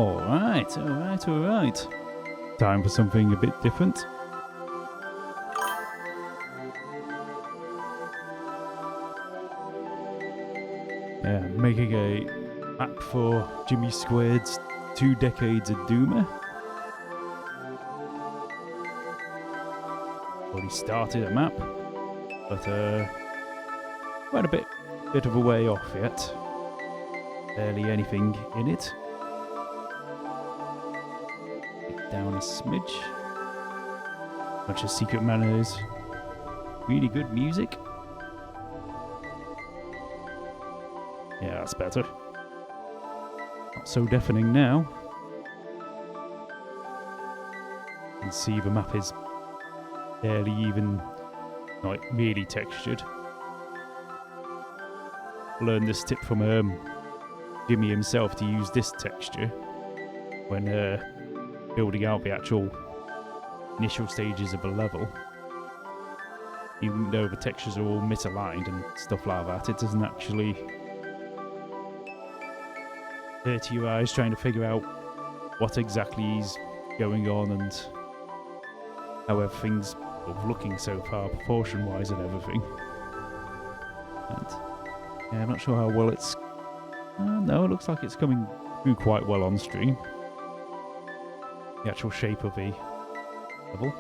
Alright, alright, alright. Time for something a bit different. Yeah, making a map for Jimmy Squared's 2 Decades of Doomer. Already started a map, but quite a bit of a way off yet. Barely anything in it. Down a smidge. Bunch of secret manners. Really good music. Yeah, that's better. Not so deafening now. You can see the map is barely even, like, really textured. Learned this tip from Jimmy himself to use this texture when building out the actual initial stages of a level. Even though the textures are all misaligned and stuff like that, it doesn't actually hurt your eyes trying to figure out what exactly is going on and how everything's looking so far, proportion-wise and everything. And, yeah, I'm not sure how well it's... no, it looks like it's coming through quite well on stream. The actual shape of the level.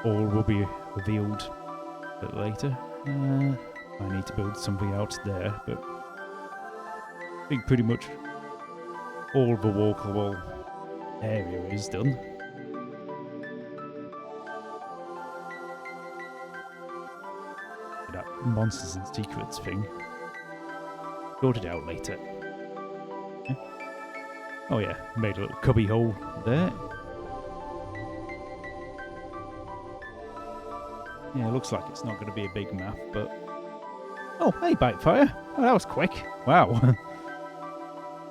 All will be revealed a bit later. I need to build something out there, but I think pretty much all the walkable area is done. That monsters and secrets thing. Sort it out later. Yeah. Oh yeah, made a little cubby hole there. Yeah, it looks like it's not going to be a big map, but... Oh, hey, Bitefire! Oh, that was quick. Wow.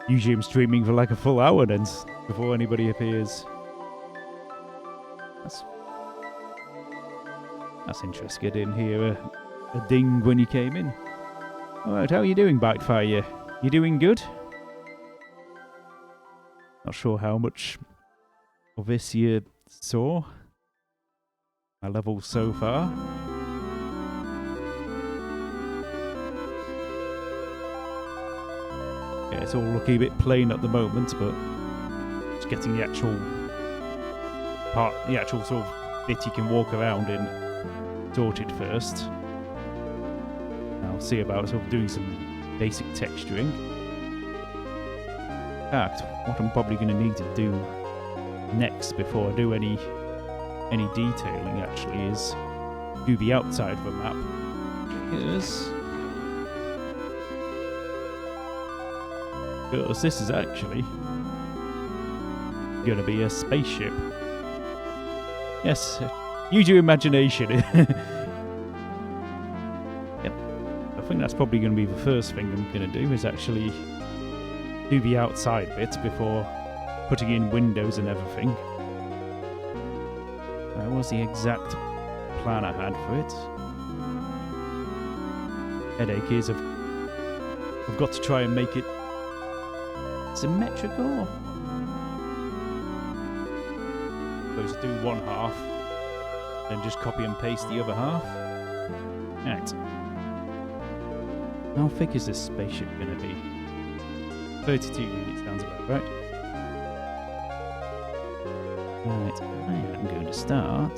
Usually I'm streaming for like a full hour then, before anybody appears. That's interesting. I didn't hear a ding when you came in. Alright, how are you doing, Bitefire? You doing good? Not sure how much of this you saw. My level so far. Yeah, it's all looking a bit plain at the moment, but just getting the actual part, the actual sort of bit you can walk around in sorted first. I'll see about sort of doing some basic texturing. In fact, what I'm probably going to need to do next before I do any detailing actually is do the outside of a map. Because this is actually going to be a spaceship. Yes, use your imagination. Yep, I think that's probably going to be the first thing I'm going to do, is actually do the outside bit before putting in windows and everything. That was the exact plan I had for it. Headache is I've got to try and make it symmetrical. Suppose to do one half, then just copy and paste the other half. Right. How thick is this spaceship going to be? 32 units sounds about right. Right, I am going to start.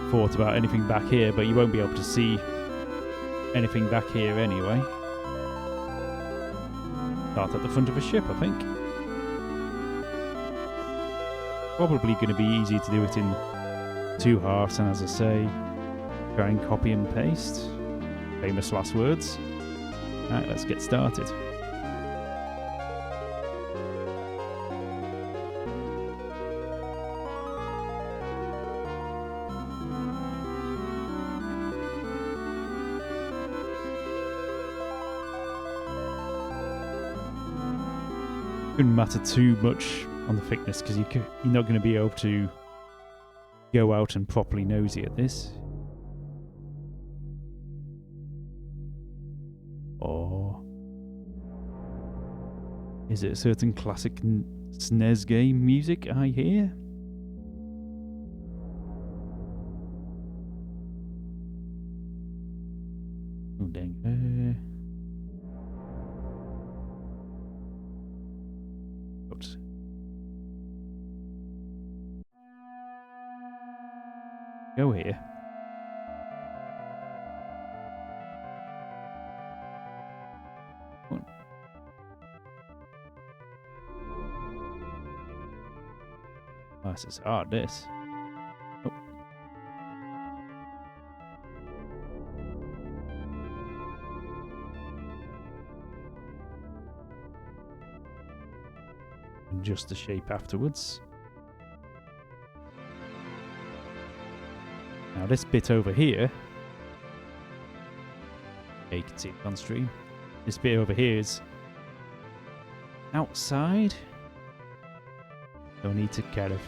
Thought about anything back here, but you won't be able to see anything back here anyway. Start at the front of a ship, I think. Probably going to be easy to do it in 2 halves, and as I say, try and copy and paste. Famous last words. Right, let's get started. Shouldn't matter too much on the thickness because you're not going to be able to go out and properly nosy at this. Or is it a certain classic SNES game music I hear? Oh, dang. Oops. Go here. What? Oh, this is hard, this. Oh. Adjust the shape afterwards. Now this bit over here, you can see it on stream. This bit over here is outside. So we need to kind of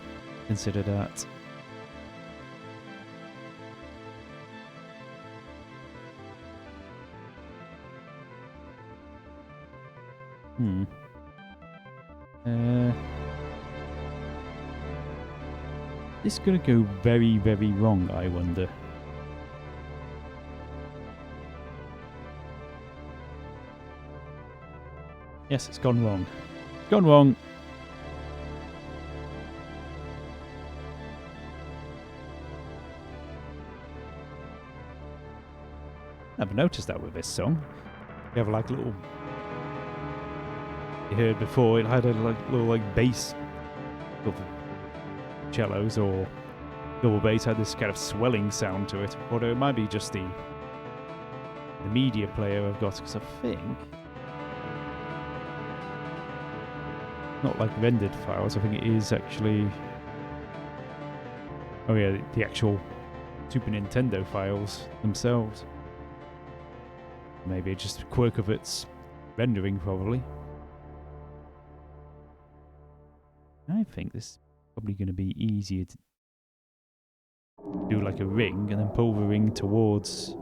consider that. This is going to go very, very wrong, I wonder. Yes, it's gone wrong. It's gone wrong. Never noticed that with this song. You have like little... You heard before, it had a little bass of cellos or double bass had this kind of swelling sound to it. Although it might be just the media player I've got, because I think not like rendered files. I think it is actually. Oh yeah, the actual Super Nintendo files themselves. Maybe just a quirk of its rendering, probably. I think this is probably going to be easier to do like a ring and then pull the ring towards.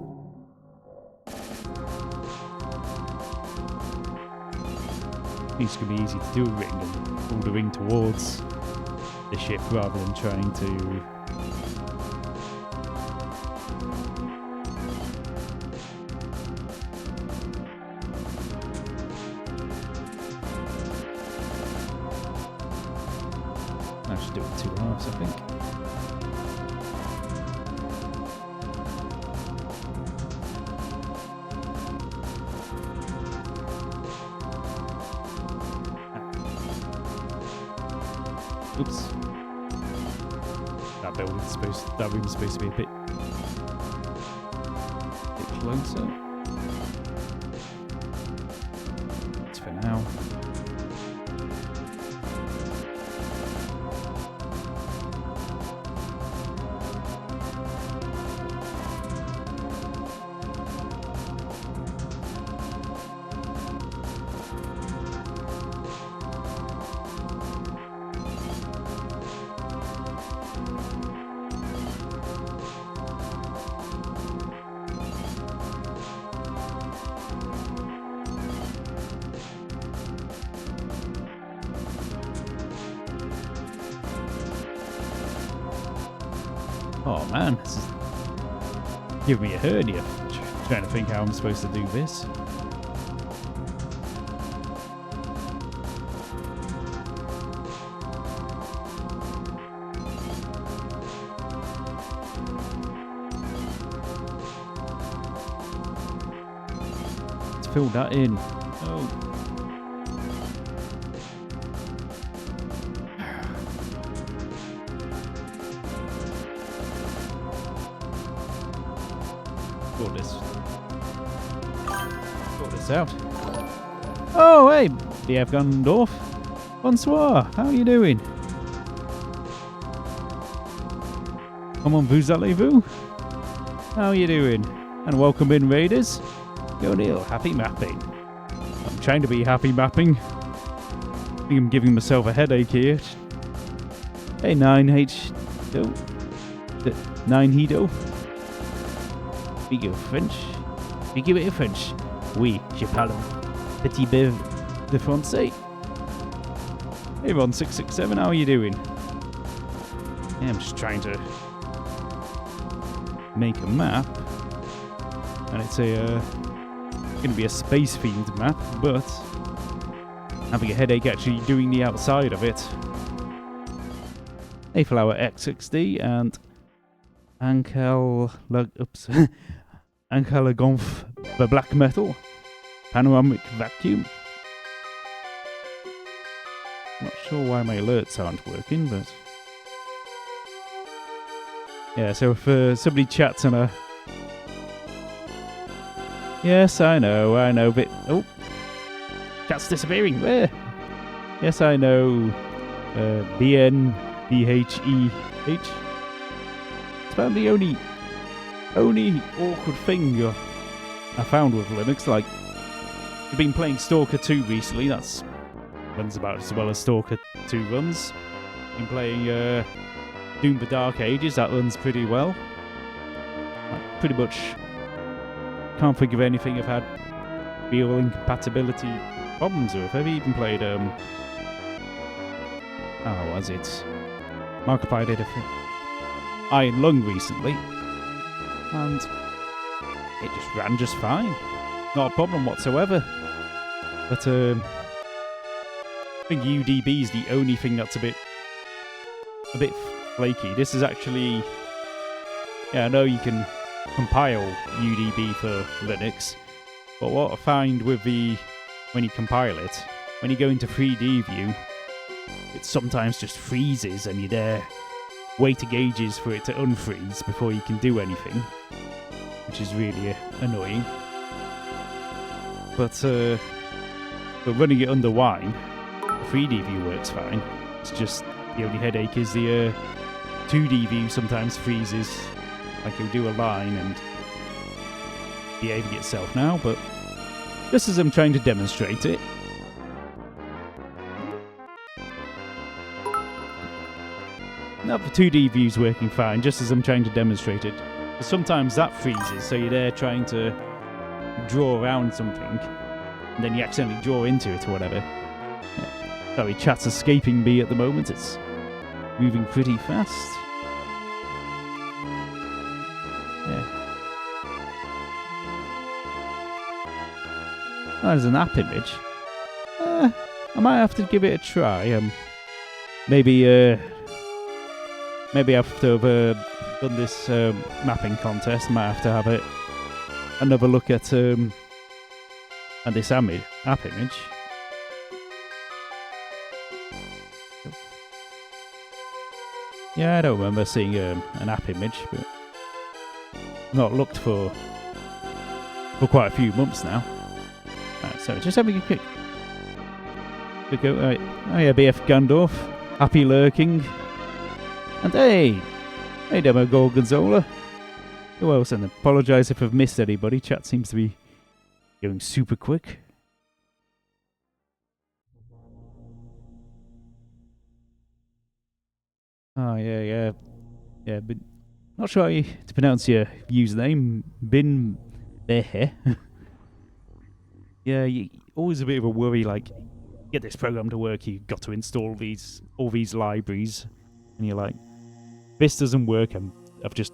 It's going to be easy to do a ring and pull the ring towards the ship rather than trying to. I should do it 2 halves, I think. Oops. That room's supposed to be a bit closer. That's for now. Oh man, this is giving me a hernia. Trying to think how I'm supposed to do this. Let's fill that in. Oh. Sort this out. Oh, hey, BF Gundorf. Bonsoir, how are you doing? Comment vous allez-vous? How are you doing? And welcome in, Raiders. Yo, Neil, happy mapping. I'm trying to be happy mapping. I think I'm giving myself a headache here. Hey, 9H. 9 Hedo. Speak of French. Speak a bit of French. Oui, je parle petit peu de français. Hey, Ron 667, how are you doing? Yeah, I'm just trying to make a map, and it's going to be a space themed map, but having a headache actually doing the outside of it. Hey, Flower X6D and Ankel Gonf the Black Metal Panoramic Vacuum. Not sure why my alerts aren't working, but yeah. So if somebody chats on a, yes, I know, but oh, chat's disappearing. Where? Yes, I know. BNBHEH. It's about the only awkward thing I found with Linux. Like, I've been playing Stalker 2 recently. That's runs about as well as Stalker 2 runs. Been playing Doom the Dark Ages. That runs pretty well. I pretty much can't think of anything I've had real incompatibility problems with. I've even played what was it? Markiplier did Iron Lung recently, and it just ran just fine. Not a problem whatsoever. But I think UDB is the only thing that's a bit flaky. This is actually, yeah, I know you can compile UDB for Linux, but what I find with when you compile it, when you go into 3D view, it sometimes just freezes and you're there waiting ages for it to unfreeze before you can do anything, which is really annoying. But running it under Wine, 3D view works fine. It's just the only headache is the 2D view sometimes freezes, like it'll do a line and behaving itself now, but just as I'm trying to demonstrate it. Now the 2D view's working fine, just as I'm trying to demonstrate it. But sometimes that freezes, so you're there trying to draw around something, and then you accidentally draw into it or whatever. Yeah. Sorry, chat's escaping me at the moment. It's moving pretty fast. Yeah. Oh, there's an app image. I might have to give it a try. Maybe after I've done this mapping contest, I might have to have another look at this app image. Yeah, I don't remember seeing an app image, but not looked for quite a few months now. So just having a quick go. Oh yeah, BF Gandorf, happy lurking. And hey Demo Gorgonzola. Who else? And apologise if I've missed anybody. Chat seems to be going super quick. Oh yeah. But not sure how to pronounce your username. Bin Behe. Yeah, always a bit of a worry. Like, get this program to work, you've got to install all these libraries, and you're like, this doesn't work, and I've just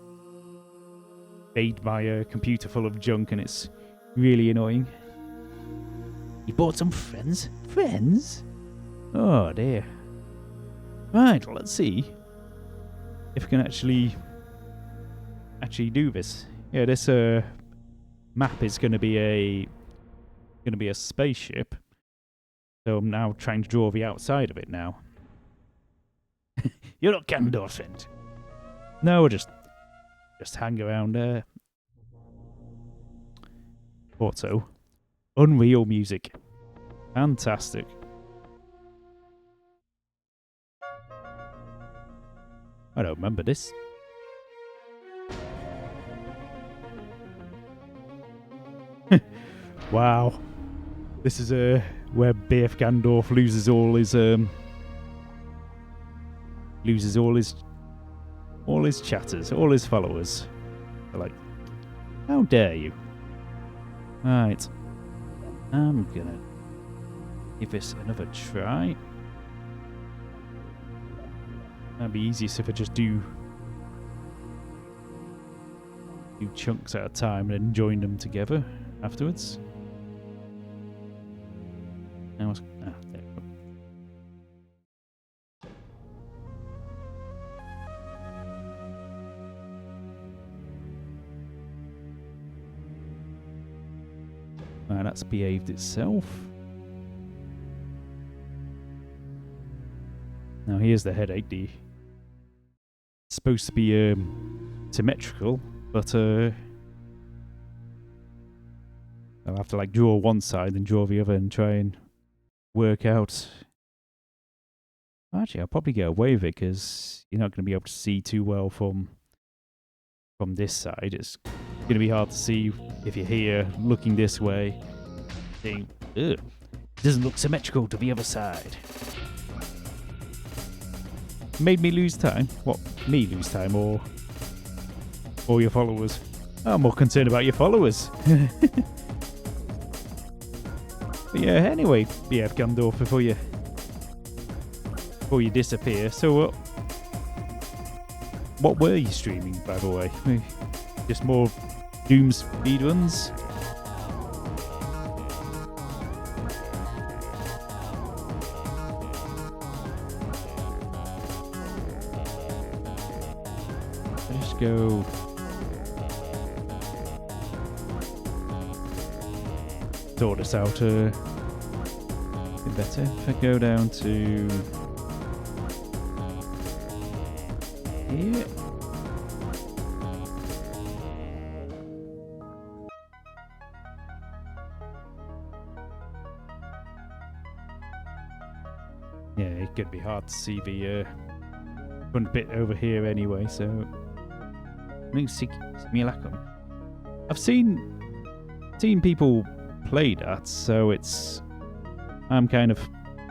made my computer full of junk, and it's really annoying. You bought some friends? Friends? Oh dear. Right, let's see if I can actually do this. Yeah, this map is going to be a spaceship. So I'm now trying to draw the outside of it now. You're not Gandorf, friend. No, just hang around there. Auto. Unreal music. Fantastic. I don't remember this. Wow. This is where BF Gandorf loses all his chatters, all his followers. They're like, how dare you? Right. I'm gonna give this another try. That'd be easiest if I just do chunks at a time and then join them together afterwards. Now there we go. That's behaved itself. Now here's the headache. It's supposed to be symmetrical, but I'll have to like draw one side and draw the other and try and work out. Actually, I'll probably get away with it because you're not going to be able to see too well from this side. It's going to be hard to see if you're here looking this way. Saying, ugh, it doesn't look symmetrical to the other side. Made me lose time. What? Me lose time or your followers? I'm more concerned about your followers. But yeah, anyway, BF Gandorf, before you disappear. So what were you streaming, by the way? Just more Doom speedruns? Let's go. Sort this out a bit better. If I go down to here. Yeah, it could be hard to see the front bit over here anyway, so simulacrum. I've seen people play that, so I'm kind of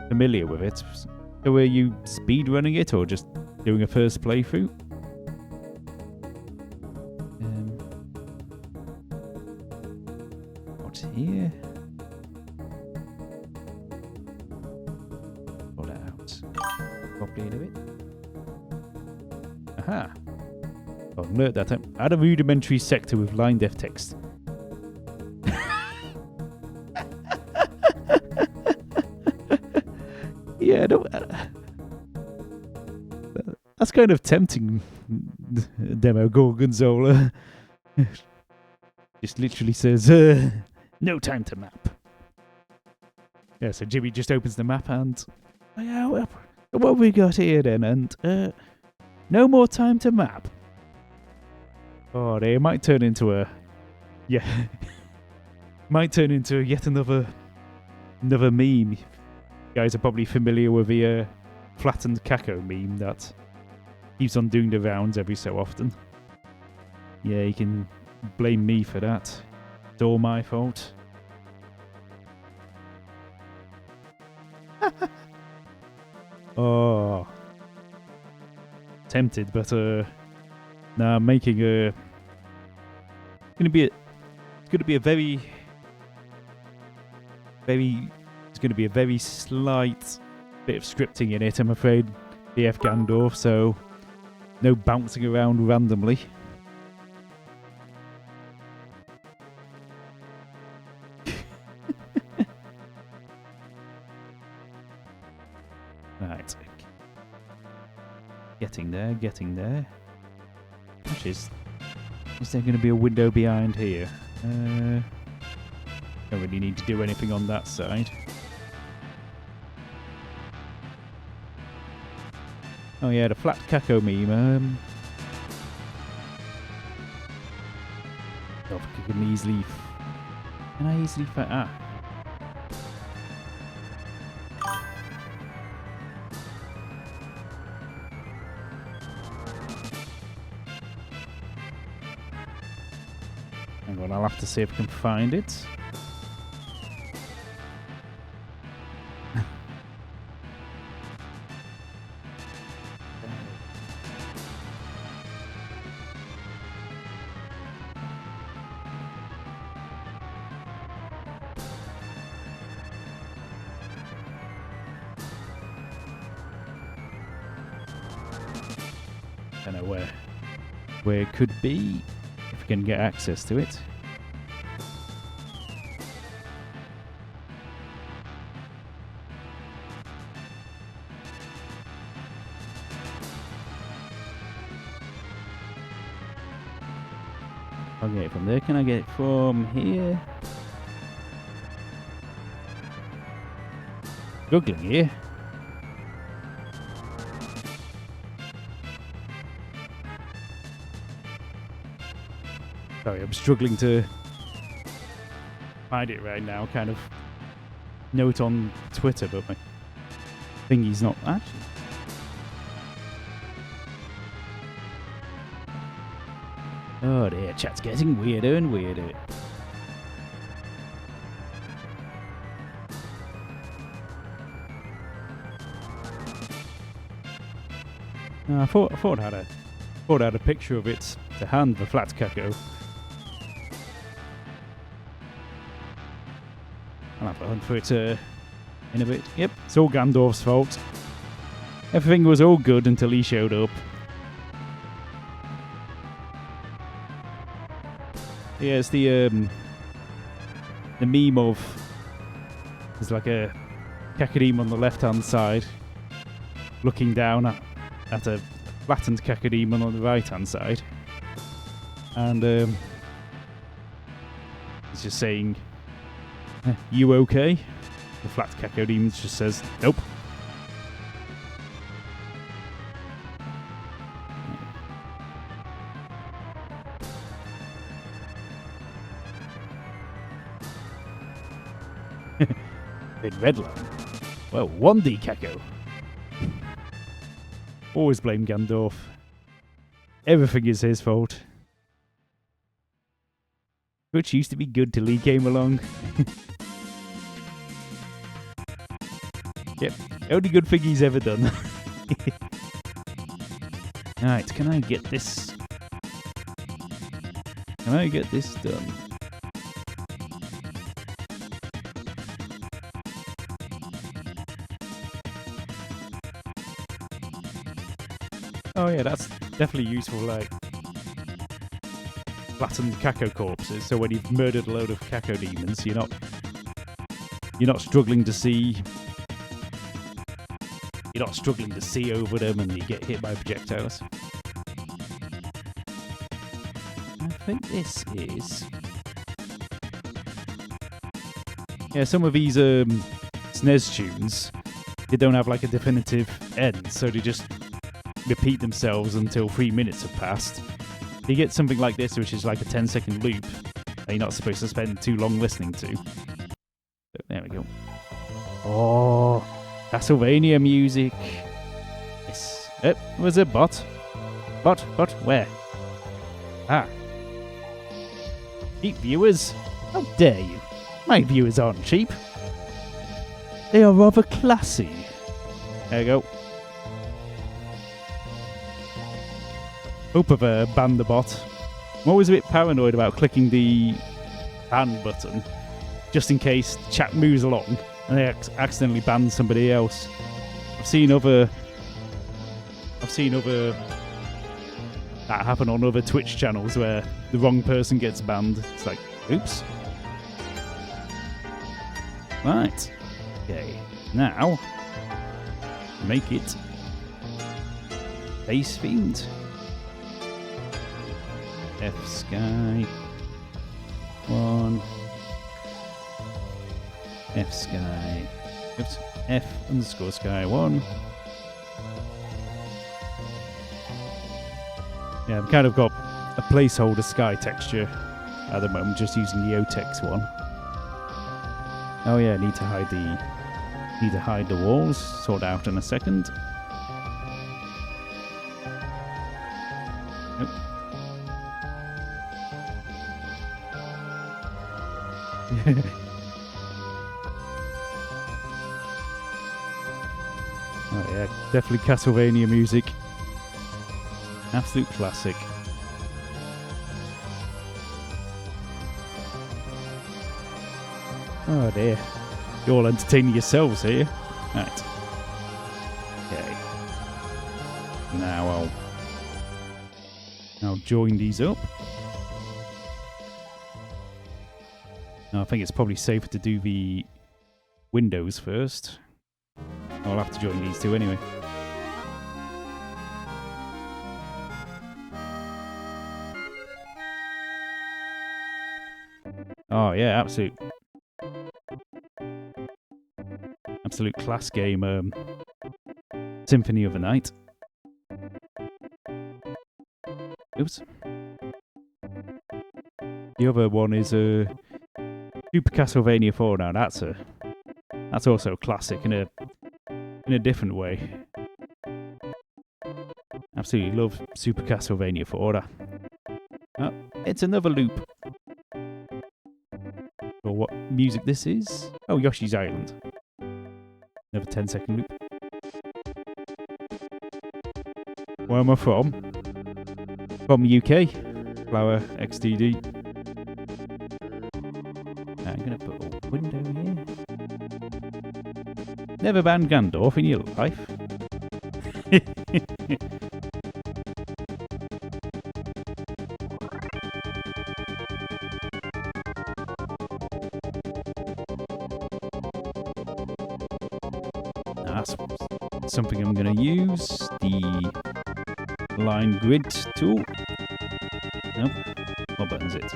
familiar with it. So were you speedrunning it or just doing a first playthrough? What's here? Pull that out. Copy it a bit. Aha! I'll alert that time. Add a rudimentary sector with line def text. Yeah, no, that's kind of tempting, Demo Gorgonzola. Just literally says, no time to map. Yeah, so Jimmy just opens the map and, yeah, what have we got here then? And, no more time to map. Oh, they might turn into might turn into yet another meme. You guys are probably familiar with the flattened Kako meme that keeps on doing the rounds every so often. Yeah, you can blame me for that. It's all my fault. Oh, tempted, but nah, making a. It's gonna be a very slight bit of scripting in it, I'm afraid, BF Gandorf, so no bouncing around randomly. Right. Getting there. Which is there going to be a window behind here? Don't really need to do anything on that side. Oh yeah, the flat Kako meme. Oh, I can easily find? Ah. Hang on, I'll have to see if I can find it. don't know where it could be, if we can get access to it. Okay, from there, can I get it from here? Struggling here. Sorry, I'm struggling to find it right now. Kind of know it on Twitter, but my thingy's not actually. Oh dear, chat's getting weirder and weirder. I thought I had a picture of it to hand, the flat Kako. I'll have a hunt for it in a bit. Yep, it's all Gandorf's fault. Everything was all good until he showed up. Yeah, it's the meme of there's like a Kakademe on the left-hand side looking down at a flattened Kakademe on the right-hand side, and he's just saying, "You okay?" The flat Kakademe just says, "Nope." In Redline. Well, 1D Kako. Always blame Gandorf. Everything is his fault. Which used to be good till he came along. Yep, only good thing he's ever done. Alright, can I get this? Can I get this done? Oh yeah, that's definitely useful, like flattened Kako corpses, so when you've murdered a load of Kako demons, you're not struggling to see over them and you get hit by projectiles. I think this is... Yeah, some of these SNES tunes, they don't have like a definitive end, so they just repeat themselves until 3 minutes have passed. You get something like this, which is like a 10-second loop that you're not supposed to spend too long listening to. So, there we go. Oh, Castlevania music. Yes. Was a bot? Bot? Where? Ah. Cheap viewers? How dare you? My viewers aren't cheap. They are rather classy. There we go. Hope I've banned the bot. I'm always a bit paranoid about clicking the ban button, just in case the chat moves along and they accidentally ban somebody else. I've seen other that happen on other Twitch channels where the wrong person gets banned. It's like, oops. Right. Okay. Now, make it Base Fiend. F Sky 1. F Sky. Oops. F_Sky 1. Yeah, I've kind of got a placeholder sky texture at the moment, just using the OTEX one. Oh yeah, need to hide the walls. Sort out in a second. Nope. Oh yeah, definitely Castlevania music. Absolute classic. Oh dear. You're all entertaining yourselves here. Right. Okay. Now I'll I'll join these up. Now, I think it's probably safer to do the windows first. I'll have to join these two anyway. Oh yeah, absolute class game. Symphony of the Night. Oops. The other one is Super Castlevania 4. Now that's also a classic in a different way. Absolutely love Super Castlevania 4. Oh, it's another loop. Or what music this is? Oh, Yoshi's Island. Another 10-second loop. Where am I from? From UK. Flower XDD. I'm gonna put a window here. Never banned Gandalf in your life. That's something I'm going to use. The line grid tool. Nope. What button is it? Is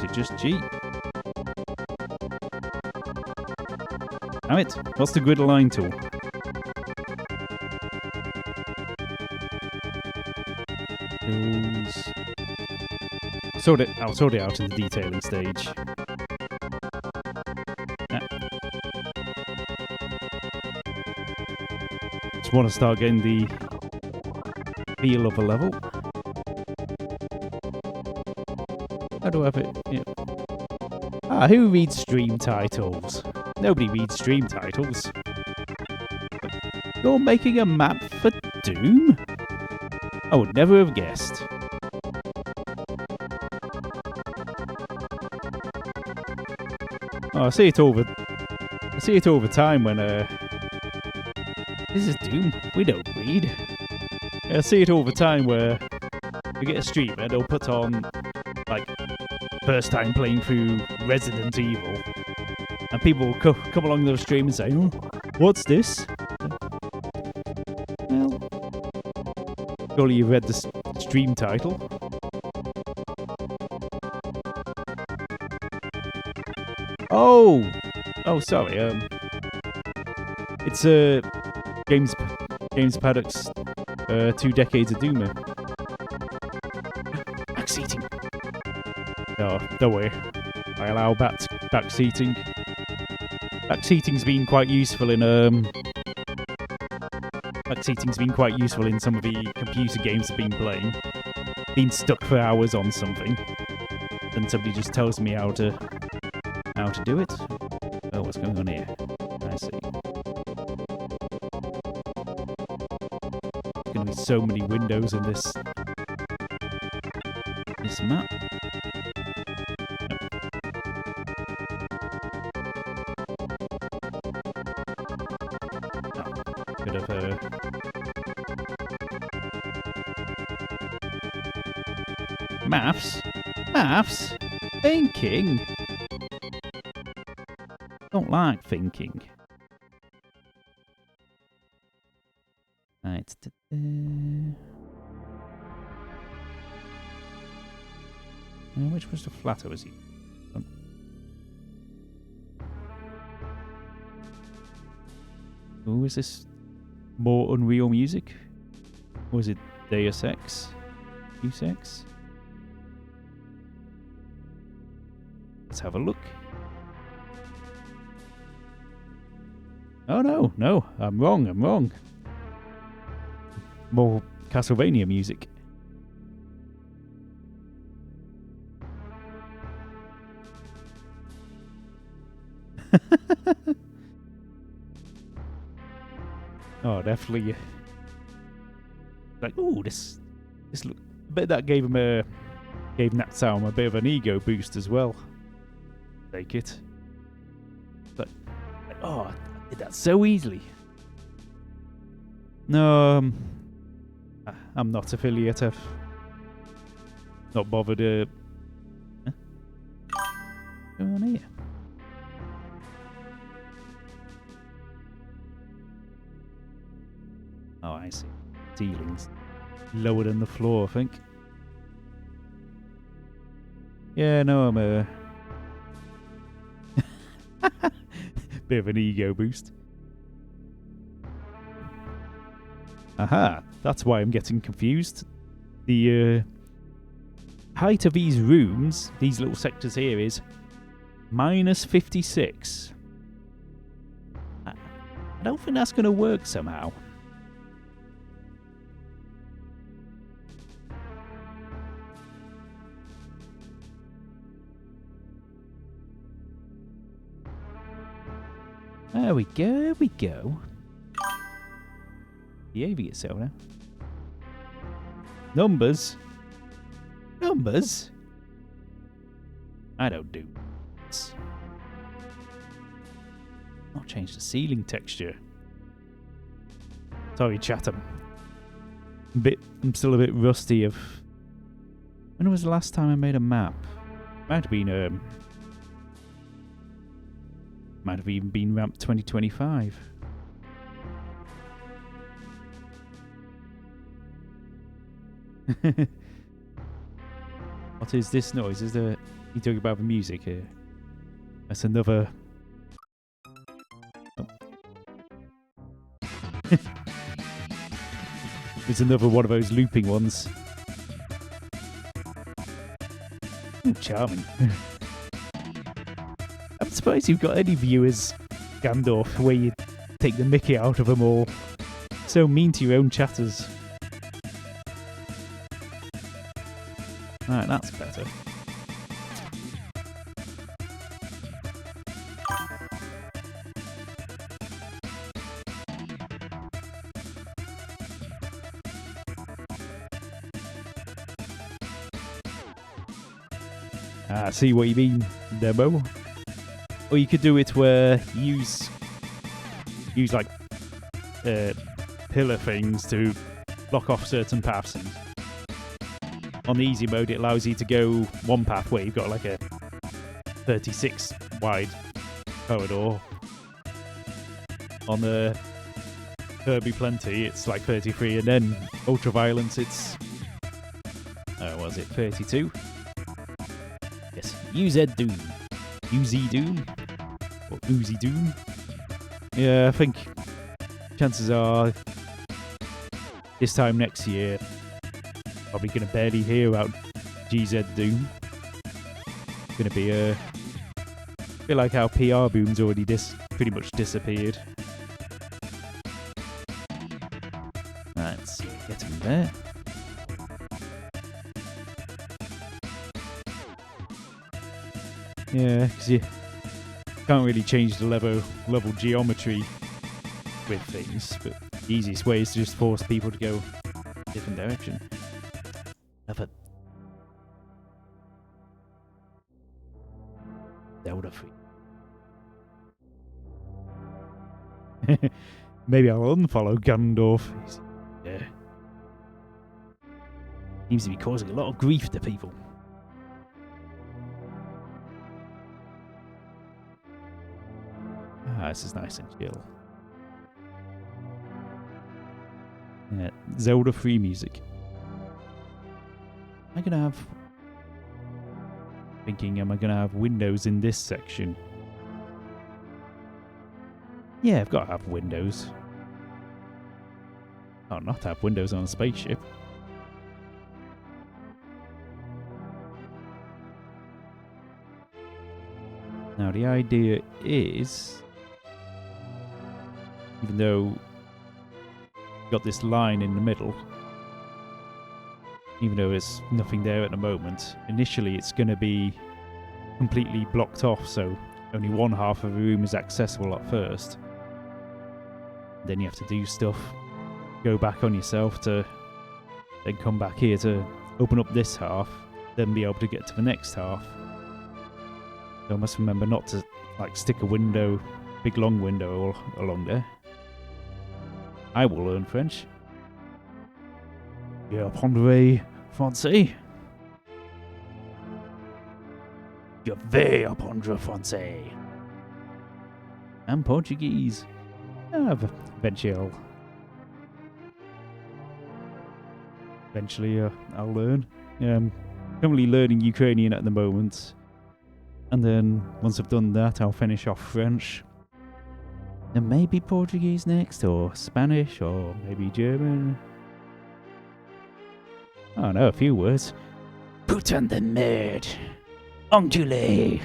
it just G? Damn it. What's the grid align tool? Tools. I'll sort it out in the detailing stage. Just want to start getting the feel of a level. How do I have it? Yeah. Who reads stream titles? Nobody reads stream titles. You're making a map for Doom? I would never have guessed. Oh, I see it all the time when this is Doom. We don't read. I see it all the time where you get a streamer, they'll put on like first time playing through Resident Evil, and people will come along the stream and say, "Oh, what's this?" Well, surely you've read the stream title. Oh, sorry. It's James Paddock's 2 Decades of Doom. Backseating. Oh, don't worry. I allow backseating. Backseating's been quite useful in some of the computer games I've been playing. Been stuck for hours on something, and somebody just tells me how to do it. Oh, what's going on here? I see. There's going to be so many windows in this map. Bit of maths, thinking. Don't like thinking. Right. Which was the flatter was he? Oh, is this more Unreal music? Or is it Deus Ex? Deus Ex? Let's have a look. Oh no, I'm wrong. More Castlevania music. Oh, definitely. Like, ooh, this look. I bet that gave that sound a bit of an ego boost as well. Take it. But oh, I did that so easily. No, I'm not affiliate. not bothered. Huh? What's going on here? Oh, I see. Ceilings lower than the floor, I think. Yeah, no, I'm a bit of an ego boost. Aha, that's why I'm getting confused. The height of these rooms, these little sectors here, is minus 56. I don't think that's going to work somehow. There we go, there we go. Behaving itself now. Numbers? Numbers? I don't do this. I'll change the ceiling texture. Sorry, chat. I'm still a bit rusty of... When was the last time I made a map? Might have been might have even been Ramp 2025. What is this noise? Is there... You talking about the music here? That's another... Oh. It's another one of those looping ones. Ooh, charming. I'm surprised you've got any viewers, Gandalf, where you take the mickey out of them all. So mean to your own chatters. Alright, that's better. I see what you mean, Demo. Or you could do it where you use like pillar things to block off certain paths. And on the easy mode, it allows you to go one path where you've got like a 36 wide corridor. On the Kirby Plenty, it's like 33, and then Ultraviolence, it's what was it, 32? Yes, UZ Doom. UZ Doom? Or Uzi Doom? Yeah, I think chances are this time next year, probably going to barely hear about GZ Doom. It's going to be a bit like how PR Boom's already pretty much disappeared. Right, let's see, get him there. Yeah, because you can't really change the level geometry with things, but the easiest way is to just force people to go a different direction. Another Zelda free. Maybe I'll unfollow Gandalf. Yeah. Seems to be causing a lot of grief to people. Ah, this is nice and chill. Yeah, Zelda free music. Am I gonna have... Thinking, am I gonna have windows in this section? Yeah, I've got to have windows. Can't not have windows on a spaceship. Now the idea is, even though you've got this line in the middle, even though there's nothing there at the moment, initially it's going to be completely blocked off, so only one half of the room is accessible at first. Then you have to do stuff, go back on yourself to then come back here to open up this half, then be able to get to the next half. So I must remember not to like stick a window, big long window all along there. I will learn French. Yeah, apprendrai français. Je vais apprendre français. And Portuguese. Eventually, I'll learn. I'm currently learning Ukrainian at the moment. And then, once I've done that, I'll finish off French. And maybe Portuguese next, or Spanish, or maybe German. Oh no, a few words. Putain de merde. Enculé.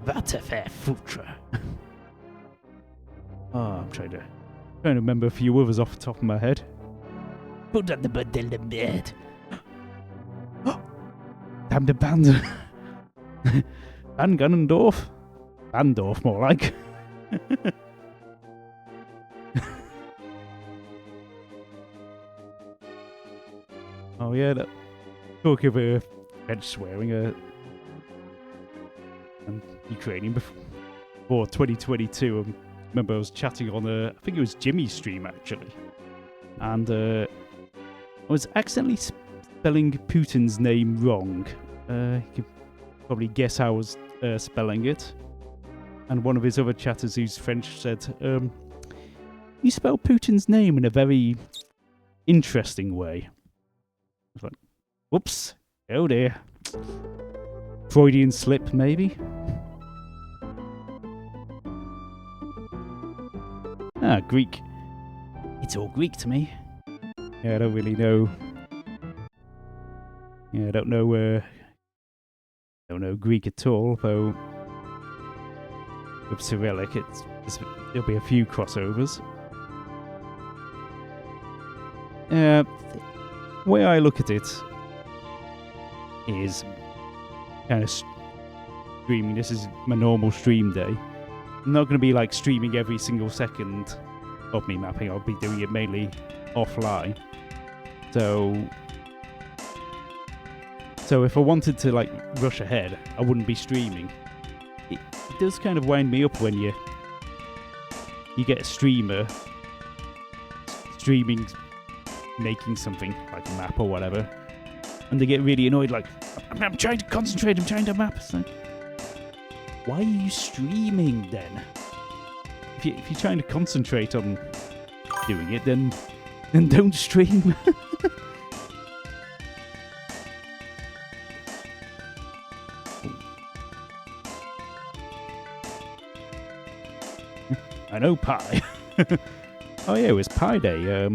Va te faire foutre. Oh, I'm trying to remember a few others off the top of my head. Putain de merde. Damn the band. Van Ganondorf. Bandorf, more like. Oh yeah, talk of French swearing and Ukrainian before 2022. I remember I was chatting on I think it was Jimmy's stream actually, and I was accidentally spelling Putin's name wrong. You can probably guess how I was spelling it. And one of his other chatters who's French said, you spell Putin's name in a very interesting way. I was like, whoops, oh dear. Freudian slip, maybe? Ah, Greek. It's all Greek to me. Yeah, I don't really know. Yeah, I don't know Greek at all, though with Cyrillic there'll be a few crossovers. The way I look at it is kind of streaming. This is my normal stream day. I'm not going to be like streaming every single second of me mapping. I'll be doing it mainly offline. So if I wanted to like rush ahead, I wouldn't be streaming. It does kind of wind me up when you get a streamer streaming, making something like a map or whatever, and they get really annoyed, like, I'm trying to concentrate, I'm trying to map. It's like, why are you streaming then? If you're trying to concentrate on doing it, then don't stream. I know pie. Oh yeah, it was Pi Day a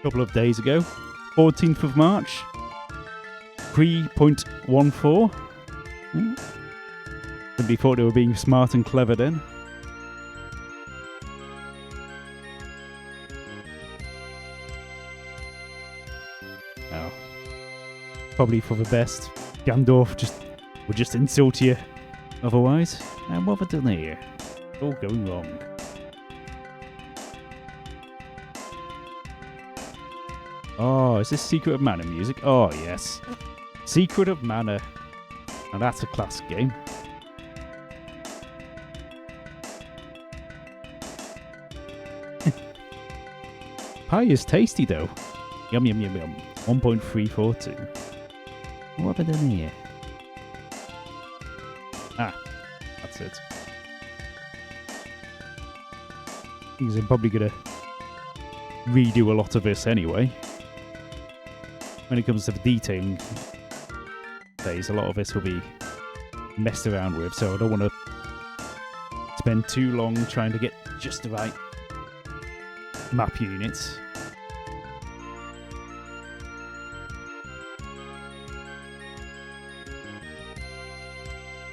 couple of days ago, 14th of March, 3.14. Somebody thought they were being smart and clever then. Oh, probably for the best. Gandalf would just insult you otherwise. And what have I done here? It's all going wrong. Oh, is this Secret of Mana music? Oh, yes. Secret of Mana. Now that's a classic game. Pie is tasty, though. Yum, yum, yum, yum. 1.342. What have I done here? Ah, that's it. Because I'm probably going to redo a lot of this anyway. When it comes to the detailing phase, a lot of this will be messed around with, so I don't want to spend too long trying to get just the right map units.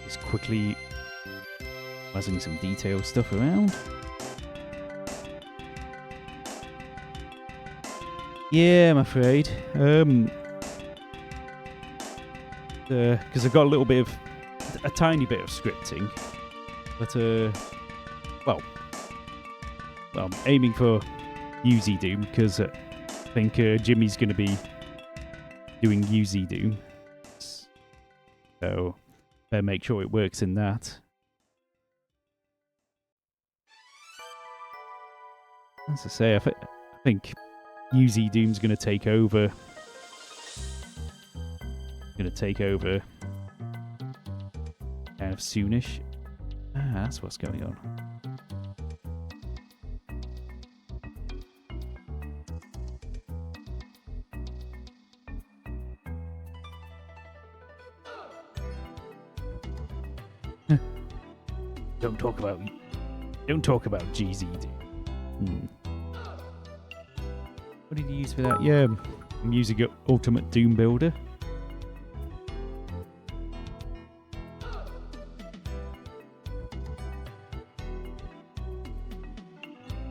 Just quickly buzzing some detail stuff around. Yeah, I'm afraid. Because I've got a tiny bit of scripting, but well, I'm aiming for UZ Doom because I think Jimmy's going to be doing UZ Doom, so better make sure it works in that. As I say, I think UZ Doom's going to take over Gonna take over kind of soonish. Ah, that's what's going on. Don't talk about GZD. What did you use for that? Yeah, I'm using Ultimate Doom Builder.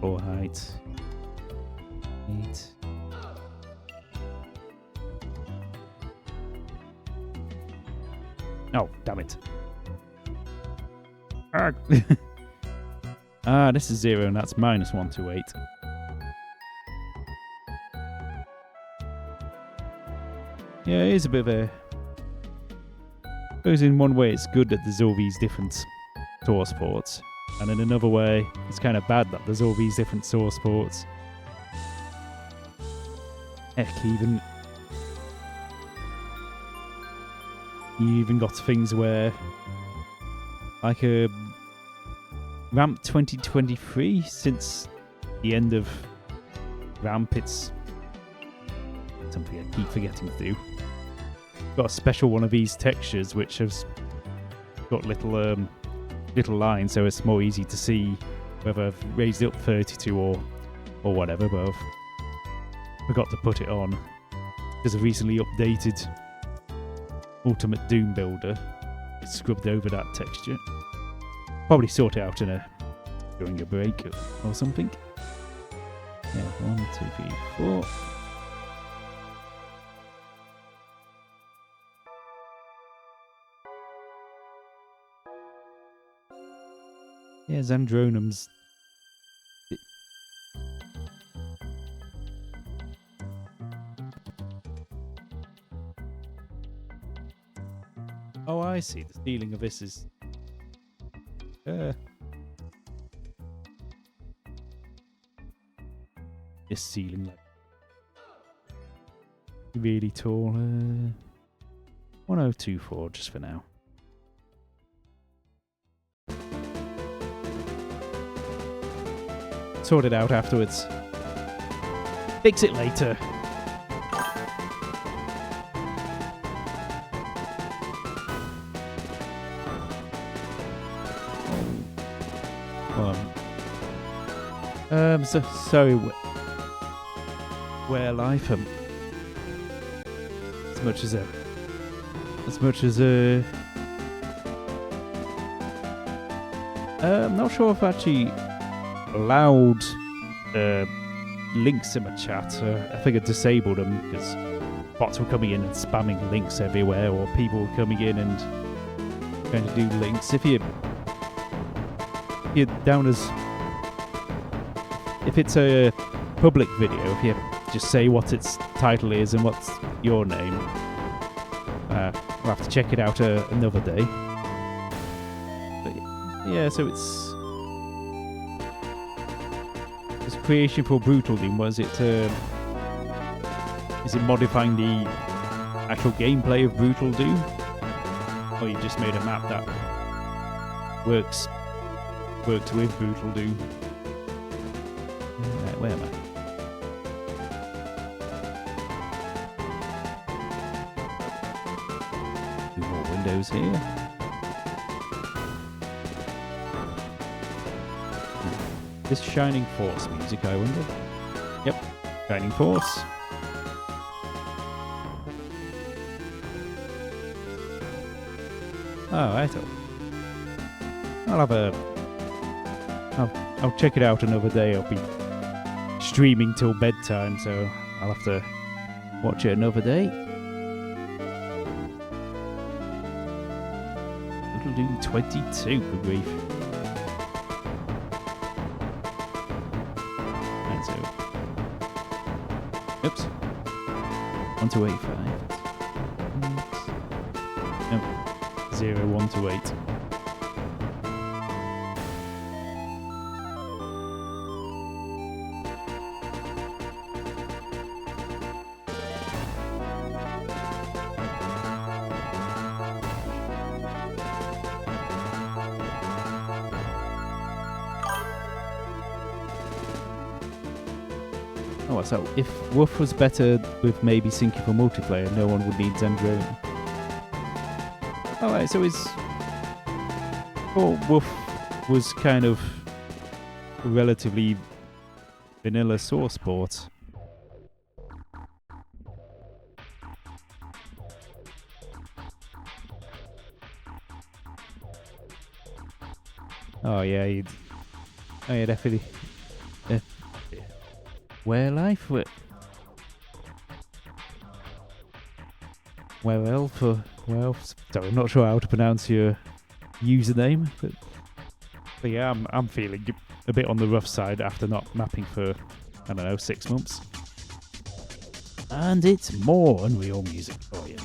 Floor height. 8. Oh, damn it. This is 0 and that's -128. Yeah, it is a bit of a... I suppose in one way it's good that there's all these different source ports, and in another way it's kind of bad that there's all these different source ports. Heck, you even got things where, like Ramp 2023, since the end of Ramp, it's something I keep forgetting to do. Got a special one of these textures which has got little lines, so it's more easy to see whether I've raised it up 32 or whatever, but I've forgot to put it on because I've recently updated Ultimate Doom Builder. It's scrubbed over that texture. Probably sort it out during a break or something. Yeah, 1, 2, 3, 4. Yeah, Xandronum's... Oh, I see. The ceiling of this is... This ceiling, like... really tall. 1024 just for now. Sort it out afterwards. Fix it later. So where life as much as I'm not sure if I actually allowed links in my chat. I think I disabled them because bots were coming in and spamming links everywhere, or people were coming in and trying to do links. If you're down as... If it's a public video, if you just say what its title is and what's your name, we'll have to check it out another day. But yeah, so it's creation for Brutal Doom. Was it? Is it modifying the actual gameplay of Brutal Doom, or you just made a map that worked with Brutal Doom? Where am I? Two more windows here. This Shining Force music, I wonder? Yep, Shining Force. Oh, right. I'll check it out another day. I'll be streaming till bedtime, so I'll have to watch it another day. Brutal Doom 22, good grief. And so, oops, 1285. Nope, 0128. Oh, so if Woof was better with maybe syncing for multiplayer, no one would need Zendrone. Alright, so Woof was kind of a relatively vanilla source port. Oh yeah, definitely. Where life? Well, sorry, I'm not sure how to pronounce your username, but yeah, I'm feeling a bit on the rough side after not mapping for, I don't know, 6 months. And it's more Unreal music. Oh yeah.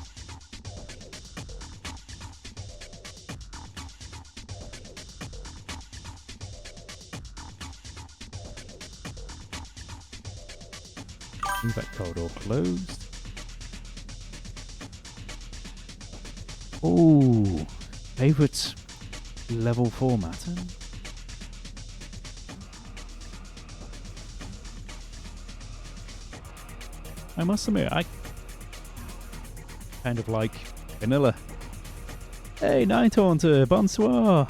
Leave that corridor closed. Oh, favourite level format. I must admit, I kind of like vanilla. Hey, Night Haunter, bonsoir.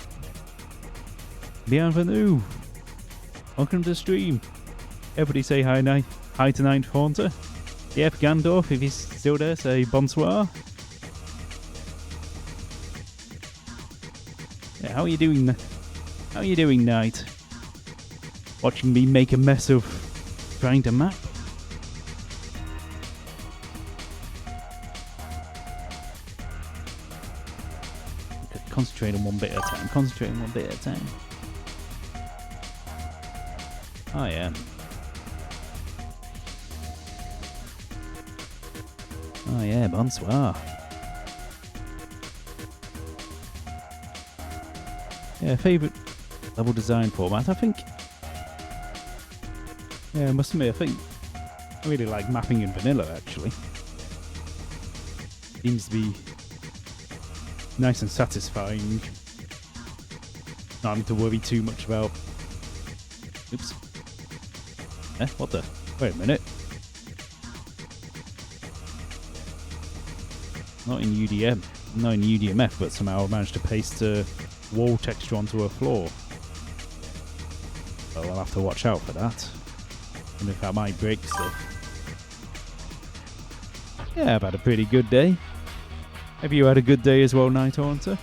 Bienvenue. Welcome to the stream. Everybody say hi, hi to Night Haunter. Yep, Gandalf, if he's still there, say bonsoir. Yeah, how are you doing? How are you doing, Night? Watching me make a mess of trying to map? Concentrate on one bit at a time. Concentrate on one bit at a time. Oh yeah. Oh yeah, bonsoir. Yeah, favourite level design format, I think. Yeah, I must admit, I really like mapping in vanilla, actually. Seems to be nice and satisfying. Not having to worry too much about... Oops. What the? Wait a minute. Not in UDM. Not in UDMF, but somehow I managed to paste a wall texture onto a floor. So I'll have to watch out for that. And if that might break stuff. Yeah, I've had a pretty good day. Have you had a good day as well, Night Haunter?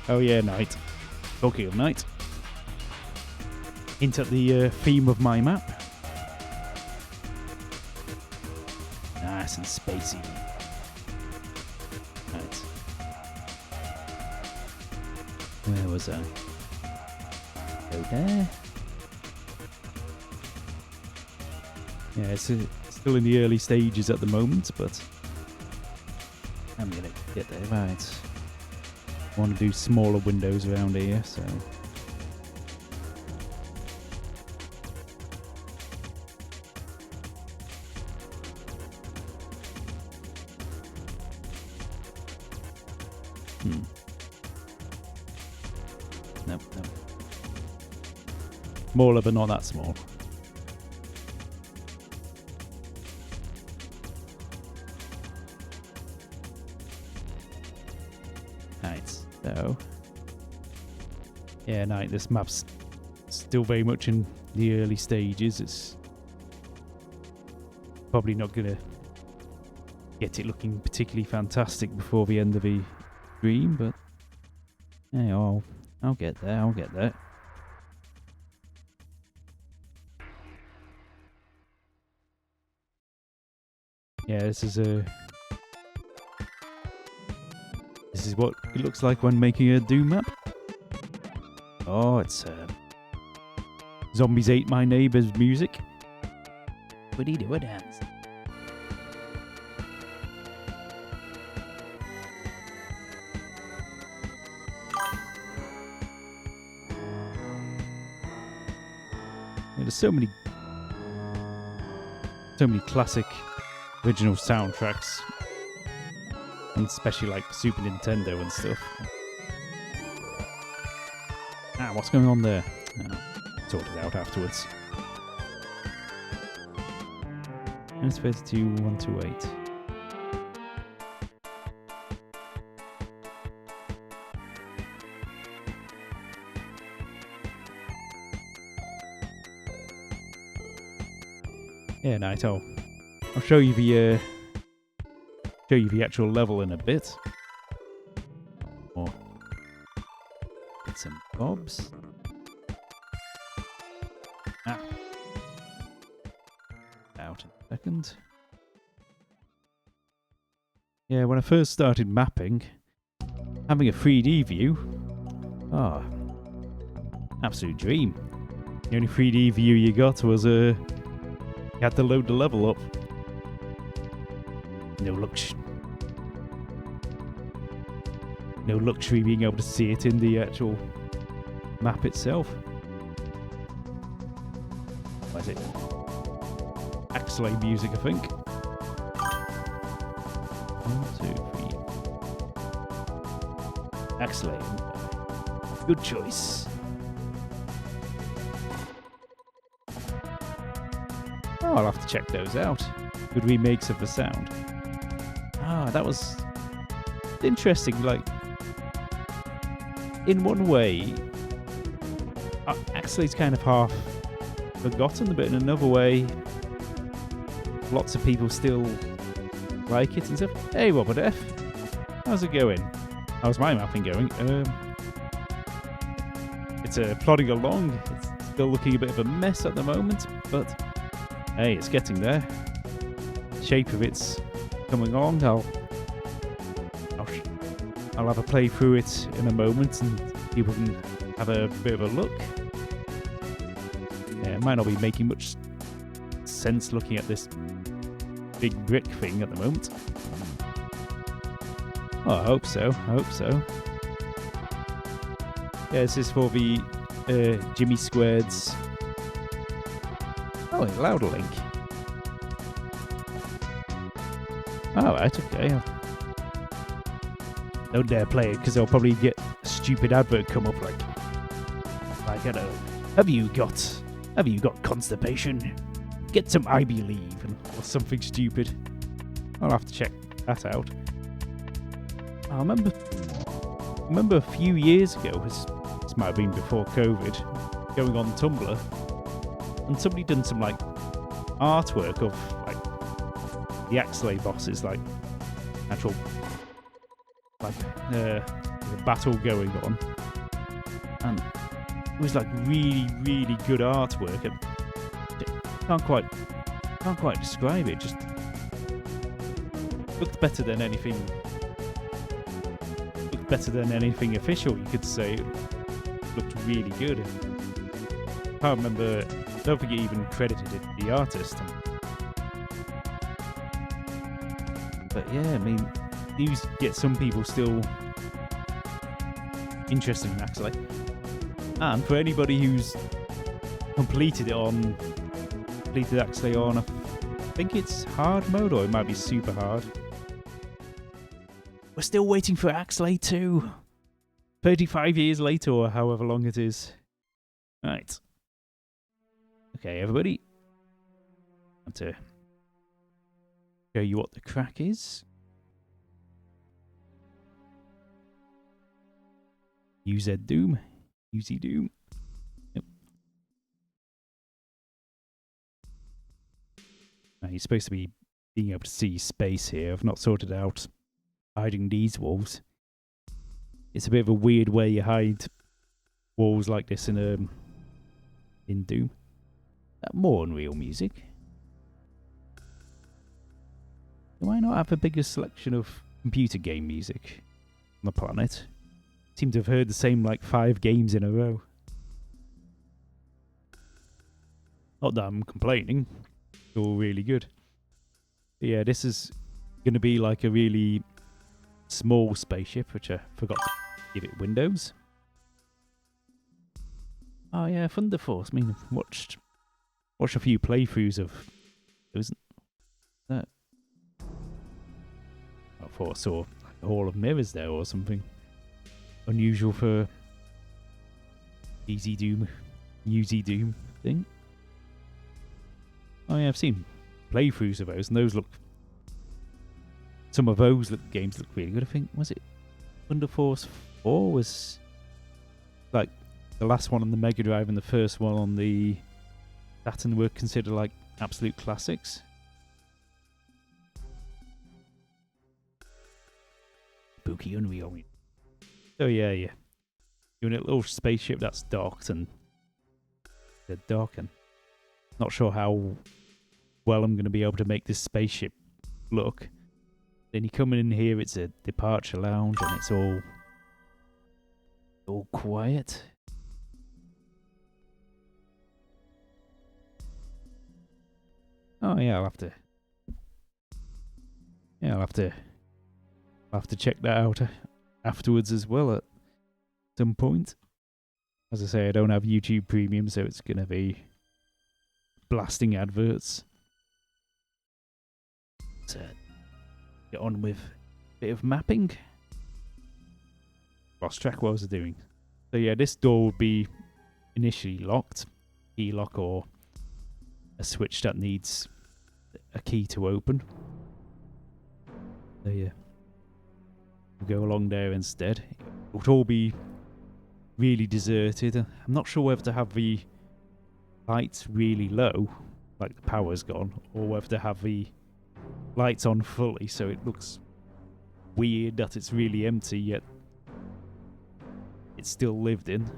Oh yeah, Night. Talking of Night. Hint at the theme of my map. Nice and spacey. Right. Where was I? Go there. Yeah, it's still in the early stages at the moment, but I'm gonna get there. Right. I want to do smaller windows around here, so. Nope. Smaller, but not that small. Right, so. Yeah, no, this map's still very much in the early stages. It's probably not going to get it looking particularly fantastic before the end of the stream, but hey, I'll get there. I'll get there. Yeah, this is what it looks like when making a Doom map. Oh, it's Zombies Ate My Neighbor's music. What do you do? What dance? There's so many classic original soundtracks, and especially like Super Nintendo and stuff. what's going on there? Sort it out afterwards. -32, 128. Yeah, nice. I'll show you the actual level in a bit. Or bits and bobs. Out in a second. Yeah, when I first started mapping, having a 3D view, absolute dream. The only 3D view you got was you had to load the level up. No luxury being able to see it in the actual map itself. What is it? Axelay music, I think. 1, 2, 3. Axelay. Good choice. Oh, I'll have to check those out. Good remakes of the sound. That was interesting. Like, in one way, Axelay's kind of half forgotten, but in another way, lots of people still like it and stuff. Hey, Robert F. How's it going? How's my mapping going? It's plodding along. It's still looking a bit of a mess at the moment, but hey, it's getting there. The shape of it's coming along. I'll have a play through it in a moment, and people can have a bit of a look. Yeah, it might not be making much sense looking at this big brick thing at the moment. Oh, I hope so. Yeah, this is for the Jimmy Squared's. Oh, louder link. Alright, okay. Don't dare play it because they'll probably get a stupid advert come up like I don't know. Have you got constipation? Get some I Believe or something stupid. I'll have to check that out. I remember a few years ago, this might have been before COVID, going on Tumblr, and somebody done some like artwork of like the Axelay bosses, like actual like a battle going on, and it was like really good artwork. And can't quite describe it. Just looked better than anything. Looked better than anything official, you could say. It looked really good. I can't remember. I don't think it even credited it the artist. But yeah, I mean, these get some people still interested in Axelay. And for anybody who's completed Axelay on, I think it's hard mode, or it might be super hard. We're still waiting for Axelay 2. 35 years later, or however long it is. Right. Okay, everybody. I have to show you what the crack is. UZ Doom. UZ Doom. Yep. Now, you're supposed to be being able to see space here. I've not sorted out hiding these walls. It's a bit of a weird way you hide walls like this in Doom. More Unreal music. Do I not have the biggest selection of computer game music on the planet? Seem to have heard the same like 5 games in a row. Not that I'm complaining. It's all really good. But yeah, this is going to be like a really small spaceship, which I forgot to give it windows. Oh yeah, Thunder Force. I mean, I've watched a few playthroughs of those. I thought I saw a Hall of Mirrors there or something. Unusual for Easy Doom, Newsy Doom thing. Oh yeah, I've seen playthroughs of those, and those look. Some of those games look really good. I think was it Thunder Force 4 was like the last one on the Mega Drive and the first one on the Saturn were considered like absolute classics. Spooky Unreal. So yeah. You're in a little spaceship that's docked and they're docking. Not sure how well I'm going to be able to make this spaceship look. Then you come in here, it's a departure lounge and it's all quiet. Oh yeah, I'll have to check that out afterwards as well at some point. As I say, I don't have YouTube Premium, so it's gonna be blasting adverts. So get on with a bit of mapping. Lost track what I was doing. So yeah, this door would be initially locked, key lock or a switch that needs a key to open. So yeah, we'll go along there instead. It would all be really deserted. I'm not sure whether to have the lights really low, like the power's gone, or whether to have the lights on fully so it looks weird that it's really empty yet it's still lived in.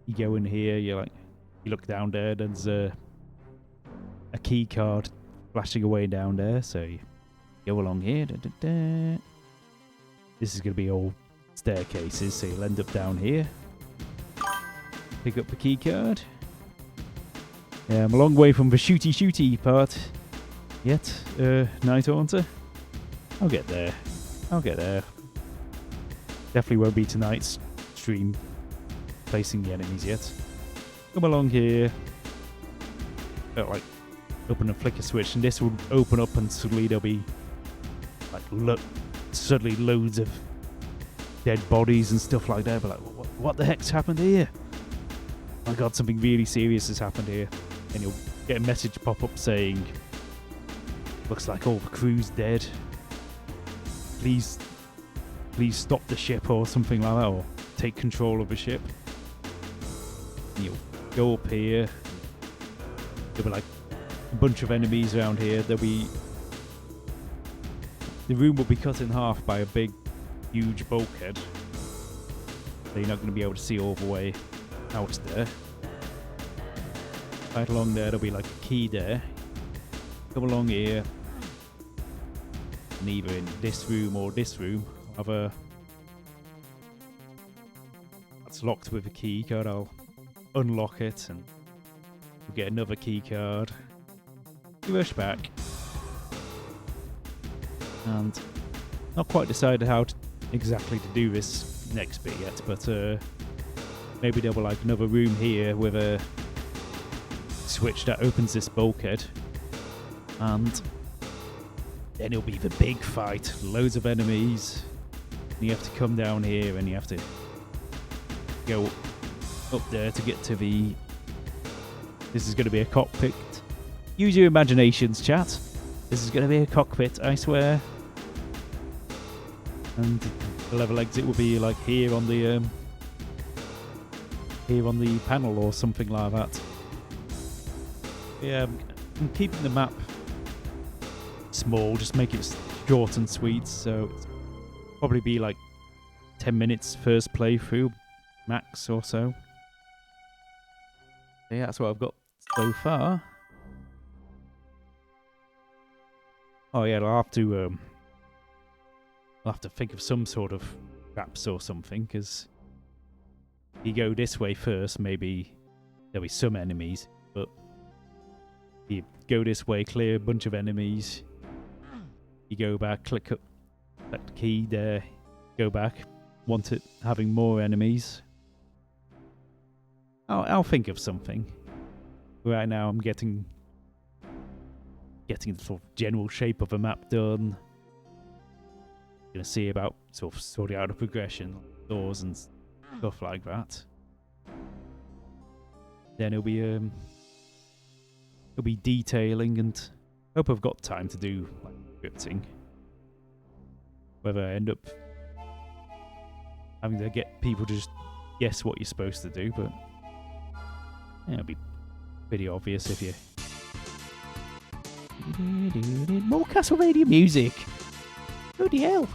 You go in here, you look down there, there's a key card flashing away down there, so you go along here. This is going to be all staircases, so you'll end up down here. Pick up the key card. Yeah, I'm a long way from the shooty part yet, Night Haunter. I'll get there. Definitely won't be tonight's stream placing the enemies yet. Come along here. Open and flick a switch, and this will open up, and suddenly there'll be suddenly loads of dead bodies and stuff like that. But what the heck's happened here? Oh my God, something really serious has happened here. And you'll get a message pop up saying, looks like all the crew's dead. Please stop the ship or something like that, or take control of the ship. And you'll go up here. There'll be a bunch of enemies around here. The room will be cut in half by a big, huge bulkhead. So you're not going to be able to see all the way out there. Right along there, there'll be a key there. Come along here. And either in this room or this room, that's locked with a key card. I'll unlock it and we'll get another key card. You rush back. And not quite decided how exactly to do this next bit yet, but maybe there will another room here with a switch that opens this bulkhead, and then it'll be the big fight. Loads of enemies. And you have to come down here and you have to go up there to get to the... This is going to be a cockpit. Use your imaginations, chat. This is going to be a cockpit, I swear. And the level exit will be here on the panel or something like that. Yeah, I'm keeping the map small, just make it short and sweet, so it's probably be 10 minutes first playthrough, max or so. Yeah, that's what I've got so far. Oh yeah, I'll have to think of some sort of traps or something, because if you go this way first, maybe there'll be some enemies, but you go this way, clear a bunch of enemies, you go back, click up that key there, go back, want it having more enemies. I'll think of something. Right now I'm getting the sort of general shape of a map done. Gonna see about sorting out a progression, doors and stuff like that. then it'll be detailing, and hope I've got time to do like scripting. Whether I end up having to get people to just guess what you're supposed to do, but yeah, it'll be pretty obvious if you... More Castlevania music! Bloody hell!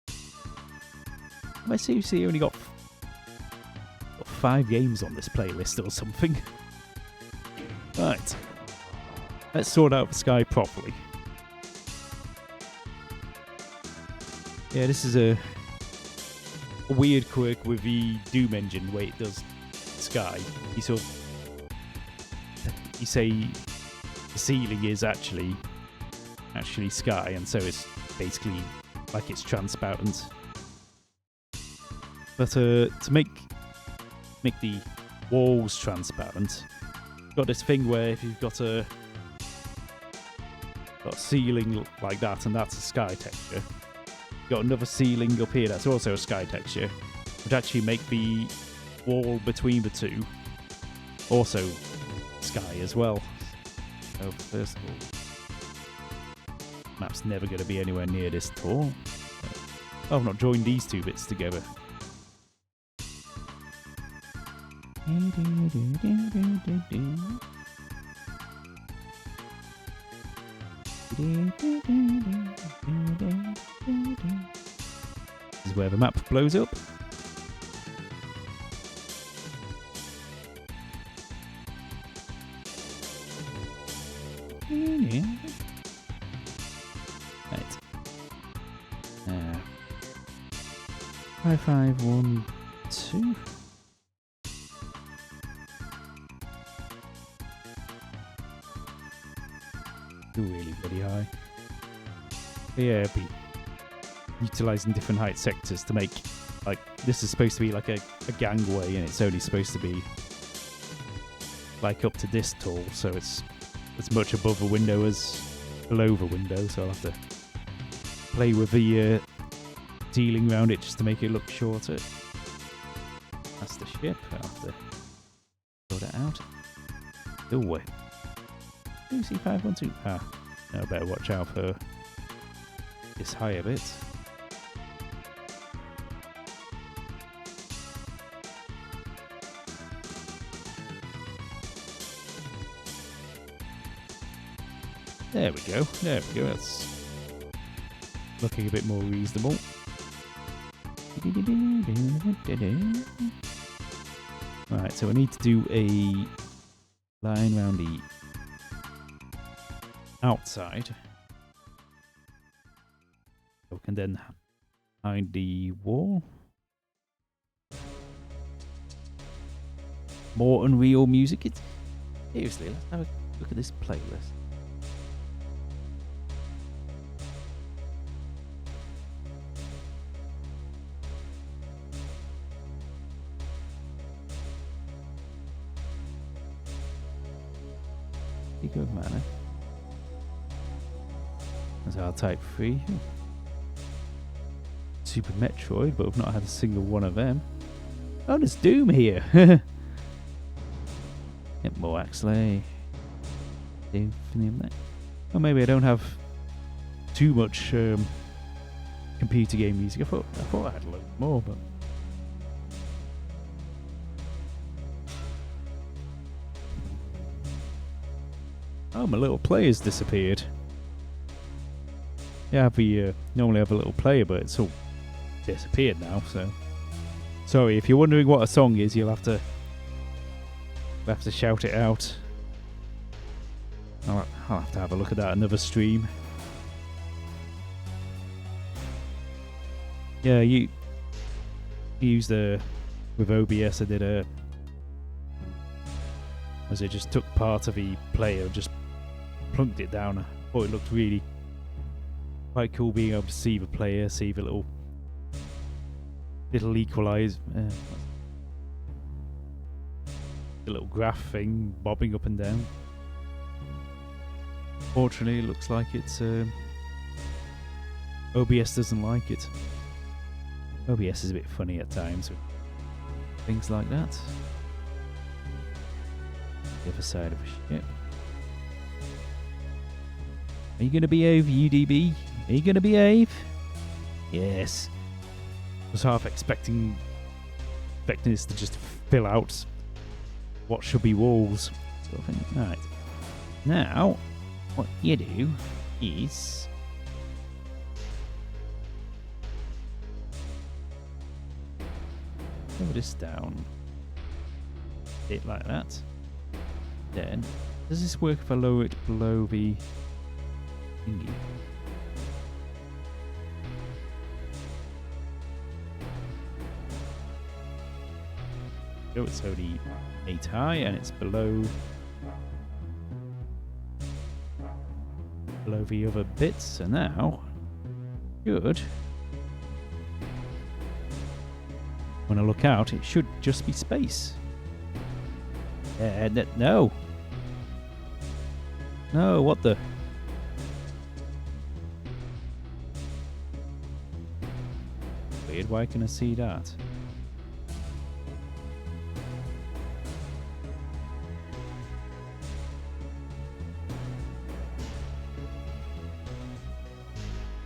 Have I seriously only got 5 games on this playlist or something? Right. Let's sort out the sky properly. Yeah, this is a weird quirk with the Doom engine, where it does sky. You say the ceiling is actually sky, and so it's basically like it's transparent. But to make the walls transparent, got this thing where if you've got a ceiling like that, and that's a sky texture. Got another ceiling up here that's also a sky texture, would actually make the wall between the two also sky as well. So first of all, map's never going to be anywhere near this tall. Oh, I've not joined these two bits together. This is where the map blows up. Right. 5512. Really, really high. But yeah, it'll be utilising different height sectors to make, like, this is supposed to be like a gangway, and it's only supposed to be like up to this tall, so it's as much above the window as below the window, so I'll have to play with the ceiling around it just to make it look shorter. That's the ship. I'll have to sort it out. Oh, wait. C512. Ah, no, I better watch out for this higher bit. There we go. There we go. That's looking a bit more reasonable. Right, so I need to do a line around the outside. So we can then hide the wall. More Unreal music. Seriously, let's have a look at this playlist. Good manner. That's our Type 3. Super Metroid, but we've not had a single one of them. Oh, there's Doom here. Get more actually. Well, maybe I don't have too much computer game music. I thought I had a lot more, but oh, my little player's disappeared. Yeah, we normally have a little player, but it's all disappeared now, so... Sorry, if you're wondering what a song is, you'll have to shout it out. I'll have to have a look at that another stream. Yeah, you used with OBS, I did a... Was it just took part of the player, just plunked it down. I thought it looked really quite cool being able to see the player, see the little equalize, the little graph thing bobbing up and down. Fortunately, it looks like it's OBS doesn't like it. OBS is a bit funny at times with things like that. The other side of a ship. Are you going to behave, UDB? Are you going to behave? Yes. I was half expecting this to just fill out what should be walls. Sort of thing. Right. Now, what you do is... lower this down. A bit like that. Then, does this work if I lower it below the thingy? Oh, it's only 8 high and it's below the other bits. So now, good. When I look out, it should just be space. No. No, what the? Weird, why can I see that?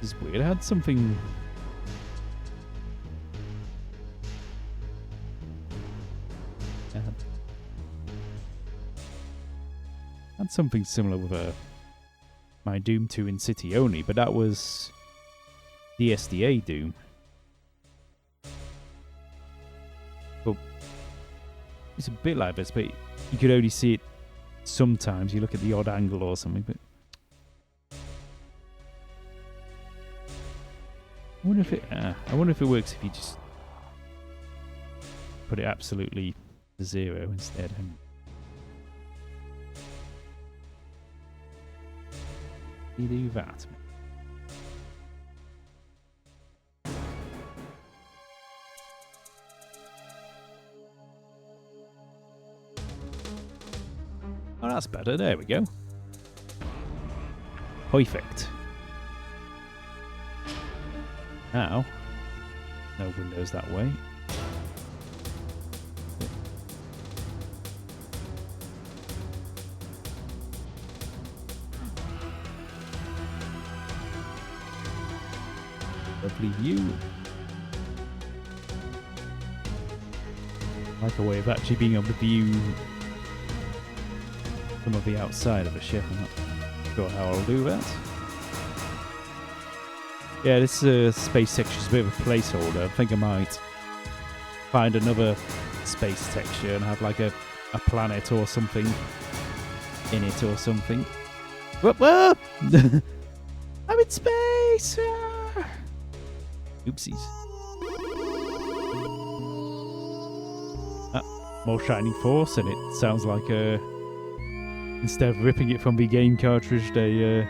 This is weird, I had something... had something similar with my Doom 2 in City only, but that was the SDA Doom. But it's a bit like this, but you could only see it sometimes. You look at the odd angle or something, but I wonder if it works if you just put it absolutely to 0 instead. You do that. Oh, that's better. There we go. Perfect. Now, no windows that way. Lovely view. Like a way of actually being able to view some of the outside of a ship. I'm not sure how I'll do that. Yeah, this space texture is a bit of a placeholder. I think I might find another space texture and have like a planet or something in it or something. Whoop, whoop! I'm in space! Ah! Oopsies. More Shining Force, and it sounds like instead of ripping it from the game cartridge, they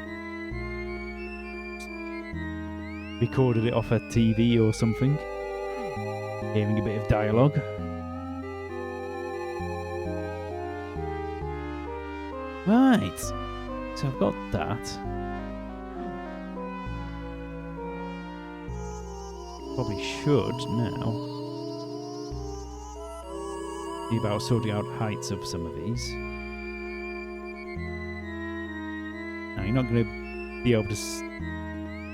recorded it off a TV or something, hearing a bit of dialogue. Right, so I've got that. Probably should now see about sorting out heights of some of these. Now you're not going to be able to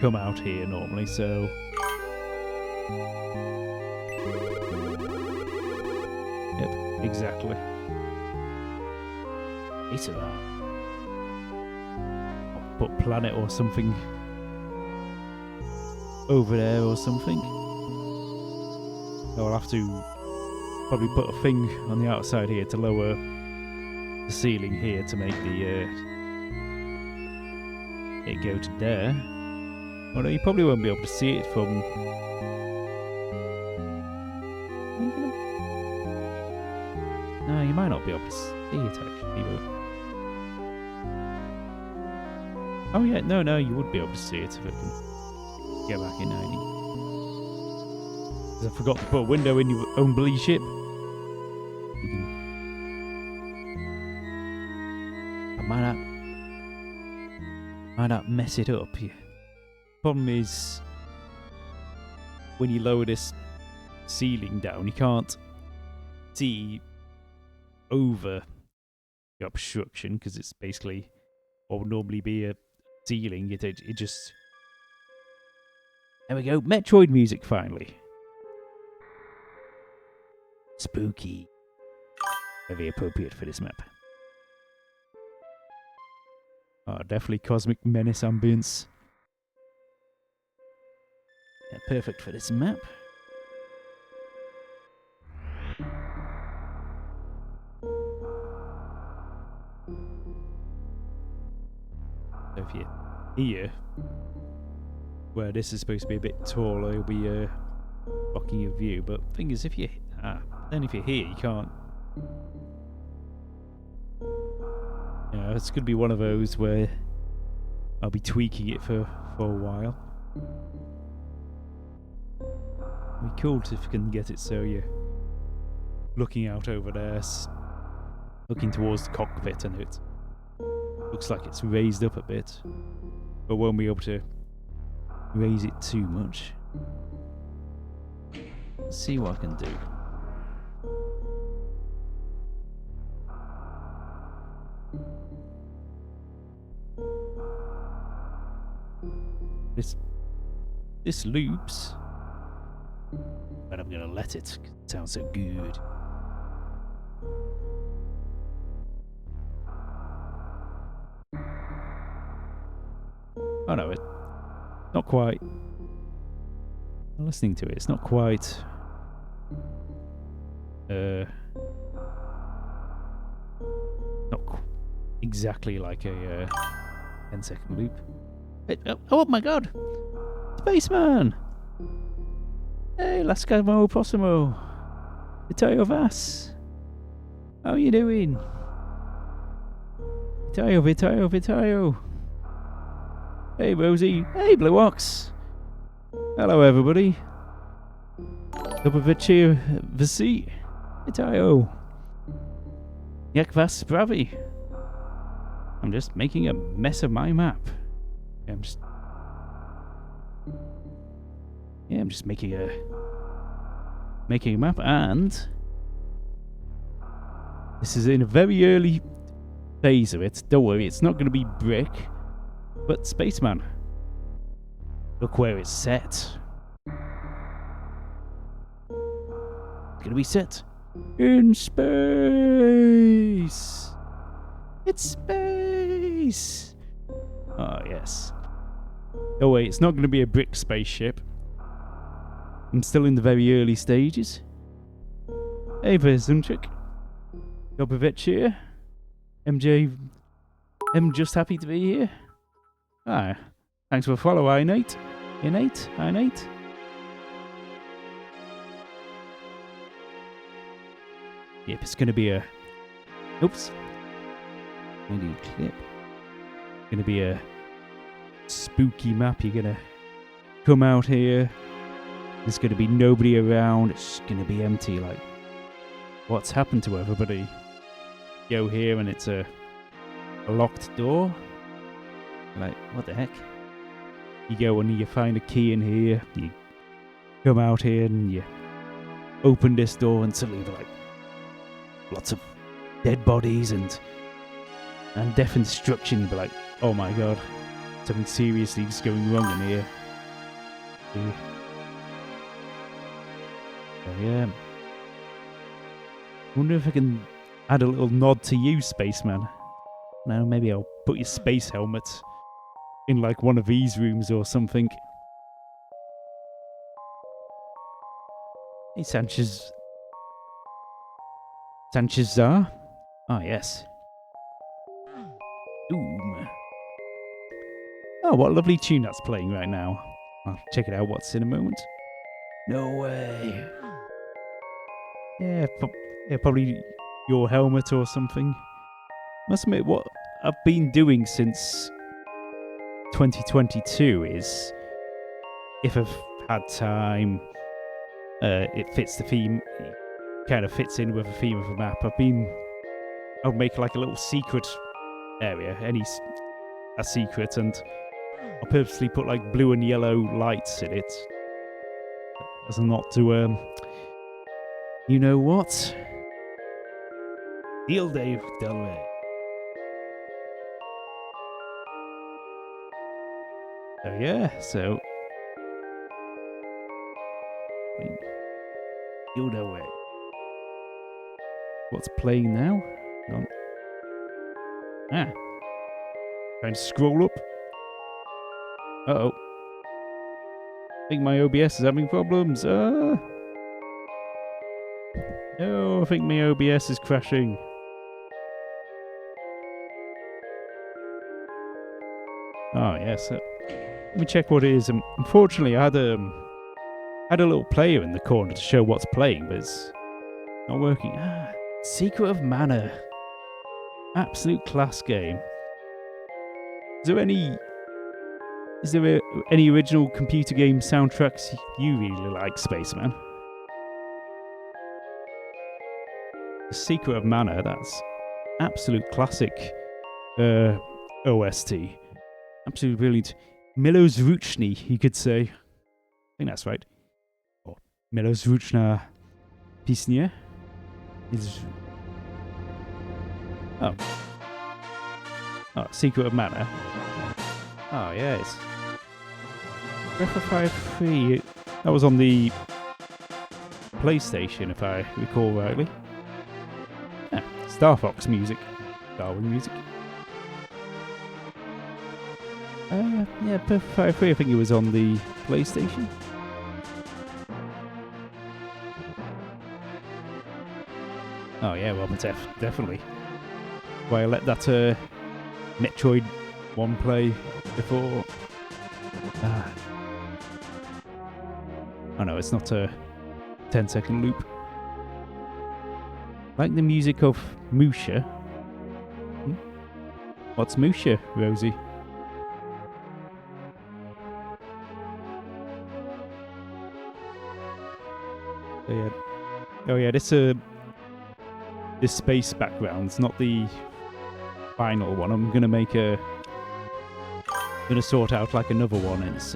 come out here normally, so yep, exactly. It's about I'll put planet or something over there or something. I'll have to probably put a thing on the outside here to lower the ceiling here to make the it go to there. Oh no, you probably won't be able to see it from... No, you might not be able to see it actually, but... Oh yeah, no, you would be able to see it if it can get back in 90. Because I forgot to put a window in your own bloody ship. I might not mess it up. Problem is, when you lower this ceiling down, you can't see over the obstruction, because it's basically what would normally be a ceiling. It just... There we go. Metroid music, finally. Spooky. Very appropriate for this map. Oh, definitely Cosmic Menace ambience. Yeah, perfect for this map. So if you're here, where this is supposed to be a bit taller, you'll be blocking your view. But the thing is, if you then if you're here, you can't. Yeah, it's going to be one of those where I'll be tweaking it for a while. It'd be cool if you can get it so you're looking out over there, looking towards the cockpit, and it looks like it's raised up a bit, but won't be able to raise it too much. Let's see what I can do. This loops, but I'm gonna let it. It sounds so good. Oh no, it's not quite. I'm listening to it. It's not quite. Not exactly like a 10-second loop. Oh my god! Spaceman! Hey, Lascamo Prossimo! Vitayo Vas! How are you doing? Vitayo! Hey, Rosie! Hey, Blue Ox! Hello, everybody! Dopovici Vasi! Vitayo! Jak Vas Spravi! I'm just making a mess of my map. I'm just making a map, and this is in a very early phase of it. Don't worry, it's not going to be brick, but Spaceman. Look where it's set. It's going to be set in space. It's space. Oh yes. Oh wait, it's not going to be a brick spaceship. I'm still in the very early stages. Hey there, Zunchik. Dobovic here. MJ. I'm just happy to be here. Ah, thanks for the follow, hi Nate. Hey Nate. Hi Nate. Yep, it's going to be a... Oops. Maybe a clip. It's going to be a spooky map. You're going to come out here. There's going to be nobody around. It's going to be empty. Like, what's happened to everybody? Go here and it's a locked door. Like, what the heck? You go and you find a key in here. You come out here and you open this door and suddenly they're like lots of dead bodies and death and destruction. You'd be like, oh my god, something seriously is going wrong in here. Yeah. I wonder if I can add a little nod to you, Spaceman. Now maybe I'll put your space helmet in like one of these rooms or something. Hey, Sanchez Czar? Ah, yes. Doom. Oh, what a lovely tune that's playing right now. I'll check it out what's in a moment. No way. Yeah, probably your helmet or something. Must admit, what I've been doing since 2022 is, if I've had time, it fits the theme, kind of fits in with the theme of the map. I'll make like a little secret area, a secret, and I'll purposely put like blue and yellow lights in it, as not to, you know what? Deal Dave Delray. So yeah, so you know it. What's playing now? None. Ah. Trying to scroll up. Uh-oh. I think my OBS is having problems. No, I think my OBS is crashing. Oh, yes. Let me check what it is. Unfortunately, I had a little player in the corner to show what's playing, but it's not working. Ah, Secret of Mana. Absolute class game. Is there any original computer game soundtracks you really like, Spaceman? The Secret of Mana, that's absolute classic OST. Absolutely brilliant. Milozvuchny, you could say. I think that's right. Or Milozvuchna Pisnia is. Oh, Secret of Mana. Oh, yes. Breath of Fire 3. That was on the PlayStation, if I recall rightly. Yeah, Star Fox music. Darwin music. Yeah, Breath of Fire 3, I think it was on the PlayStation. Oh yeah, well, definitely. Why I let that Metroid 1 play before. Oh no, it's not a 10-second loop. Like the music of Musha. What's Musha, Rosie? Oh yeah, this space background's not the final one. I'm gonna sort out like another one. It's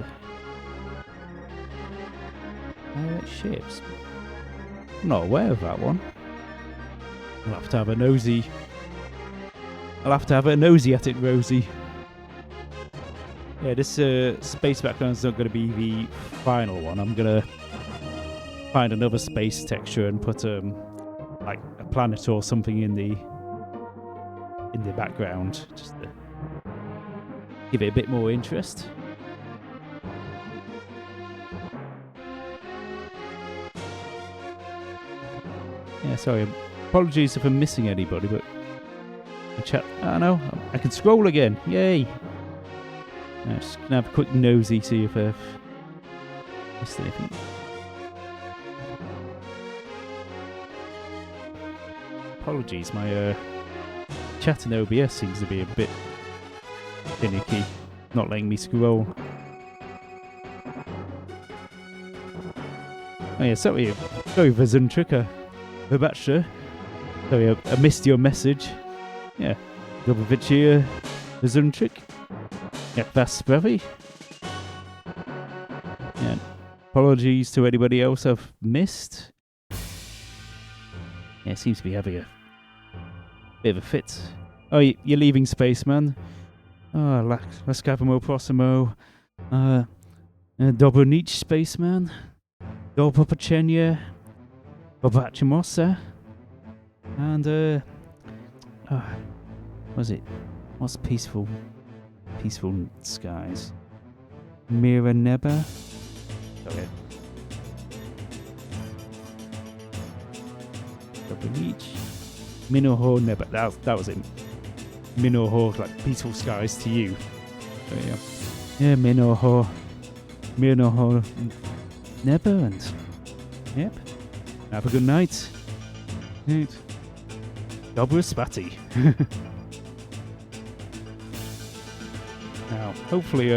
ships. I'm not aware of that one. I'll have to have a nosy. At it, Rosie. Yeah, this space background's not going to be the final one. I'm gonna find another space texture and put like a planet or something in the background, just to give it a bit more interest. Yeah, sorry. Apologies if I'm missing anybody, but the chat. Oh no, I can scroll again. Yay! I'm just gonna have a quick nosy, see if I've missed anything. Apologies, my chat in OBS seems to be a bit finicky, not letting me scroll. Oh yeah, sorry for Zuntrika. Babacha. Sorry, I missed your message. Yeah, Dobovicia Zuntrik. Yeah, that's Spravi. Yeah, apologies to anybody else I've missed. Yeah, seems to be having a bit of a fit. Oh, you're leaving Spaceman. Oh, Lascapimo Prossimo. Dobronic Spaceman. Dobopachenya. Bobachimosa. And, was it? What's peaceful skies? Mira Neba. Okay. Dobronic. Minoho Neba. That was it. Minoho, like peaceful skies to you. So, yeah, Minoho Neba, and yep. Have a good night. Right. Dobra Spatty. Now, hopefully,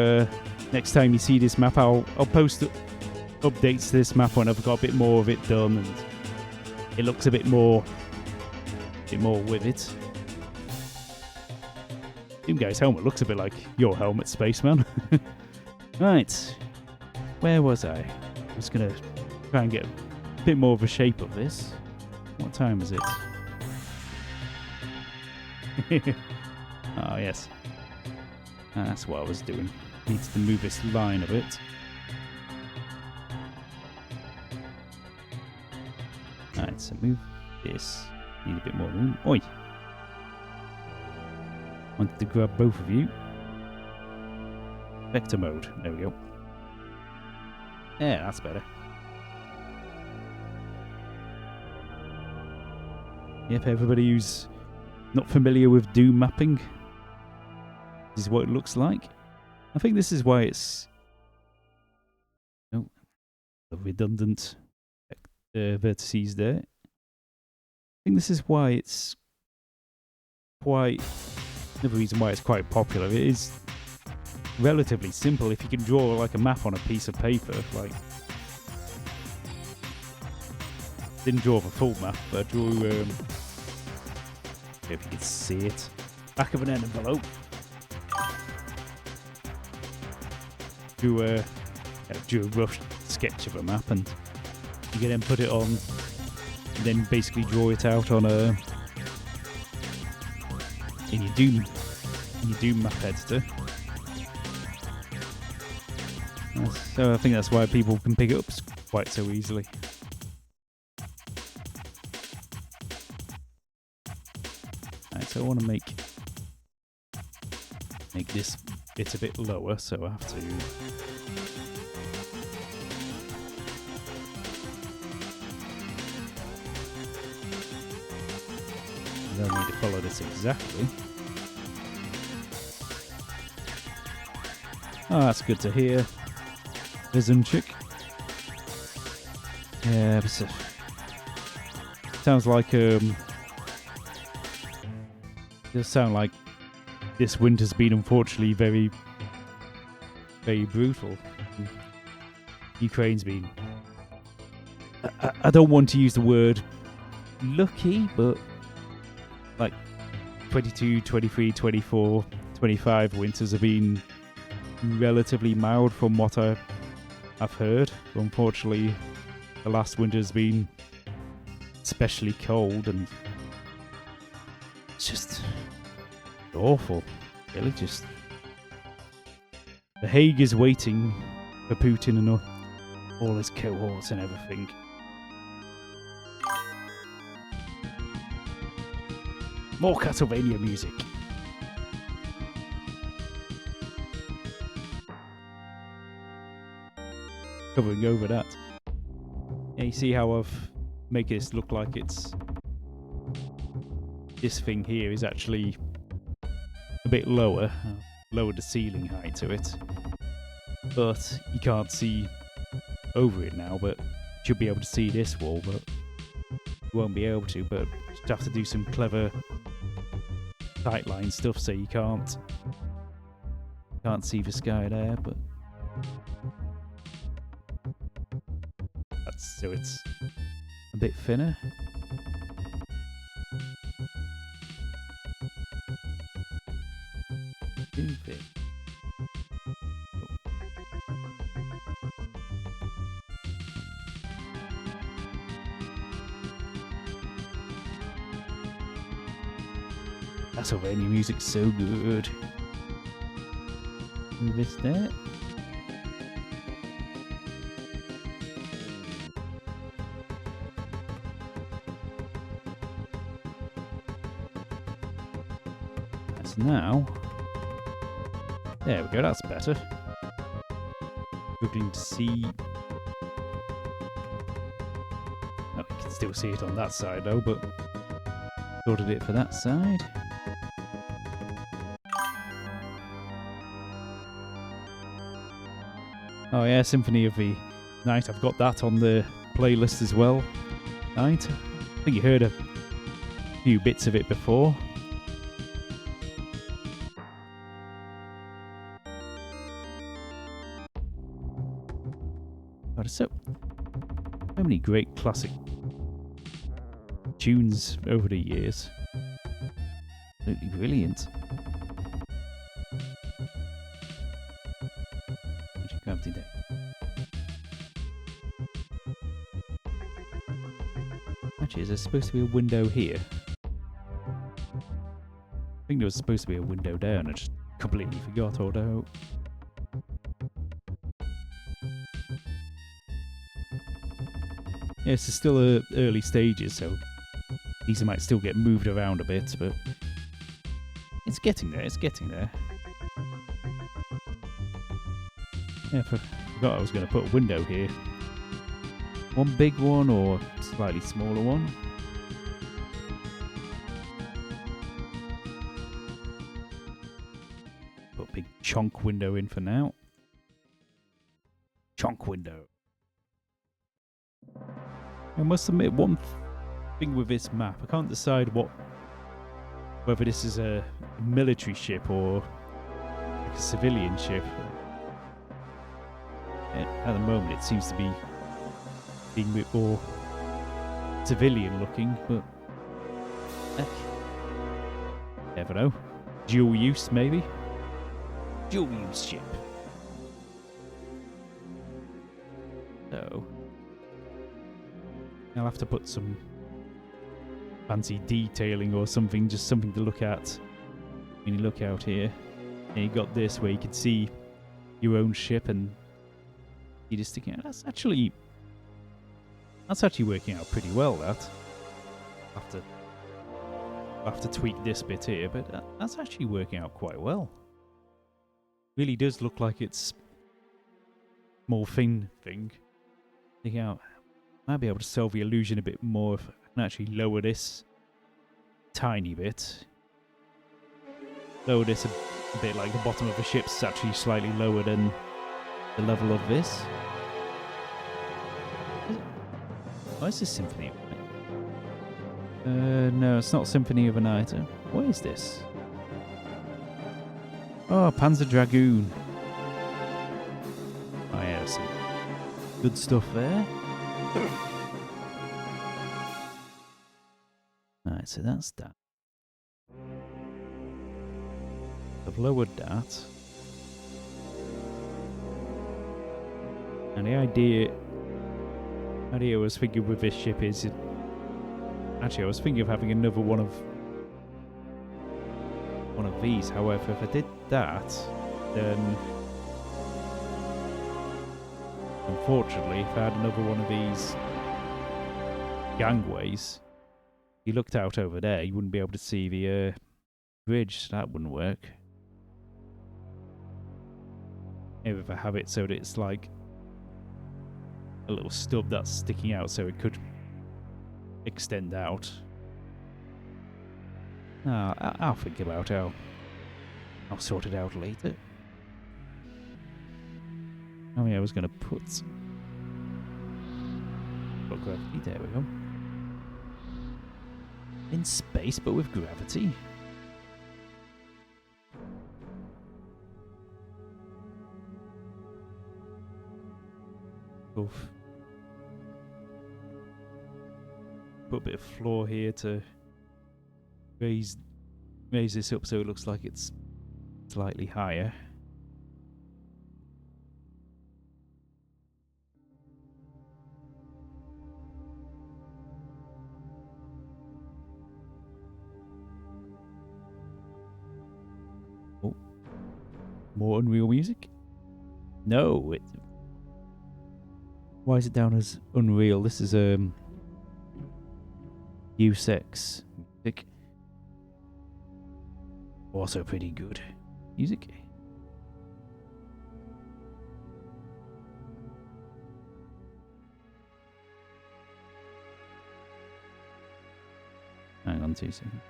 next time you see this map, I'll post updates to this map when I've got a bit more of it done and it looks a bit more with it. You guy's helmet looks a bit like your helmet, Spaceman. Right, where was I? I was gonna try and get a bit more of a shape of this. What time is it? Oh yes, that's what I was doing. Needs to move this line a bit. Alright, so move this. Need a bit more room. Oi! Wanted to grab both of you. Vector mode. There we go. Yeah, that's better. Yep, everybody who's not familiar with Doom mapping, this is what it looks like. I think this is why it's the redundant vertices there. I think this is why it's quite, another reason why it's quite popular. It is relatively simple if you can draw like a map on a piece of paper. Like, didn't draw the full map, but I drew, if you can see it, back of an envelope. Drew a rough sketch of a map, and you can then put it on, and then basically draw it out on a in your Doom map editor. So I think that's why people can pick it up quite so easily. Right, so I want to make this bit a bit lower, so I have to I don't need to follow this exactly. Oh, that's good to hear, Vizunchik. Yeah, but sounds like does sound like this winter's been unfortunately very, very brutal. Ukraine's been. I don't want to use the word lucky, but like 22, 23, 24, 25 winters have been relatively mild from what I've heard. Unfortunately, the last winter's been especially cold, and it's just awful. Really, just The Hague is waiting for Putin and all his cohorts and everything. More Castlevania music. Covering over that. Yeah, you see how I've made this look like it's... This thing here is actually a bit lower. Lowered the ceiling height to it. But you can't see over it now, but you should be able to see this wall, but you won't be able to, but you just have to do some clever sightline stuff so you can't see the sky there, but that's so it's a bit thinner. Too thin. Castlevania music's so good. Move this there. That's now. There we go, that's better. Struggling to see. Oh, you can still see it on that side though, but sorted it for that side. Oh yeah, Symphony of the Night. I've got that on the playlist as well. Night. I think you heard a few bits of it before. God, so many great classic tunes over the years. Absolutely brilliant. Gravity there. Actually, is there supposed to be a window here? I think there was supposed to be a window there and I just completely forgot, although Yes, it's still early stages, so these might still get moved around a bit, but it's getting there. It's getting there. Yeah, forgot I was going to put a window here. One big one or slightly smaller one. Put a big chonk window in for now. Chonk window. I must admit, one thing with this map, I can't decide whether this is a military ship or like a civilian ship. At the moment, it seems to be being a bit more civilian looking, but never know. Dual use, maybe? Dual use ship. So I'll have to put some fancy detailing or something, just something to look at when you look out here. And you got this where you can see your own ship and you just sticking out. That's actually working out pretty well. That I'll have to tweak this bit here, but that's actually working out quite well. Really does look like it's more thin thing. Sticking out. Might be able to sell the illusion a bit more if I can actually lower this tiny bit. Lower this a bit, like the bottom of the ship's actually slightly lower than the level of this. Oh, is this Symphony of the Night? No, it's not Symphony of the Night. What is this? Oh, Panzer Dragoon. Oh yeah, some good stuff there. Alright, so that's that. I've lowered that. And the idea I was thinking with this ship is... Actually, I was thinking of having another one of these. However, if I did that, then... Unfortunately, if I had another one of these gangways, if you looked out over there, you wouldn't be able to see the bridge, so that wouldn't work. Maybe if I have it so that it's like a little stub that's sticking out so it could extend out. I'll think about how I'll sort it out later. Oh yeah, I was going to put gravity, there we go. In space, but with gravity. Oof. Put a bit of floor here to raise this up so it looks like it's slightly higher. Oh, more Unreal music? No, it. Why is it down as Unreal? This is U6 music. Also pretty good music. Hang on 2 seconds.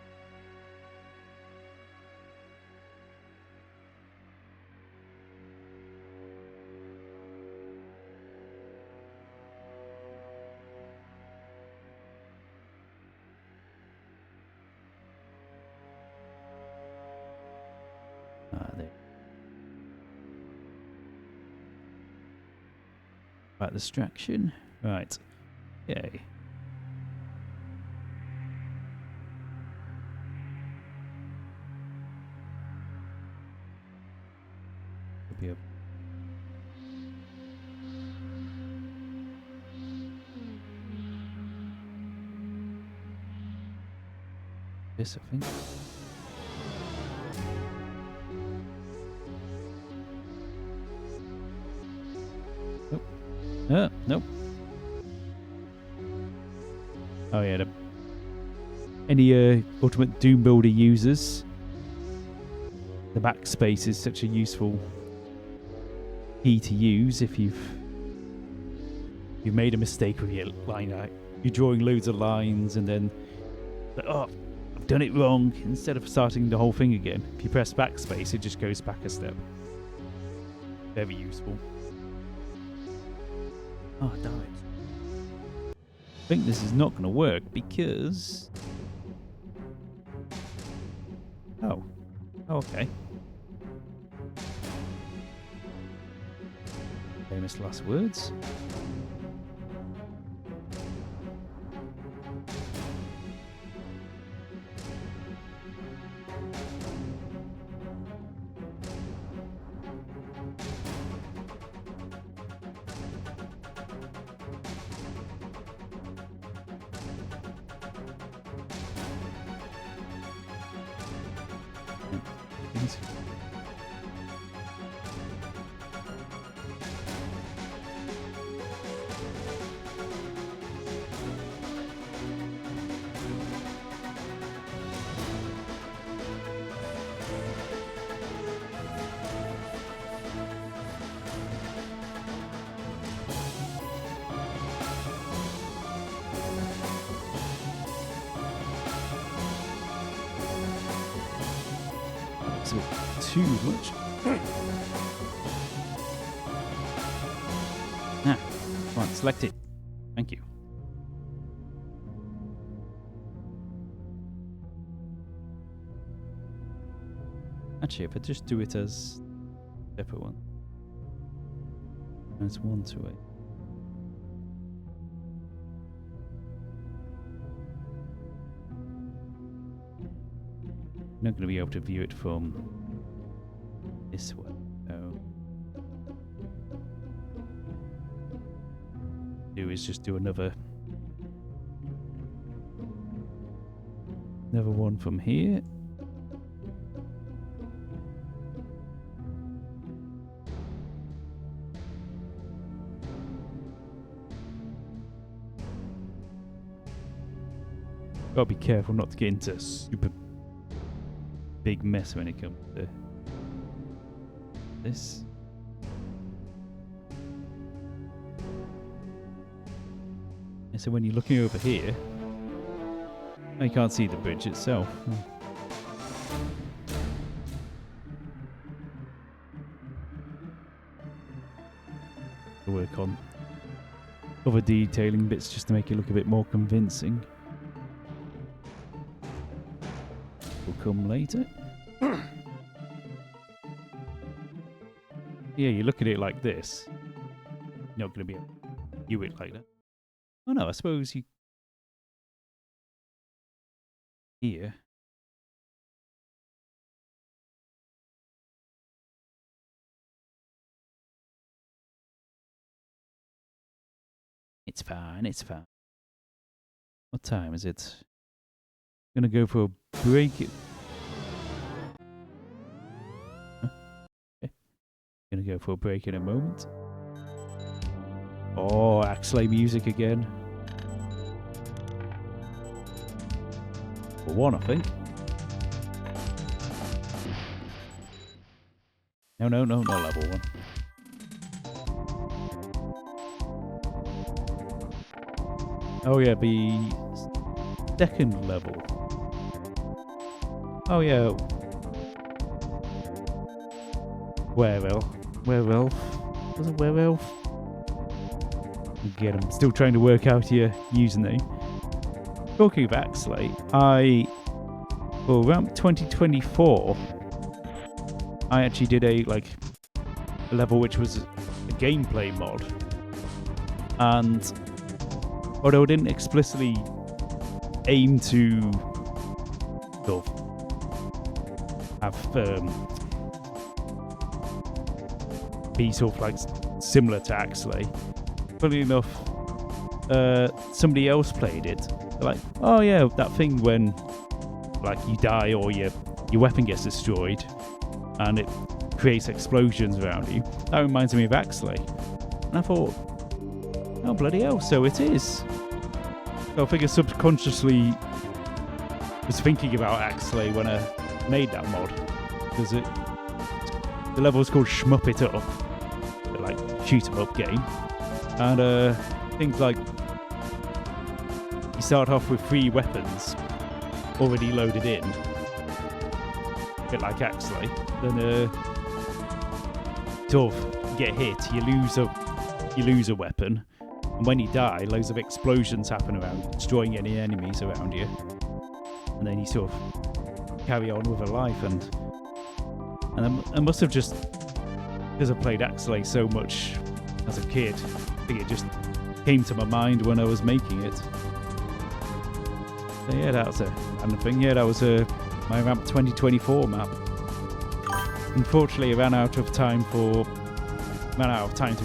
There. Right, distraction. Right. Yay. Could be a this, I think. Nope. Nope. Oh yeah, any Ultimate Doom Builder users, the backspace is such a useful key to use if you've made a mistake with your line out. You're drawing loads of lines and then, oh, I've done it wrong. Instead of starting the whole thing again, if you press backspace, it just goes back a step. Very useful. Oh, damn it. I think this is not going to work because... Oh, okay. Famous last words. It's a bit too much. Ah, come on, select it. Thank you. Actually, if I just do it as Pt1, and it's 1 to 8. Not going to be able to view it from this way. So, do is just do another one from here. Gotta be careful not to get into super big mess when it comes to this. And so when you're looking over here, you can't see the bridge itself. To work on other detailing bits just to make it look a bit more convincing. Will come later. Yeah, you look at it like this. You're not going to be able to view it like that. Oh no, I suppose you... Here. It's fine, it's fine. What time is it? Gonna go for a break. Okay. Gonna go for a break in a moment. Oh, Axley music again. For one, I think. No, not level 1. Oh yeah, the second level. Oh yeah. Werewolf. Was it werewolf? Again, I'm still trying to work out your username. Talking of Axley, for Ramp 2024, I actually did a level which was a gameplay mod, and although I didn't explicitly aim to sort of have be sort of like similar to Axley, funny enough, somebody else played it. They're like, oh yeah, that thing when you die or your weapon gets destroyed and it creates explosions around you. That reminds me of Axley. And I thought, oh bloody hell, so it is. So I think I subconsciously was thinking about Axley when I made that mod, because the level is called Shmup It Up, the, like, shoot 'em up game, and things like you start off with 3 weapons already loaded in, a bit like Axley. Then sort of get hit, you lose a weapon, and when you die, loads of explosions happen around, destroying any enemies around you, and then you sort of carry on with a life. And I must have just, because I played Axley so much as a kid, I think it just came to my mind when I was making it. So yeah, that was a random thing. Yeah, that was my Ramp 2024 map. Unfortunately, I ran out of time to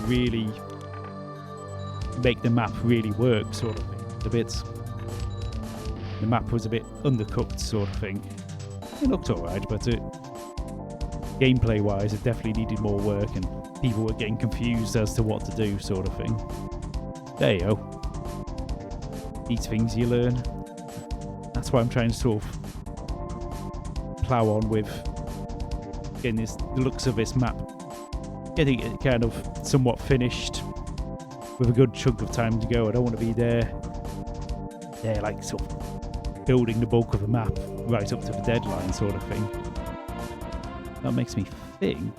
really make the map really work, sort of thing. The map was a bit undercooked, sort of thing. It looked alright, but gameplay-wise, it definitely needed more work, and people were getting confused as to what to do, sort of thing. There you go. These things you learn. That's why I'm trying to sort of plough on with getting the looks of this map, getting it kind of somewhat finished with a good chunk of time to go. I don't want to be there like sort of building the bulk of the map right up to the deadline, sort of thing. That makes me think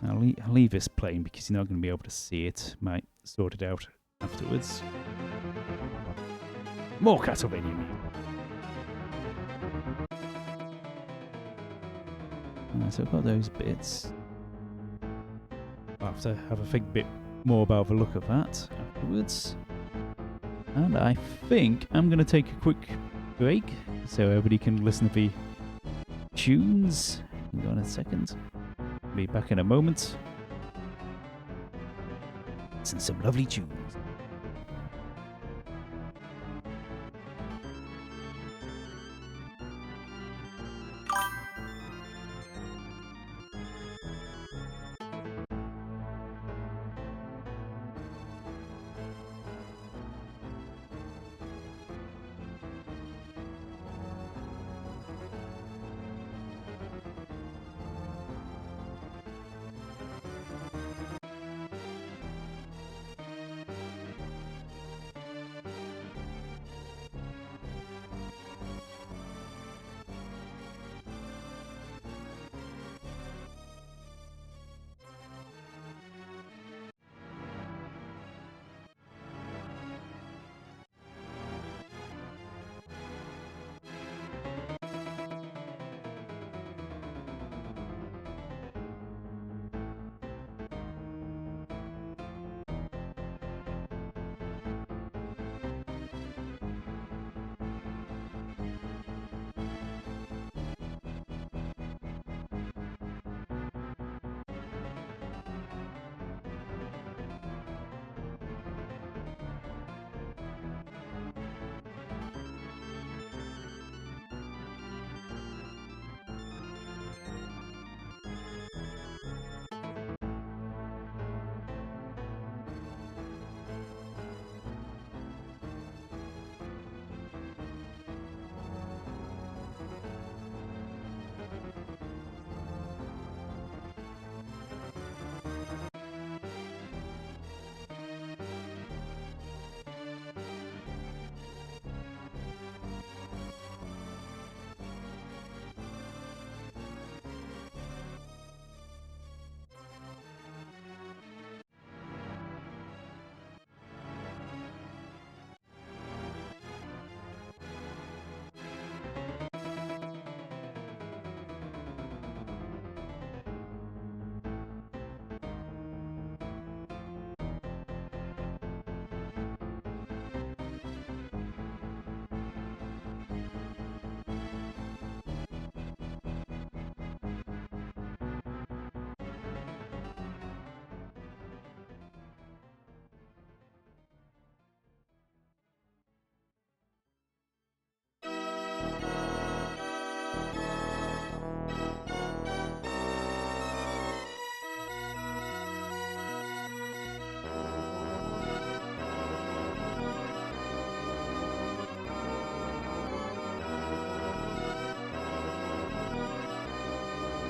I'll leave this playing because you're not going to be able to see it. Might sort it out afterwards. More Castlevania. So I've got those bits. I'll have to have a think a bit more about the look of that afterwards. And I think I'm going to take a quick break so everybody can listen to the tunes. Hang on a second. Be back in a moment. Listen to some lovely tunes.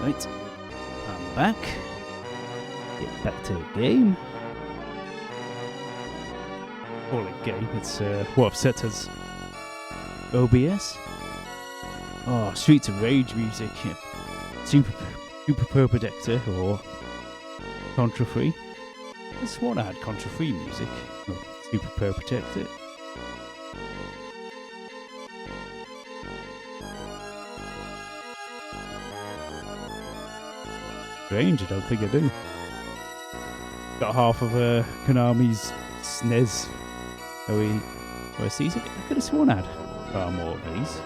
Right, I'm back. Get back to the game. Call it game, it's what I've set as OBS. Oh, Streets of Rage music. Super Pro Protector or Contra Free. I sworn I had Contra Free music. Oh, Super Pro Protector. Strange, I don't think I do. Got half of Konami's SNES OSCs. I could have sworn I had far more of these.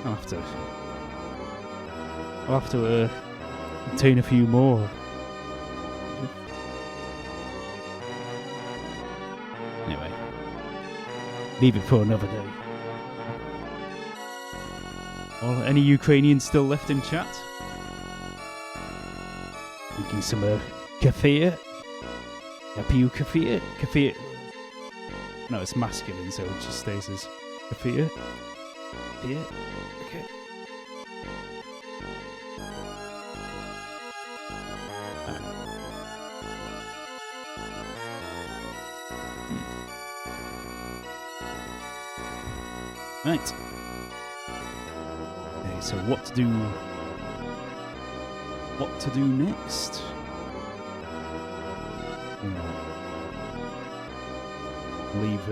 I'll have to obtain a few more. Anyway, leave it for another day. Well, any Ukrainians still left in chat? Drinking some kefir. Kapiu kefir. Kefir. No, it's masculine, so it just stays as kefir. Kefir. Okay. Right. Okay, so what to do? What to do next? Leave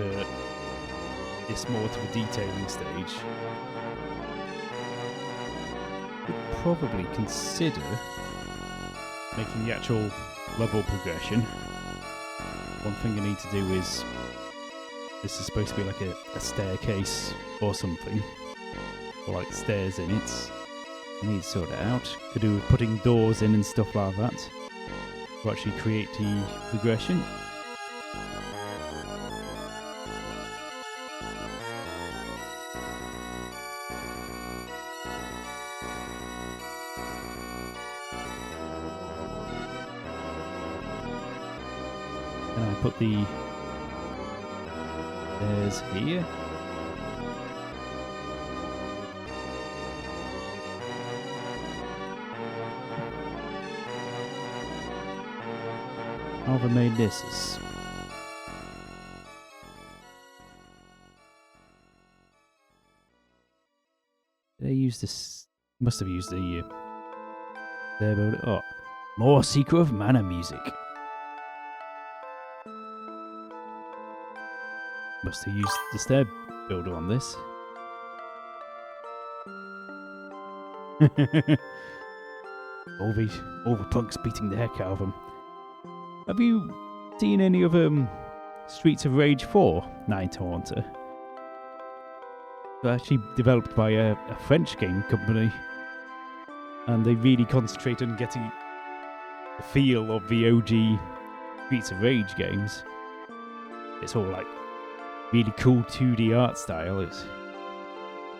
this more to the detailing stage. Could probably consider making the actual level progression. One thing I need to do is, this is supposed to be like a staircase or something, or like stairs in it. I need to sort it out. Could do with putting doors in and stuff like that to actually create the progression. Can I put the stairs here? How have I made this? Did I use this? Must have used the stair builder. Oh, more Secret of Mana music. Must have used the stair builder on this. all the punks beating the heck out of them. Have you seen any of Streets of Rage 4 Night Haunter? They're actually developed by a French game company, and they really concentrate on getting the feel of the OG Streets of Rage games. It's all like really cool 2D art style. It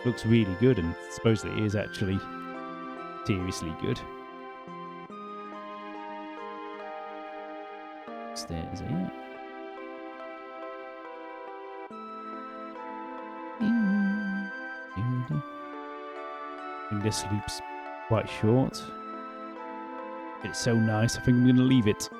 looks really good, and supposedly it is actually seriously good. Stairs here. I think this loop's quite short. It's so nice, I think I'm going to leave it.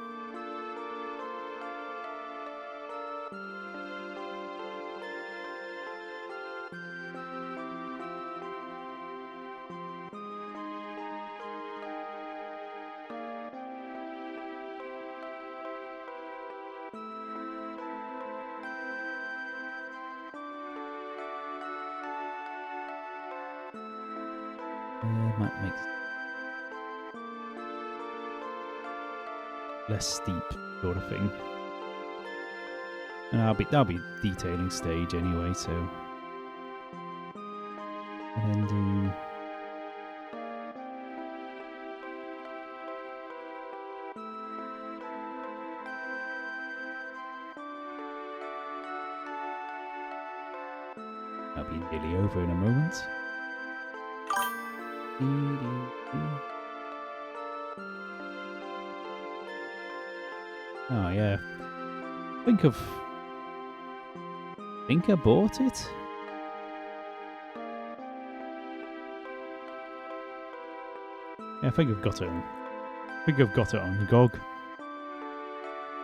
Might make less steep sort of thing. And that'll be detailing stage anyway, so and then do that'll be nearly over in a moment. Oh yeah, think I bought it. Yeah, I think I've got it on. I think I've got it on GOG.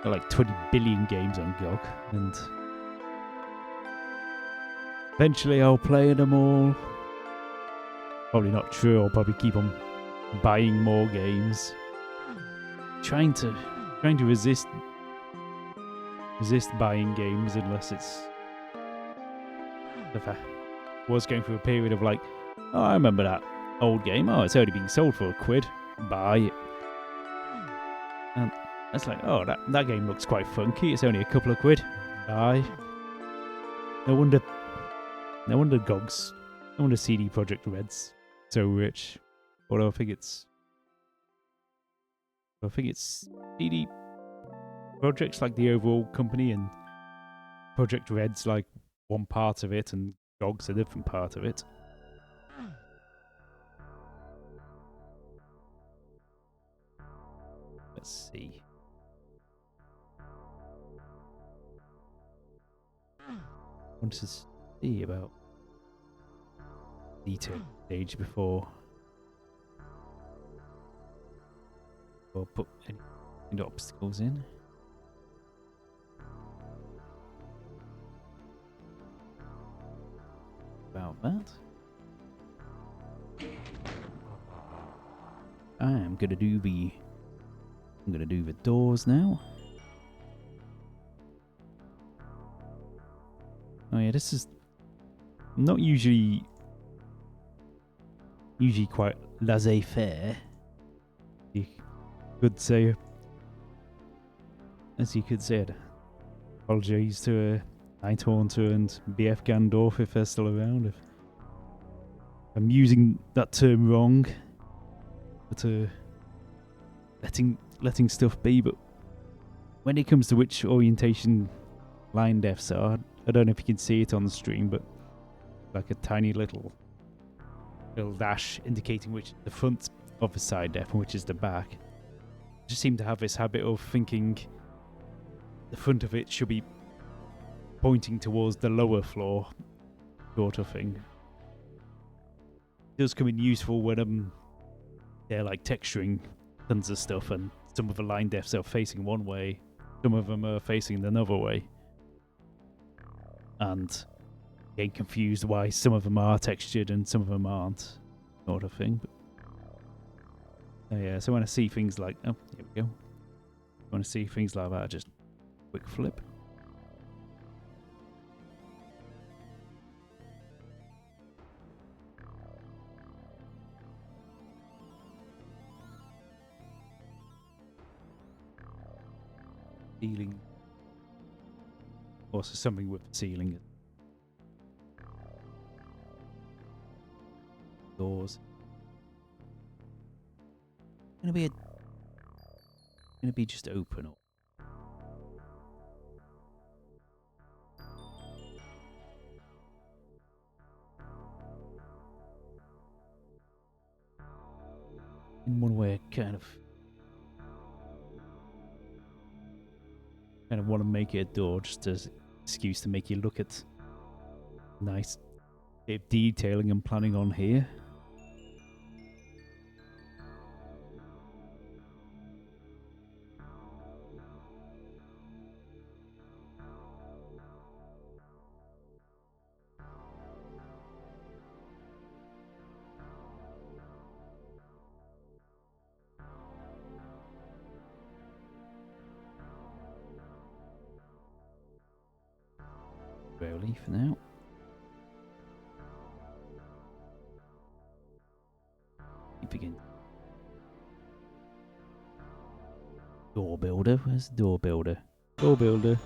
Got like 20 billion games on GOG, and eventually I'll play them all. Probably not true. I'll probably keep on buying more games. Trying to resist buying games unless it's. If I was going through a period of like, oh, I remember that old game. Oh, it's already being sold for £1. Buy it. And it's like, oh, that game looks quite funky. It's only a couple of quid. Buy. No wonder GOG's. No wonder CD Projekt Red's so rich. Although I think it's CD Projekt's like the overall company, and Projekt Red's like one part of it, and GOG's a different part of it. Let's see. I want to see about detail stage before or put any obstacles in. About that. I'm gonna do the doors now. Oh yeah, this is not usually quite laissez-faire. You could say, as you could say, apologies to Night Haunter and BF Gandorf if they're still around. If I'm using that term wrong, but letting stuff be. But when it comes to which orientation line defs are, I don't know if you can see it on the stream, but like a tiny little dash indicating which is the front of the side def and which is the back. I just seem to have this habit of thinking the front of it should be pointing towards the lower floor, sort of thing. It does come in useful when they're like texturing tons of stuff, and some of the line defs are facing one way, some of them are facing another way, and getting confused why some of them are textured and some of them aren't, sort of thing. But, yeah, so when I see things like, oh, here we go. When I see things like that, just quick flip. Ceiling. Also something with ceiling. Doors. Gonna be just open up. In one way, I kind of want to make it a door just as an excuse to make you look at nice bit of detailing I'm planning on here. Barely for now. Begin. Door builder. Where's the door builder? Door builder.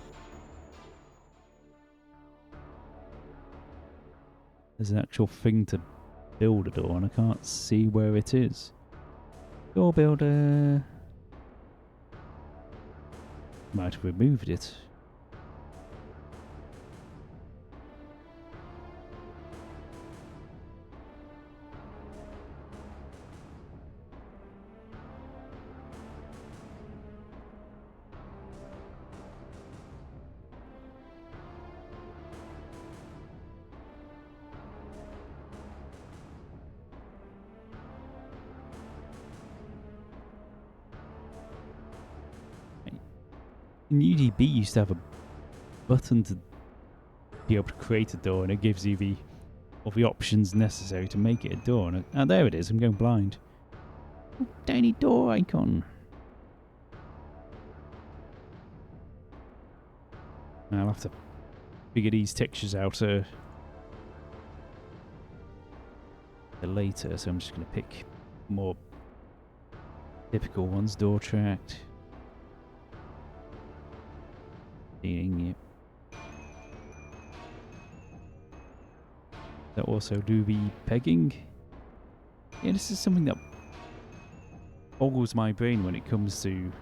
There's an actual thing to build a door, and I can't see where it is. Door builder. Might have removed it. in UDB you used to have a button to be able to create a door, and it gives you all the options necessary to make it a door. And there it is. I'm going blind. Oh, tiny door icon. I'll have to figure these textures out later, so I'm just going to pick more typical ones. Door tracked. Seeing it. That also do the pegging. Yeah, this is something that boggles my brain when it comes to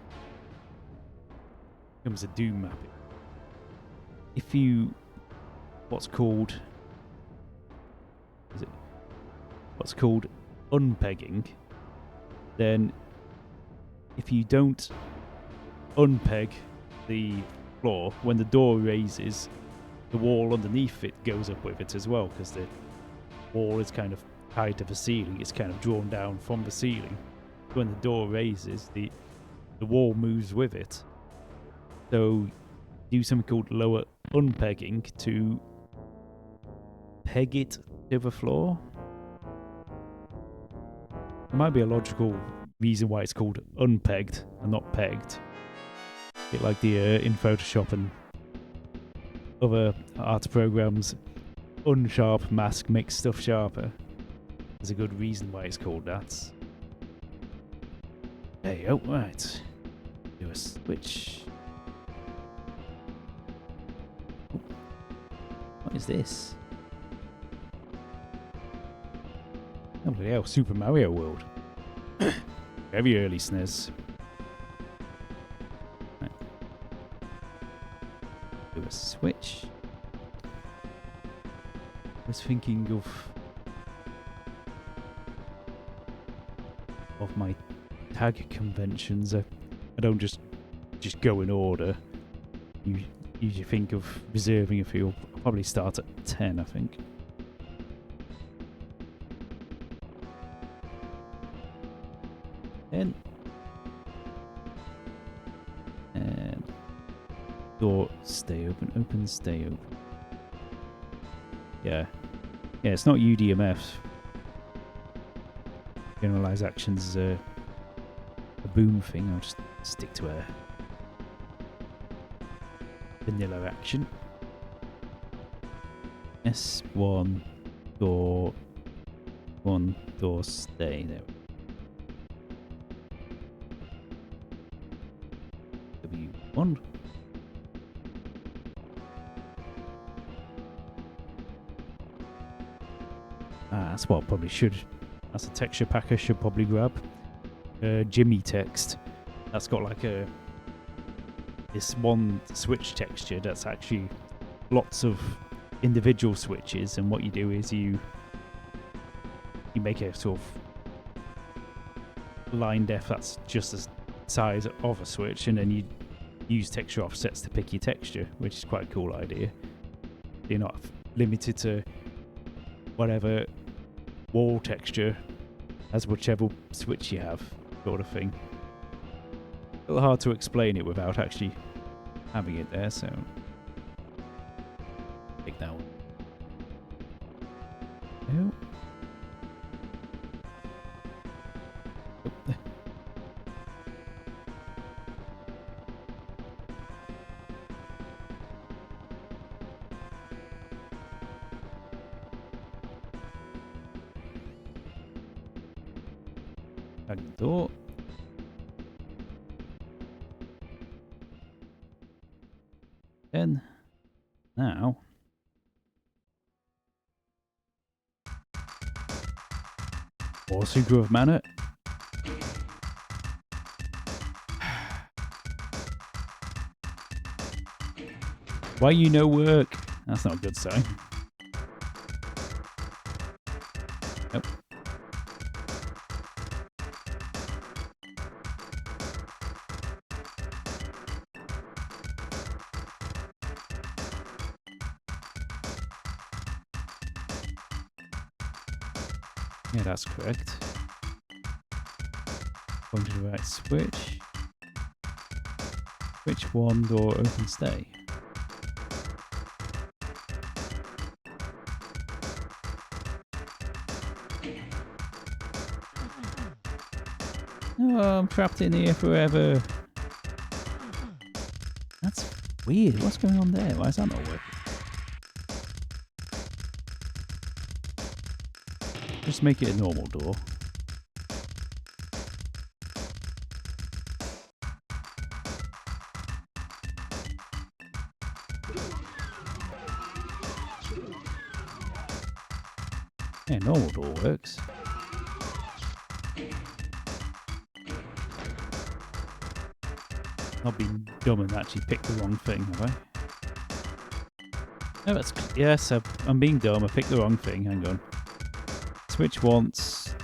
Doom mapping. If you what's called unpegging, then if you don't unpeg the floor, when the door raises, the wall underneath it goes up with it as well, because the wall is kind of tied to the ceiling. It's kind of drawn down from the ceiling. When the door raises, the wall moves with it. So do something called lower unpegging to peg it to the floor. There might be a logical reason why it's called unpegged and not pegged. A bit like the in Photoshop and other art programs, unsharp mask makes stuff sharper. There's a good reason why it's called that. There you go, right. Do a switch. Oh. What is this? Oh, bloody hell, Super Mario World. Very early SNES. Right. Do a switch. I was thinking of my tag conventions. I don't just go in order. You usually think of reserving a few. I'll probably start at 10, I think. And door, stay open, stay open. Yeah, it's not UDMF. Generalized actions is a boom thing. I'll just stick to a vanilla action. S1 door, 1 door, stay there. W1. That's what I probably should. That's a texture pack I should probably grab. Jimmy text. That's got like this one switch texture that's actually lots of individual switches, and what you do is you make a sort of line def that's just the size of a switch, and then you use texture offsets to pick your texture, which is quite a cool idea. You're not limited to whatever wall texture as whichever switch you have, sort of thing. A little hard to explain it without actually having it there, so take that one. Oh. Back the door. Then, now, also Grove Manor. Why you no work? That's not a good sign. Nope. Yeah, that's correct. Going to the right switch. Switch 1, door open, stay. Oh, I'm trapped in here forever. That's weird. What's going on there? Why is that not working? Just make it a normal door. Yeah, normal door works. I've been dumb and actually picked the wrong thing, have I? No, that's... Yes, I'm being dumb. I picked the wrong thing. Hang on. Switch once.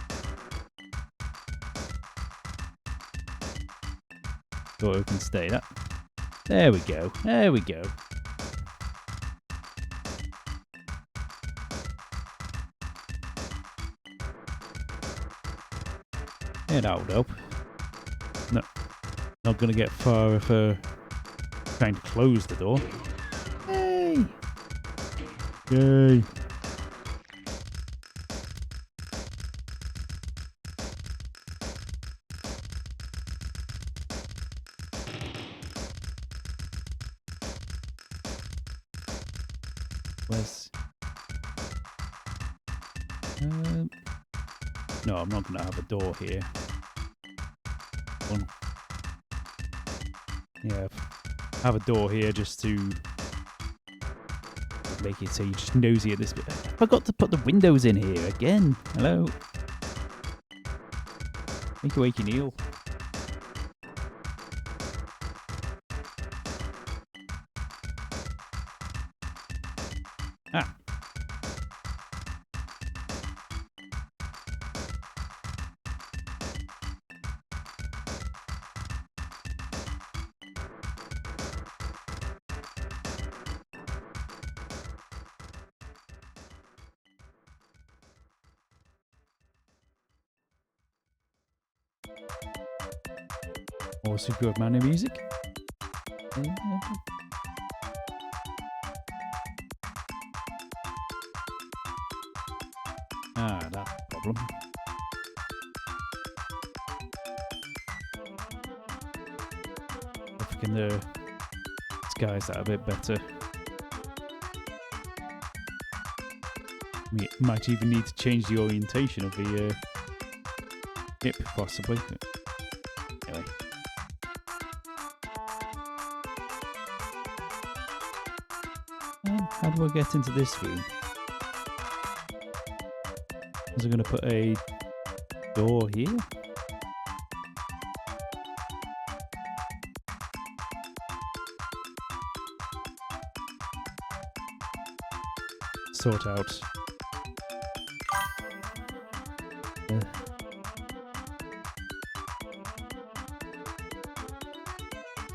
Door open, stay. That. There we go. There we go. Yeah, that would help. No, not going to get far if trying to close the door. Hey! Yay! Where's... No, I'm not going to have a door here. One. Yeah, have a door here just to make it so you're just nosy at this bit. I forgot to put the windows in here again. Hello. Make a wakey Neil. Ah. More Super Mario music. Ah, that's the problem. If we can disguise that a bit better. We might even need to change the orientation of the hip, possibly. Anyway. How do I get into this room? Was I going to put a door here? Sort out.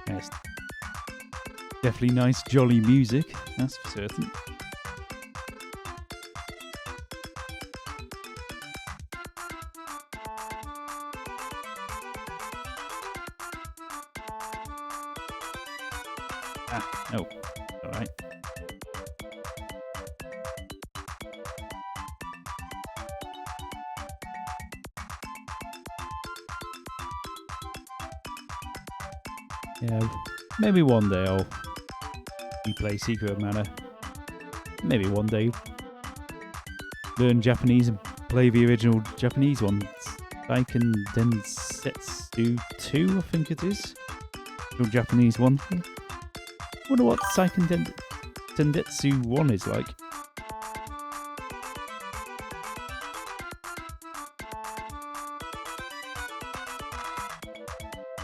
Yes. Definitely nice, jolly music, that's for certain. Ah, oh, alright. Yeah, maybe one day I'll replay Secret of Mana. Maybe one day learn Japanese and play the original Japanese one. Seiken Densetsu 2, I think it is. The Japanese one. Wonder what Seiken Densetsu 1 is like.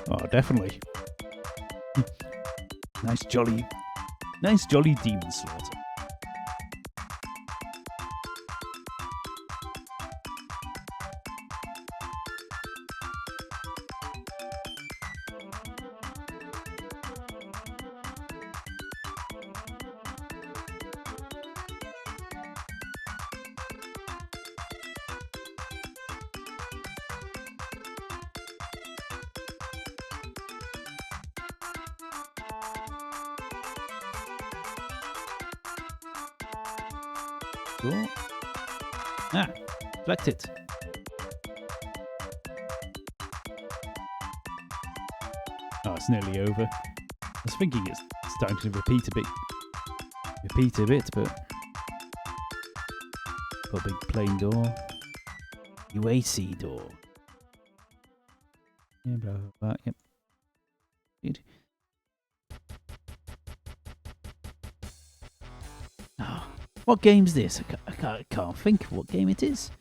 Oh, definitely. Nice jolly demon slaughter. door. Ah, select it. Oh, it's nearly over. I was thinking it's starting to repeat a bit, but a big plain door. UAC door. Yeah, blah, blah, blah. Yep. Good. Oh, what game's this? I can't think of what game it is.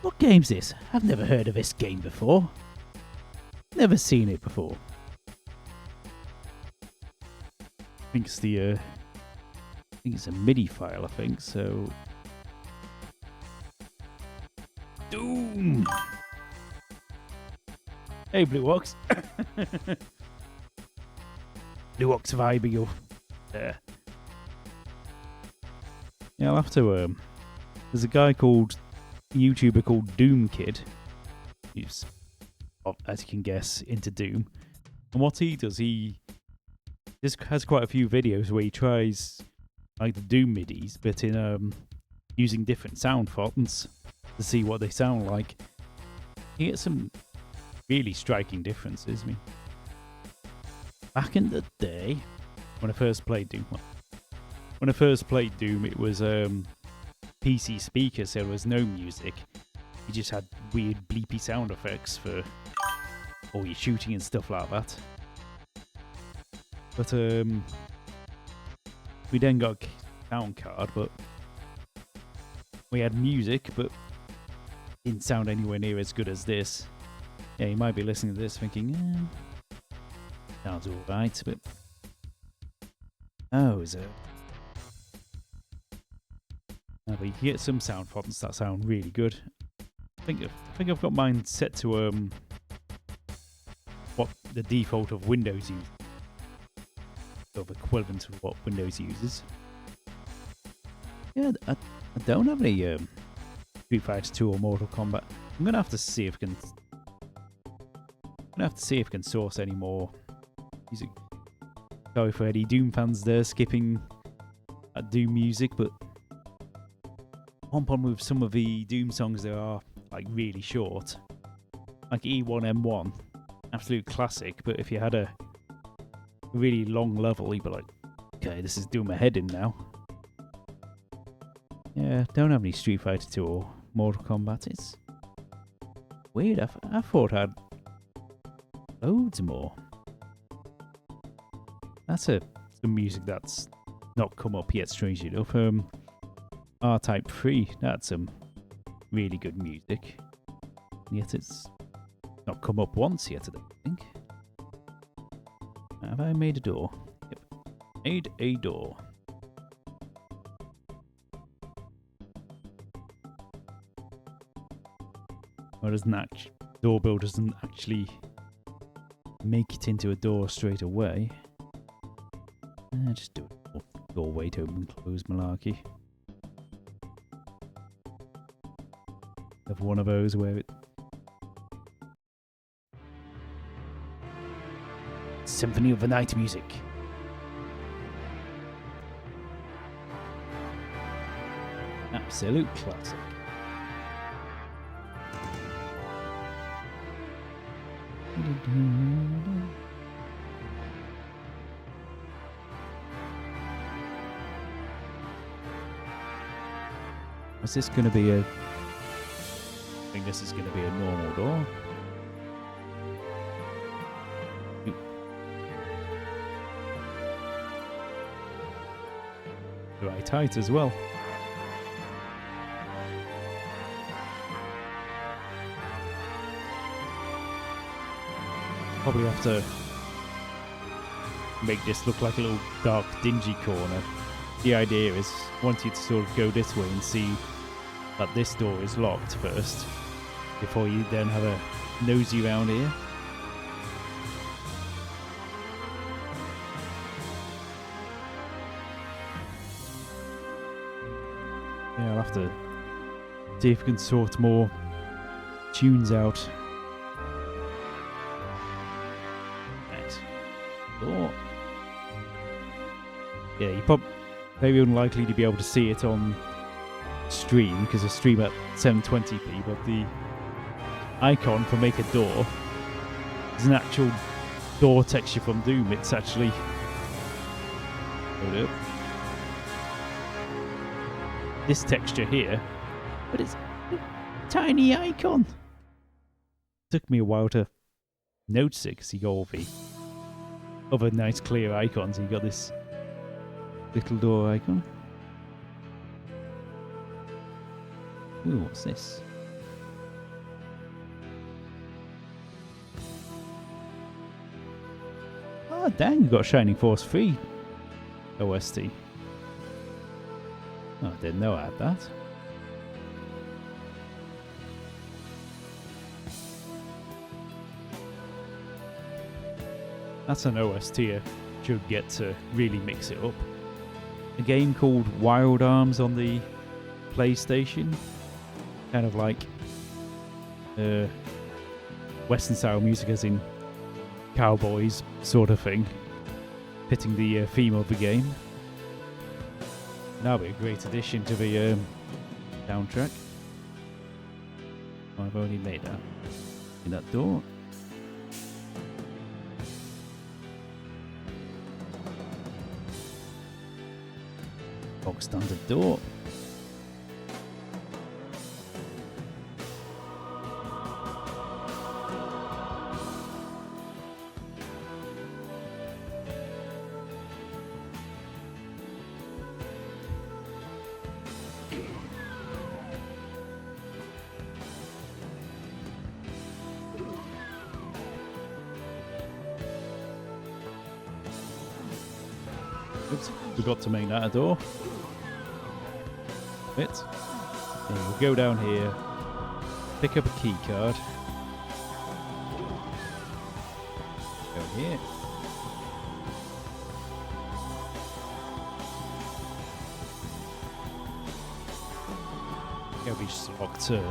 What game's this? I've never heard of this game before. Never seen it before. I think it's a MIDI file, I think, so... Doom! Hey, Blue Ox. Blue Ox vibing you. Yeah, I'll have to, there's a YouTuber called Doom Kid, who's, as you can guess, into Doom. And what he does, he just has quite a few videos where he tries like the Doom midis, but in using different sound fonts to see what they sound like. You get some really striking differences. I mean, back in the day, when I first played Doom, it was PC speaker, so there was no music. You just had weird bleepy sound effects for all your shooting and stuff like that. But we then got a sound card, but we had music, but didn't sound anywhere near as good as this. Yeah, you might be listening to this thinking, sounds alright, but is it? No, but you can get some sound fonts that sound really good. I think I've got mine set to what the default of Windows uses. Sort of equivalent to what Windows uses. Yeah, I don't have any Street Fighter 2 or Mortal Kombat. I'm gonna have to see if I can source any more music. Sorry for any Doom fans there skipping that Doom music, but one problem with some of the Doom songs, they are like really short. Like E1M1, absolute classic, but if you had a really long level, you'd be like, okay, this is doing my head in now. Yeah, don't have any Street Fighter 2 or Mortal Kombat. It's weird. I thought I had loads more. That's some music that's not come up yet, strangely enough. R-Type 3, that's some really good music. Yet it's not come up once yet, I don't think. Have I made a door? Yep. Made a door. Or doorbell doesn't actually make it into a door straight away. Just do a doorway to open and close malarkey. Have one of those where it... Symphony of the Night music. Absolute classic. Is this going to be I think this is going to be a normal door. Right height as well. Probably have to make this look like a little dark, dingy corner. The idea is, I want you to sort of go this way and see that this door is locked first, before you then have a nosy around here. Yeah, I'll have to see if we can sort more tunes out. Right. Door. Yeah, you're very unlikely to be able to see it on stream because I stream at 720p, but the icon for make a door is an actual door texture from Doom. It's actually this texture here, but it's a tiny icon. Took me a while to notice it because you got all the other nice clear icons. You got this little door icon. Ooh, what's this? Oh, dang, you got Shining Force 3 OST. Oh, I didn't know I had that. That's an OST I should get to really mix it up. A game called Wild Arms on the PlayStation. Kind of like Western style music as in cowboys sort of thing. Fitting the theme of the game. That'll be a great addition to the soundtrack. Oh, I've already made that. In that door. Box standard door. Oops, forgot to make that a door. Bit. And we'll go down here, pick up a key card. Go here. It'll be just locked to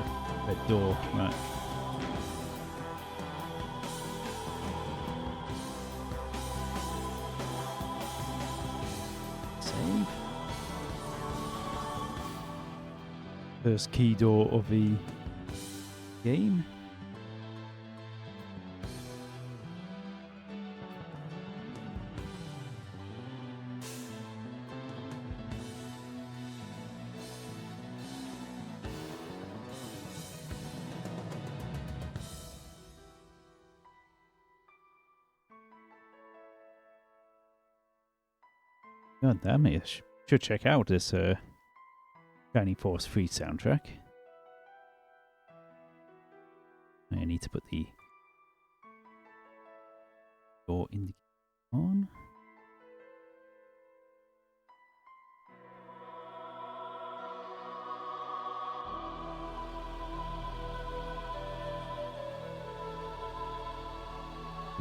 red door, right? Save. First key door of the game. God damn it, I should check out this Shining Force 3 soundtrack. I need to put the door indicator on.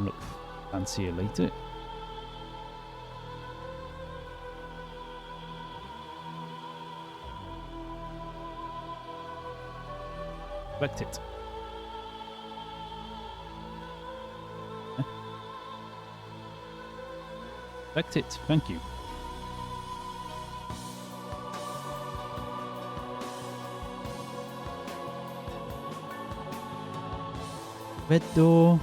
Look fancier later. Collect it. Collect it, thank you. Red door.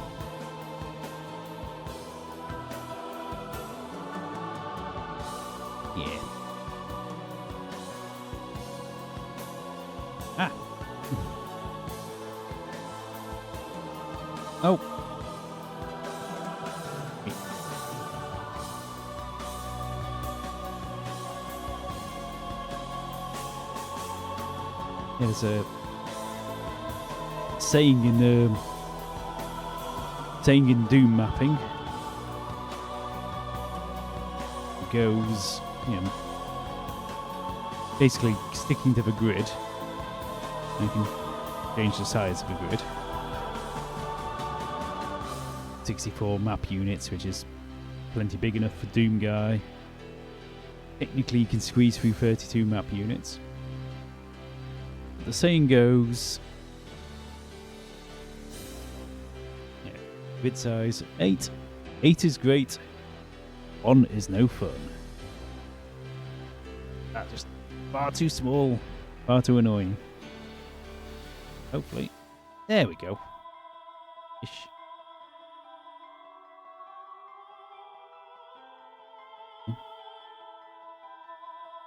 Yeah. Ah. Oh. There's a saying in Doom mapping. It goes, basically sticking to the grid. You can change the size of the grid. 64 map units, which is plenty big enough for Doom Guy. Technically, you can squeeze through 32 map units. The saying goes, grid size 8. 8 is great. 1 is no fun. That's just far too small. Far too annoying. Hopefully. There we go. Ish.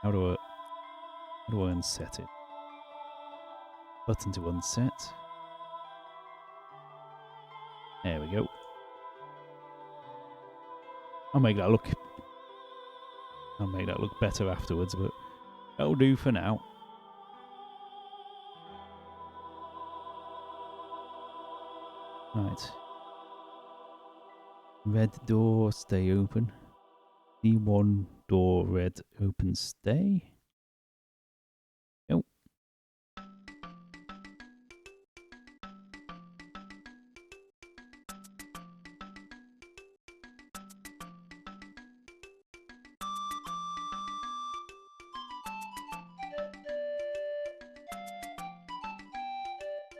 How do I unset it? Button to unset. There we go. I'll make that look better afterwards, but that'll do for now. Right. Red door, stay open. D1 door, red, open, stay. Nope.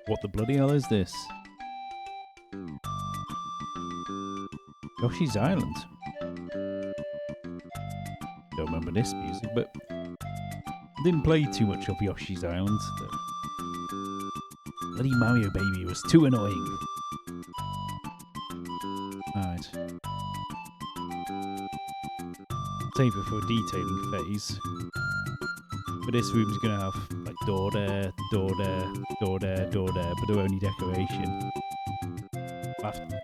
What the bloody hell is this? Yoshi's Island. Don't remember this music, but I didn't play too much of Yoshi's Island. The bloody Mario baby was too annoying. Alright. Save it for a detailing phase. But this room's gonna have like door there, door there, door there, door there, but they're only decoration.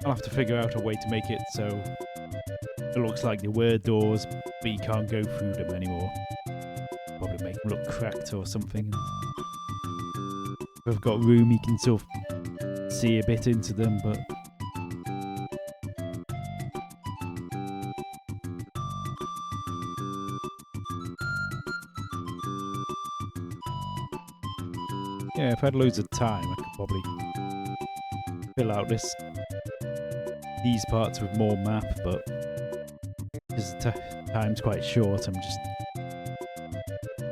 I'll have to figure out a way to make it so it looks like there were doors, but you can't go through them anymore. Probably make them look cracked or something. If we've got room, you can sort of see a bit into them, but yeah, if I had loads of time, I could probably fill out these parts with more map, but because time's quite short, I'm just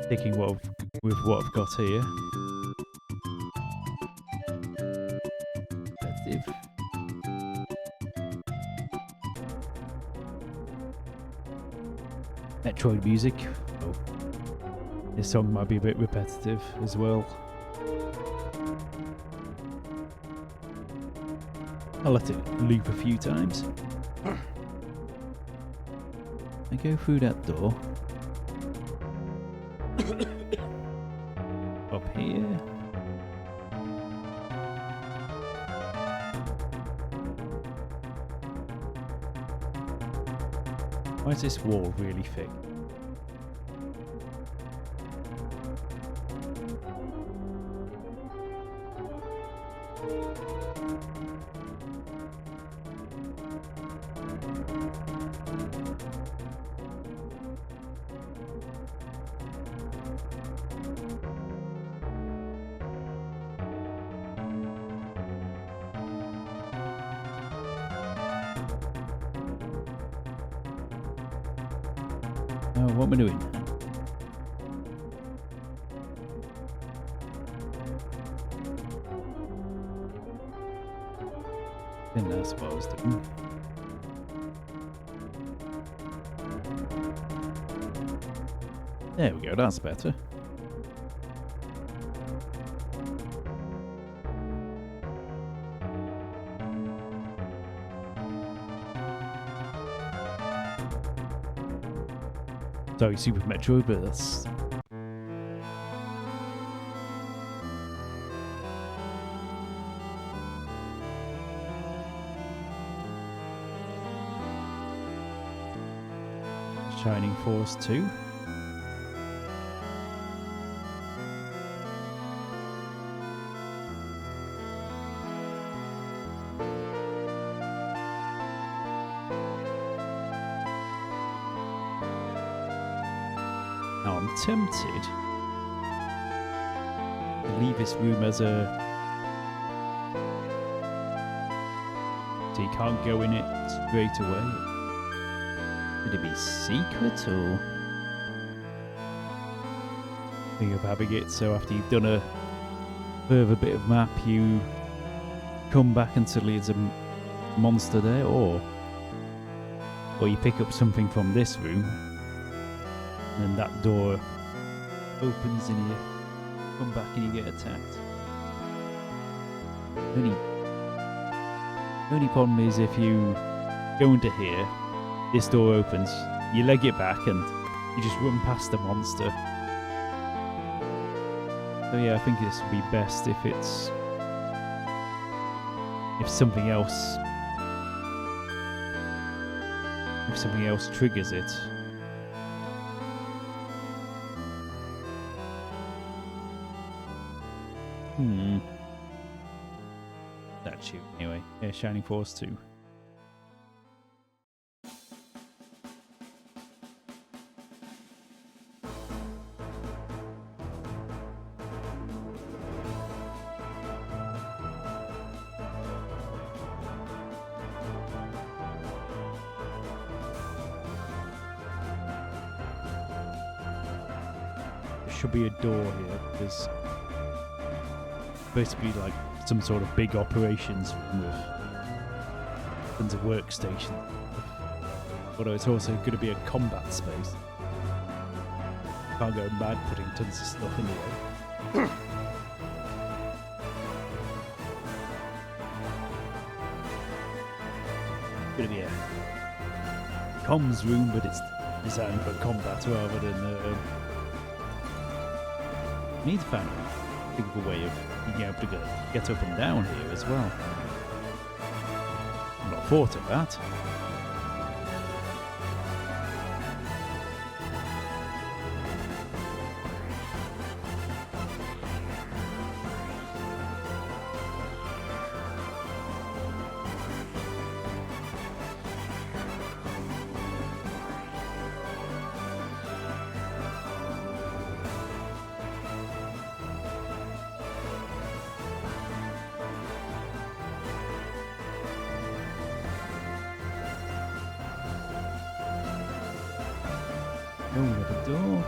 sticking with what I've got here. Metroid music. Oh, this song might be a bit repetitive as well. I'll let it loop a few times. I go through that door. Up here. Why is this wall really thick? Oh, what am I doing? I think that's what I was doing. There we go, that's better. Sorry, Super Metroid, but that's... Shining Force 2. Now I'm tempted to leave this room as a... so you can't go in it straight away. Could it be secret or... think of having it so after you've done a further bit of map you come back and suddenly there's a monster there, or you pick up something from this room and then that door opens in here. come back and you get attacked. Only problem is if you go into here, this door opens, you leg it back and you just run past the monster. So yeah, I think this would be best if something else triggers it. That's you anyway. Yeah, Shining Force 2. Should be a door here because basically like some sort of big operations room with tons of workstations. Although it's also going to be a combat space. Can't go mad putting tons of stuff in the way. It's going to be a comms room, but it's designed for combat rather than. Need to find a think of a way of being able to get up and down here as well. I'm not thought of that. Oh, another door.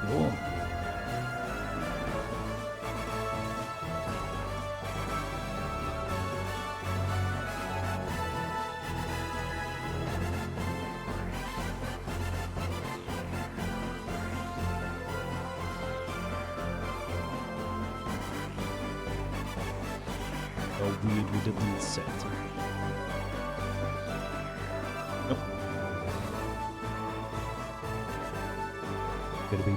Door. A weird redundant set. Going to be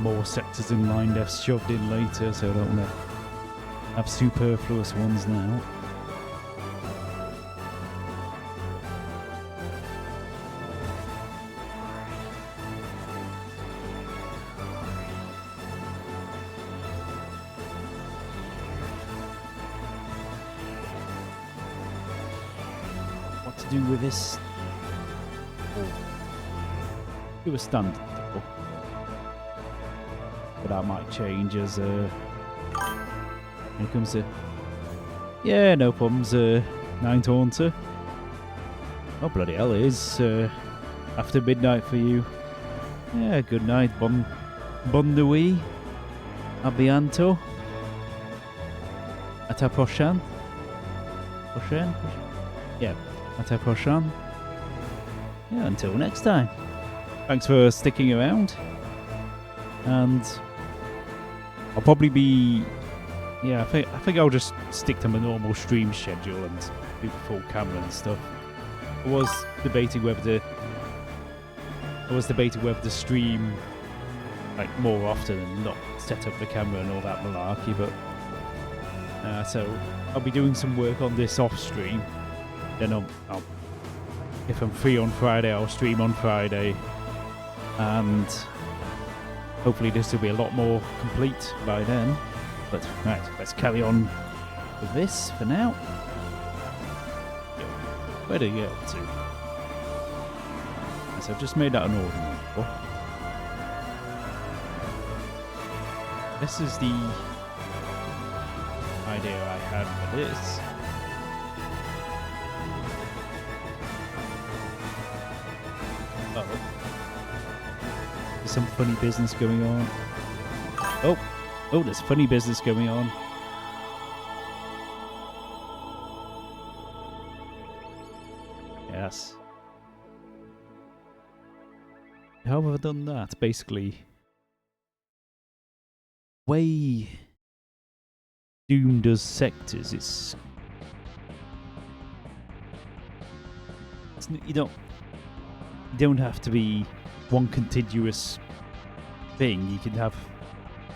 more sectors in line left shoved in later, so I don't want to have superfluous ones now. What to do with this? Do a standard door, but that might change as when it comes to. Yeah, no problems. Ninth Haunter. Oh bloody hell! It is after midnight for you. Yeah, good night, Bon Nui. Abianto. Ata Proshan. Proshan. Yeah, Ata Proshan. Yeah, until next time. Thanks for sticking around, and I'll probably be, yeah, I think I'll just stick to my normal stream schedule and do full camera and stuff. I was debating whether to stream like more often and not set up the camera and all that malarkey, but so I'll be doing some work on this off stream. Then I'll if I'm free on Friday, I'll stream on Friday. And hopefully this will be a lot more complete by then. But right, let's carry on with this for now. Where do you get up to? Yes, I've just made that an ordinary door. This is the idea I had for this. Oh. There's some funny business going on. Oh, there's funny business going on. Yes. How have I done that? Basically, way Doom does sectors, you don't have to be one contiguous thing. You can have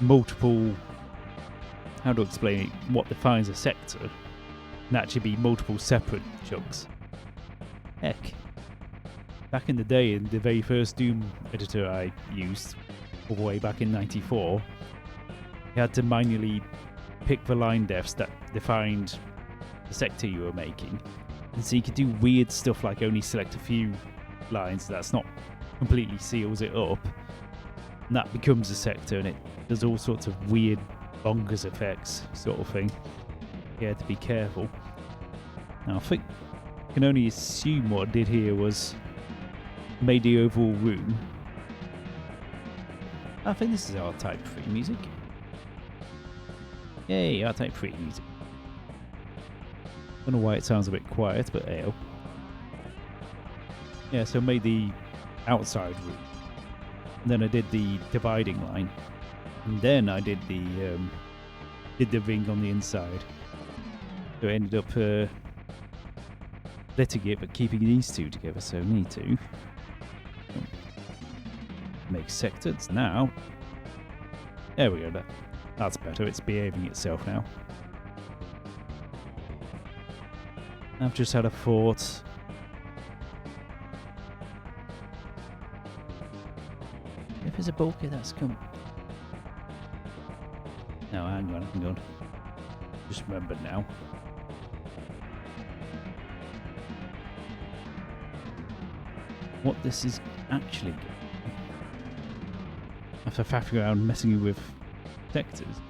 multiple. How to explain it? What defines a sector can actually be multiple separate chunks. Heck, back in the day, in the very first Doom editor I used, all the way back in '94, you had to manually pick the line defs that defined the sector you were making. And so you could do weird stuff like only select a few lines, that's not completely seals it up. And that becomes a sector, and it does all sorts of weird bonkers effects, sort of thing. You had to be careful. Now, I think I can only assume what I did here was made the overall room. I think this is R-Type 3 music. Yay, R-Type 3 music. Don't know why it sounds a bit quiet, but ale. Yeah, so I made the outside room. And then I did the dividing line. And then I did the ring on the inside. So I ended up letting it, but keeping these two together, so I need to make sectors now. There we go, that's better, it's behaving itself now. I've just had a thought. If there's a bulkhead that's come. No, hang on. Just remembered now. What this is actually doing. After faffing around messing with sectors,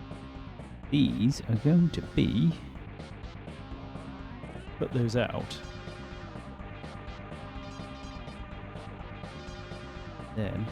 these are going to be. Put those out. Then.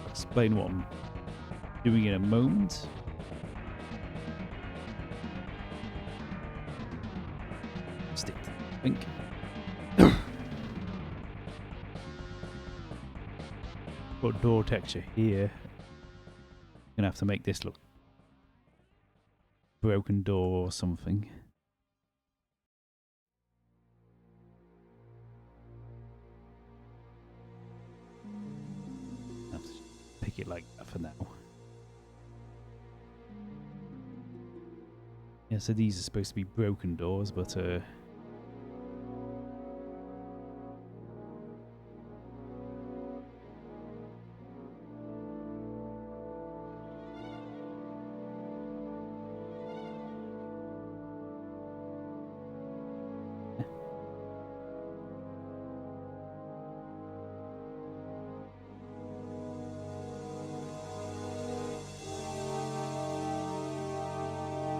Explain what I'm doing in a moment. Stick to the link. Put door texture here. Gonna have to make this look broken door or something. Pick it like that for now. Yeah, so these are supposed to be broken doors, but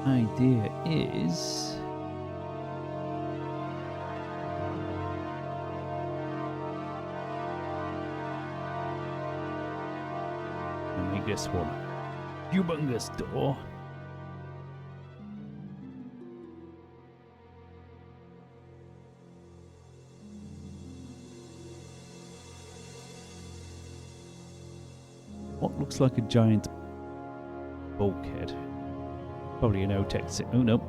idea is I'll make this one humongous door. What looks like a giant bulkhead. Probably a no text. Oh no.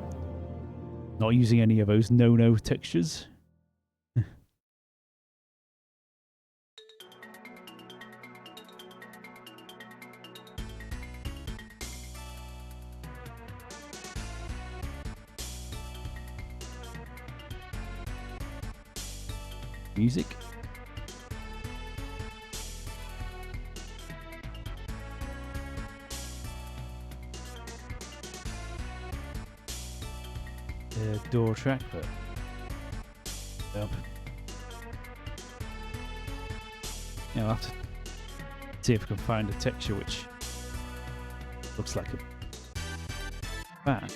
Not using any of those no textures. Music. Door track, but yep. I'll have to see if I can find a texture which looks like a bat.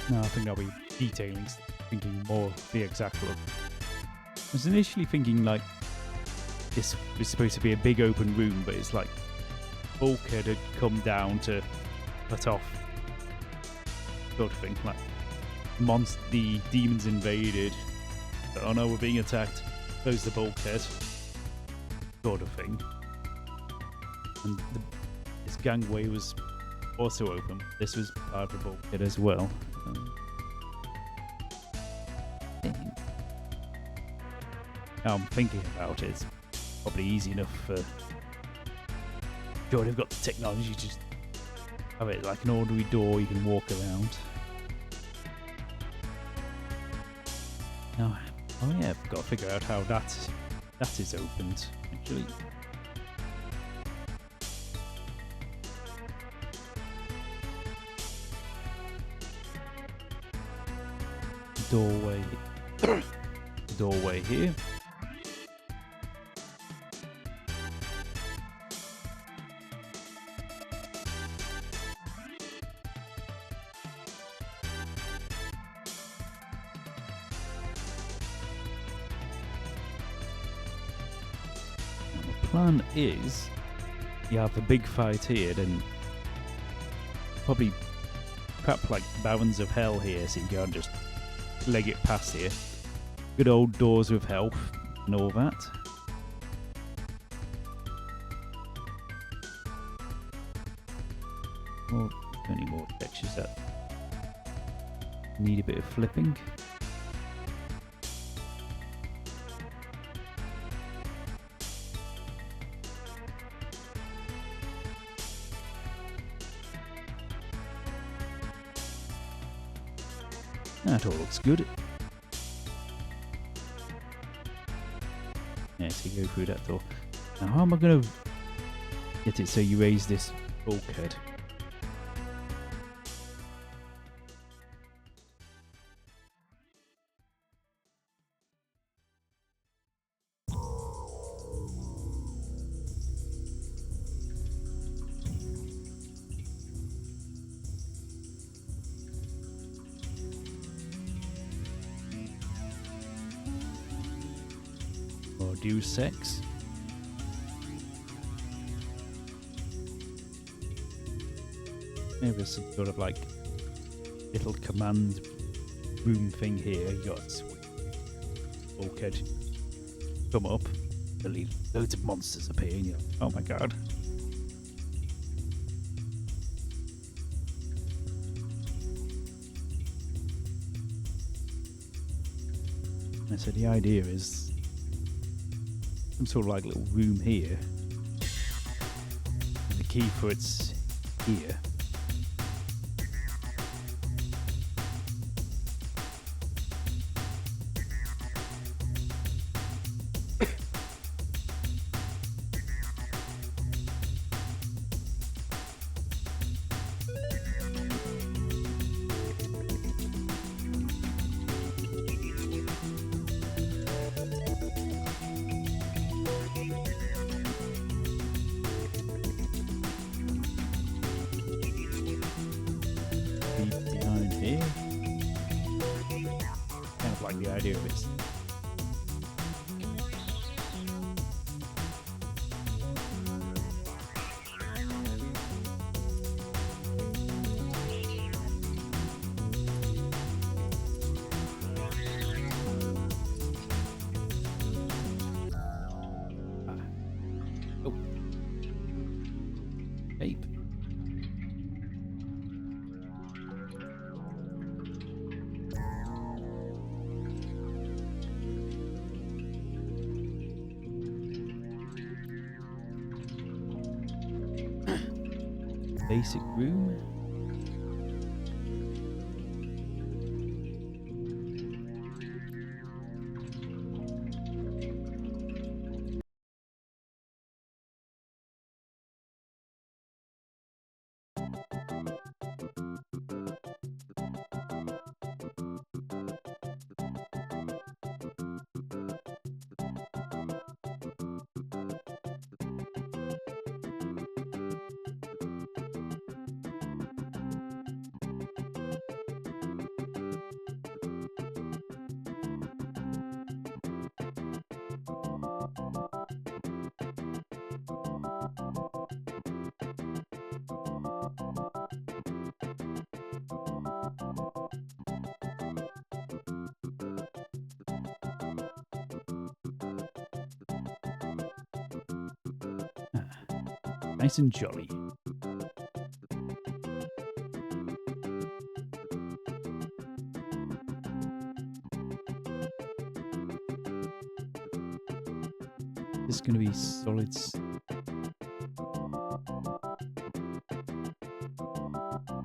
No, I think I'll be detailing, thinking more the exact look. I was initially thinking like this was supposed to be a big open room, but it's like bulkhead had come down to cut off, sort of thing. Like the demons invaded. Oh no, we're being attacked. Close the bulkhead, sort of thing. And this gangway was also open. This was part of the bulkhead as well. Now I'm thinking about it, it's probably easy enough for... Sure, they've got the technology to just have it like an ordinary door you can walk around. Now, oh yeah, I've got to figure out how that is opened, actually. Doorway here. The plan is you have the big fight here, then probably crap like Barons of Hell here, so you can't just leg it past here. Good old doors with health and all that. Oh, any more textures that need a bit of flipping. That all looks good. Yeah, so you go through that door. Now how am I going to get it so you raise this bulkhead? Or do sex? Maybe there's some sort of like little command room thing here. You got a bulkhead come up, loads of monsters appear, and you're like, oh my god. And so the idea is some sort of like little room here. And the key for it's here. Behind here. Kind of like the idea of it. Oh. Ape. Basic room. Nice and jolly. This is going to be solid.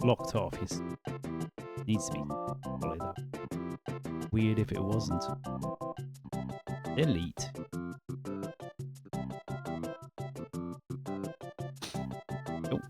Locked off. Yes. Needs to be solid. Weird if it wasn't. Delete. Oh.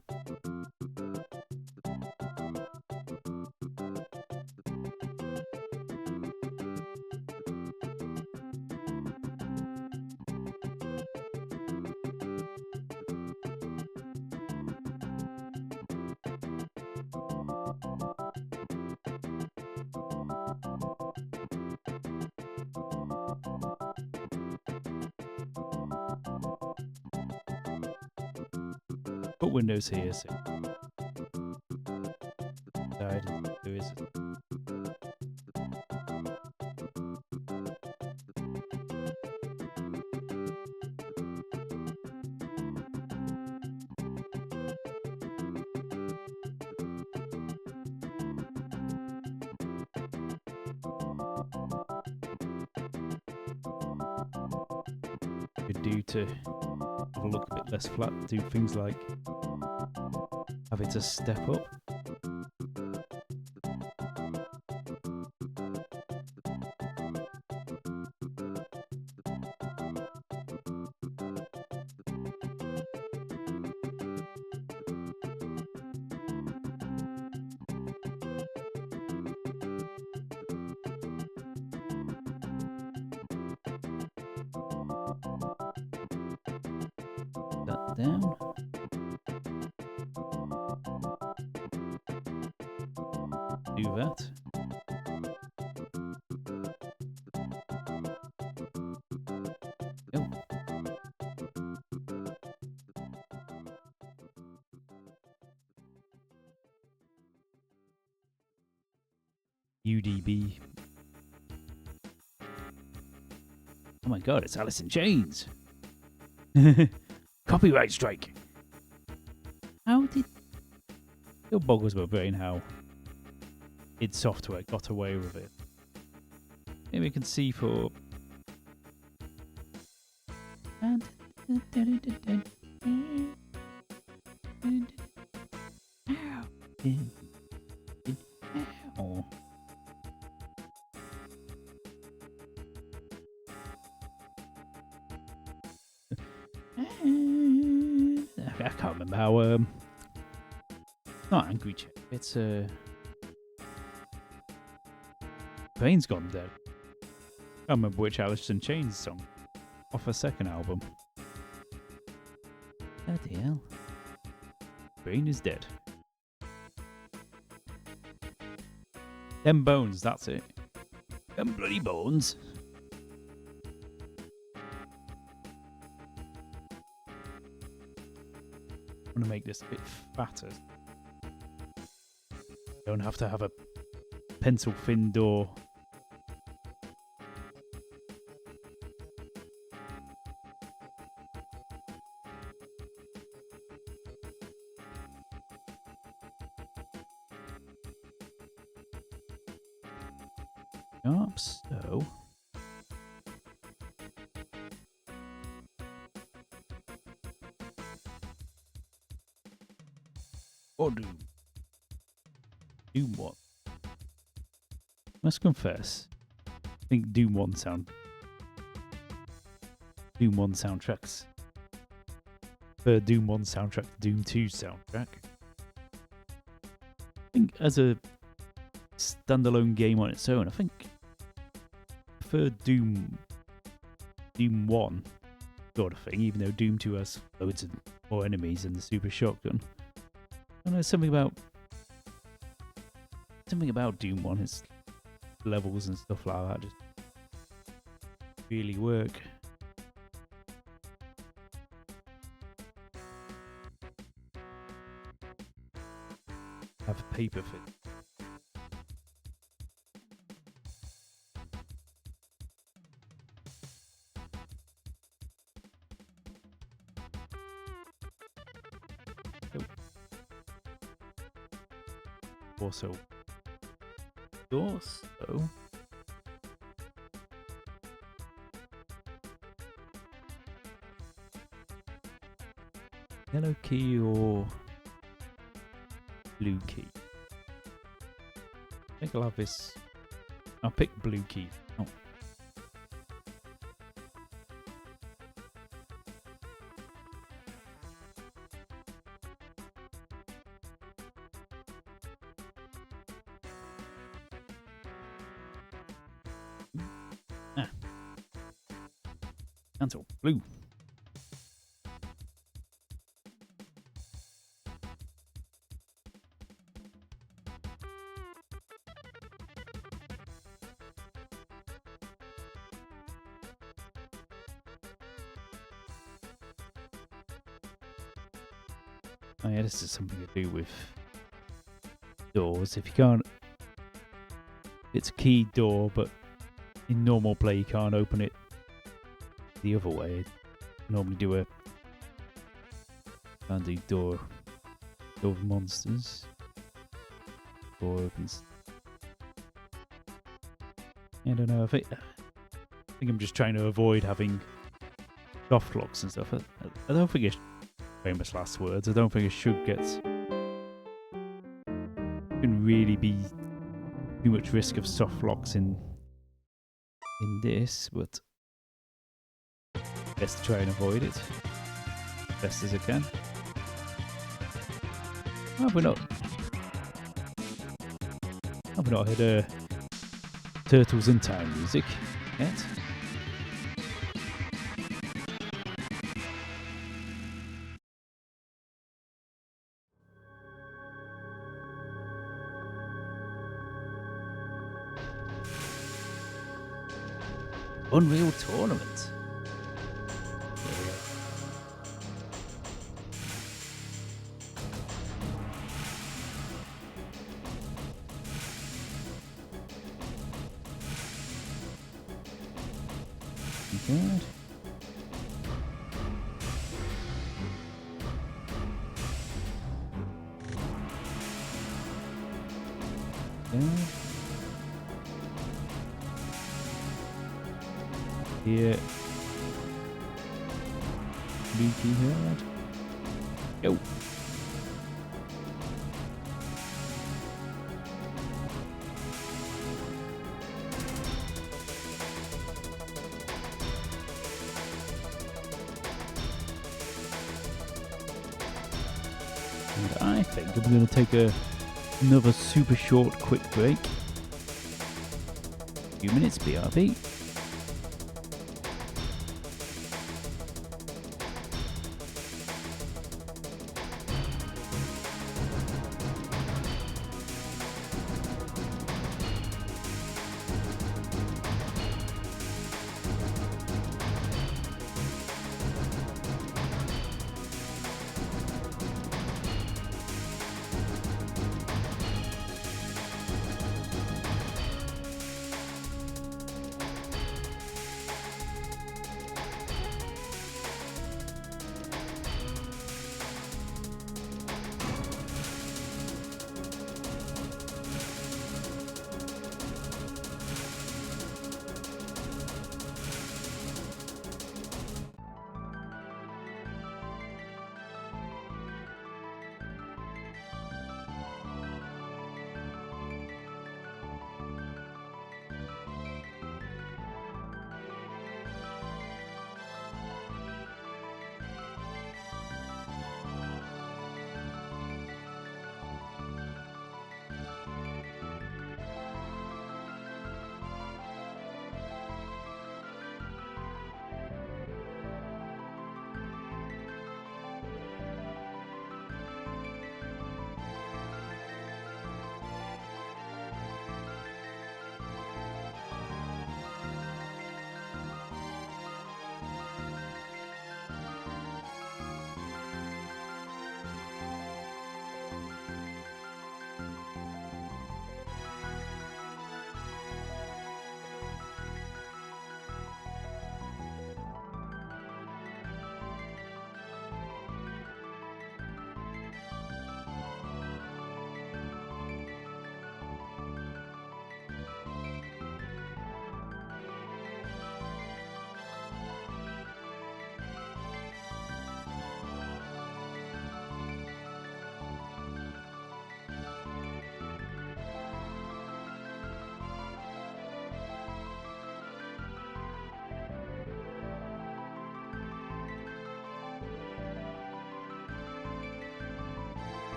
Put Windows here, so there is could do to have a look a bit less flat. Do things like have it a step up. That down. Do that. Oh. UDB. Oh my god, it's Alice in Chains. Copyright strike. How did... Still boggles my brain how id Software got away with it. Maybe we can see for... Oh. I can't remember how, not Angry Chick, it's, Brain's gone dead. I can't remember which Alice in Chains song off her second album. Bloody hell. Brain is dead. Them bones, that's it. Them bloody bones. I'm gonna make this a bit fatter. Don't have to have a pencil thin door. Up, so or Doom. Doom what? Must confess, I think Doom 1 soundtracks. For Doom 1 soundtrack, Doom 2 soundtrack. I think as a standalone game on its own, I think for Doom 1 sort of thing, even though Doom 2 has loads of more enemies and the super shotgun. I don't know, something about Doom 1, its levels and stuff like that just really work. Have a paper fit. also doors, so yellow key or blue key? I think I'll have this. I'll pick blue key. Oh. Ah. Cancel. Blue. Oh yeah, this is something to do with doors. If you can't, it's a keyed door, but in normal play you can't open it the other way. Normally do a can't do door of monsters. Door opens. I don't know. I think I'm just trying to avoid having soft locks and stuff. I don't think it's famous last words. I don't think it should get. Shouldn't really be too much risk of soft locks in this, but best to try and avoid it best as I can. Have we not had Turtles in Time music yet? Unreal Tournament. Good. Good. Here. Leaky head. Go. And I think I'm going to take another super short quick break. A few minutes BRB.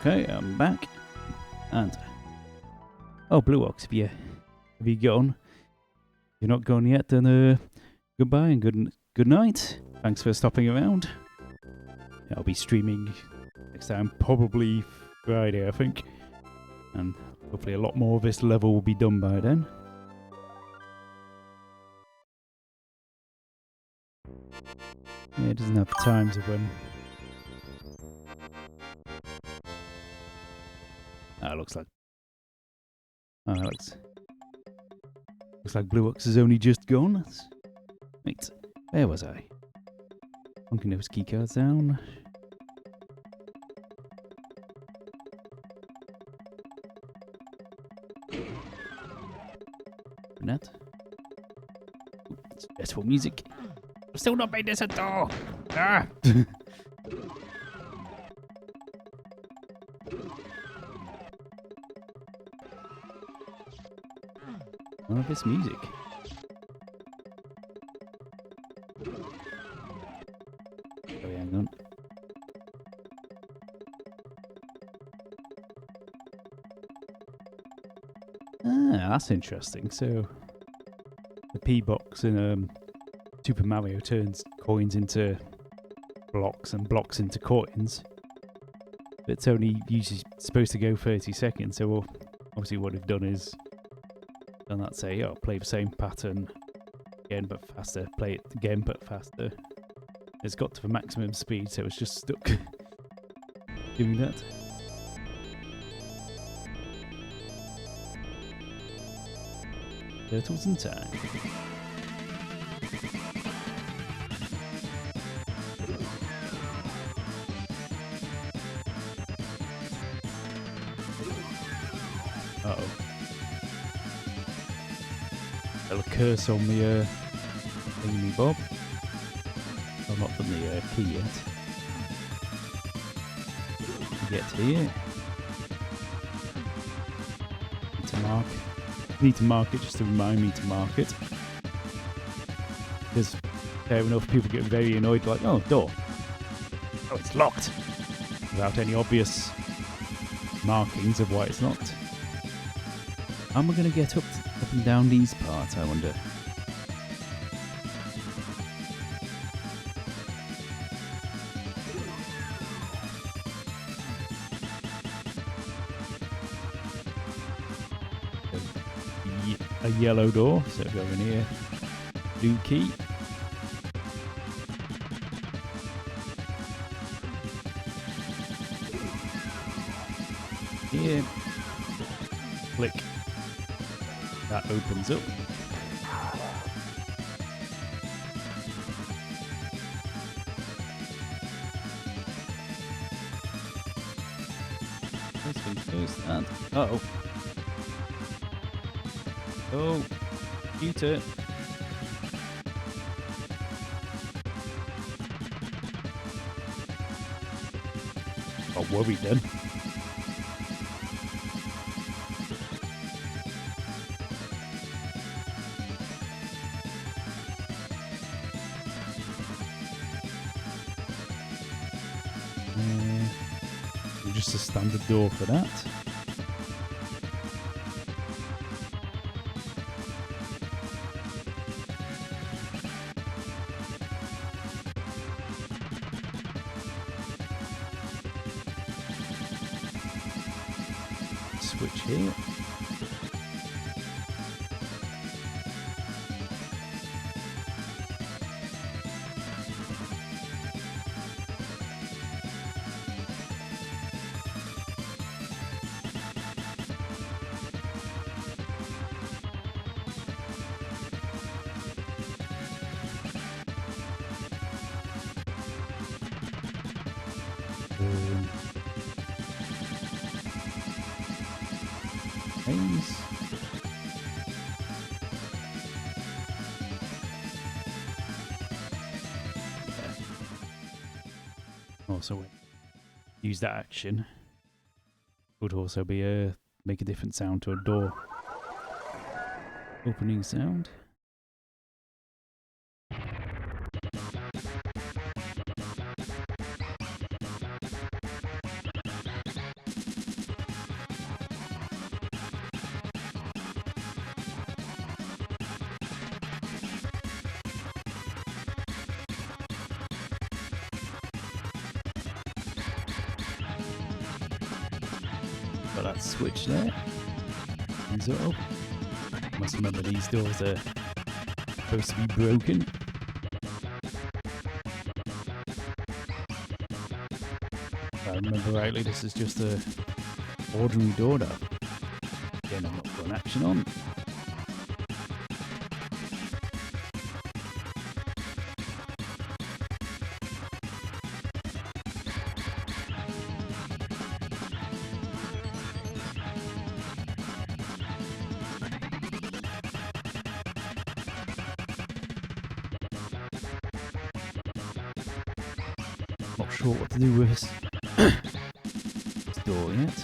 Okay, I'm back. And oh, Blue Ox, have you gone? If you're not gone yet, then goodbye and good night. Thanks for stopping around. I'll be streaming next time, probably Friday, I think. And hopefully a lot more of this level will be done by then. Yeah, it doesn't have the times of when. Looks like. Looks like Blue Ox has only just gone. Wait, where was I? Plunking those keycards down. Net. Stressful music. I've still not made this a door. Ah! None of this music. Oh, hang on. That's interesting. So, the P box in Super Mario turns coins into blocks and blocks into coins. But it's only usually supposed to go 30 seconds. So, obviously, what they've done is done that. Say, oh, play the same pattern again but faster. Play it again but faster. It's got to the maximum speed, so it's just stuck doing that. Turtles in time. Uh-oh. Little curse on the thingy bob. I've not done the key yet. To get here. Need to mark it just to remind me to mark it. Because fair enough, people get very annoyed, like, oh, door. Oh, it's locked. Without any obvious markings of why it's not. How am I going to get up and down these parts, I wonder? A yellow door, so go in here. Blue key. Here. Click. That opens up. First things first, and uh-oh. Oh, computer. Got worried then. Just a standard door for that. Switch here. Things. Also, use that action. Would also be make a different sound to a door. Opening sound. switch there. Things up. Must remember these doors are supposed to be broken. If I remember rightly, this is just a ordinary door that again I'm not putting action on. Not sure what to do with this door yet.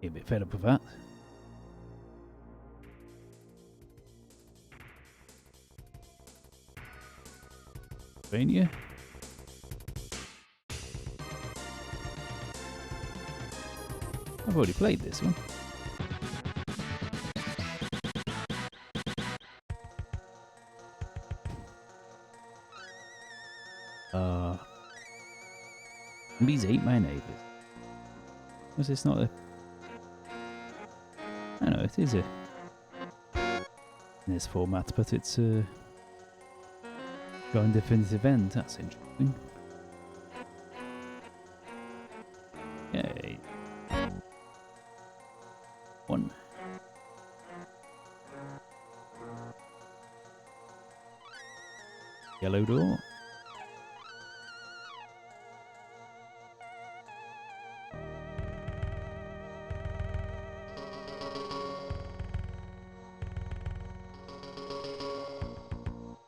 A bit fed up with that. Pennsylvania. I've already played this one. Zombies ate my neighbours. Was this not a... I know, it is a... in this format, but it's a... going definitive end, that's interesting. Okay. One. Yellow door.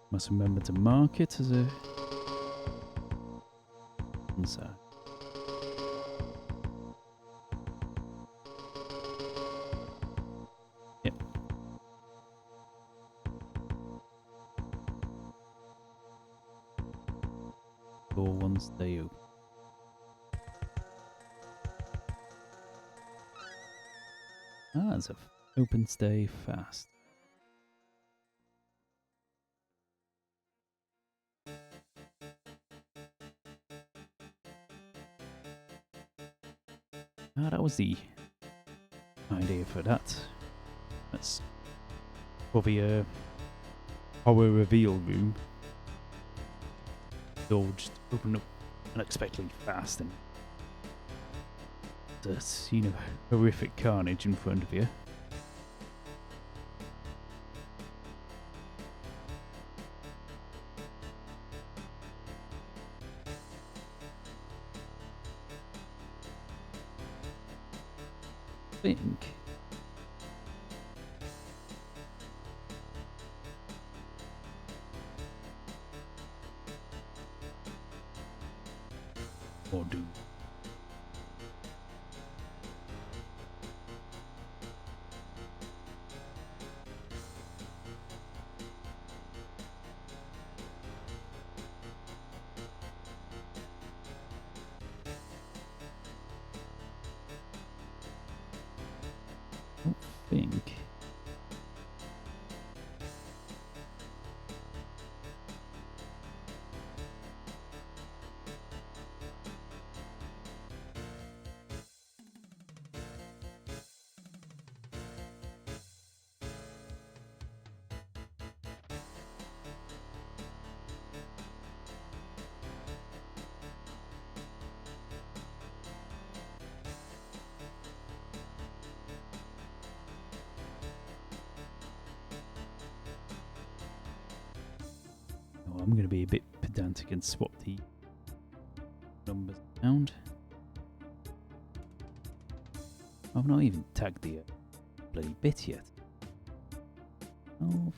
Must remember to mark it as a answer. Yep. Door once they open. Ah, it's a open stay fast. Ah, that was the idea for that. That's probably a horror reveal room. Door just opened up unexpectedly fast and there's, you know, horrific carnage in front of you. Think. Or do. Think. I'm going to be a bit pedantic and swap the numbers around. I've not even tagged the bloody bit yet. 12.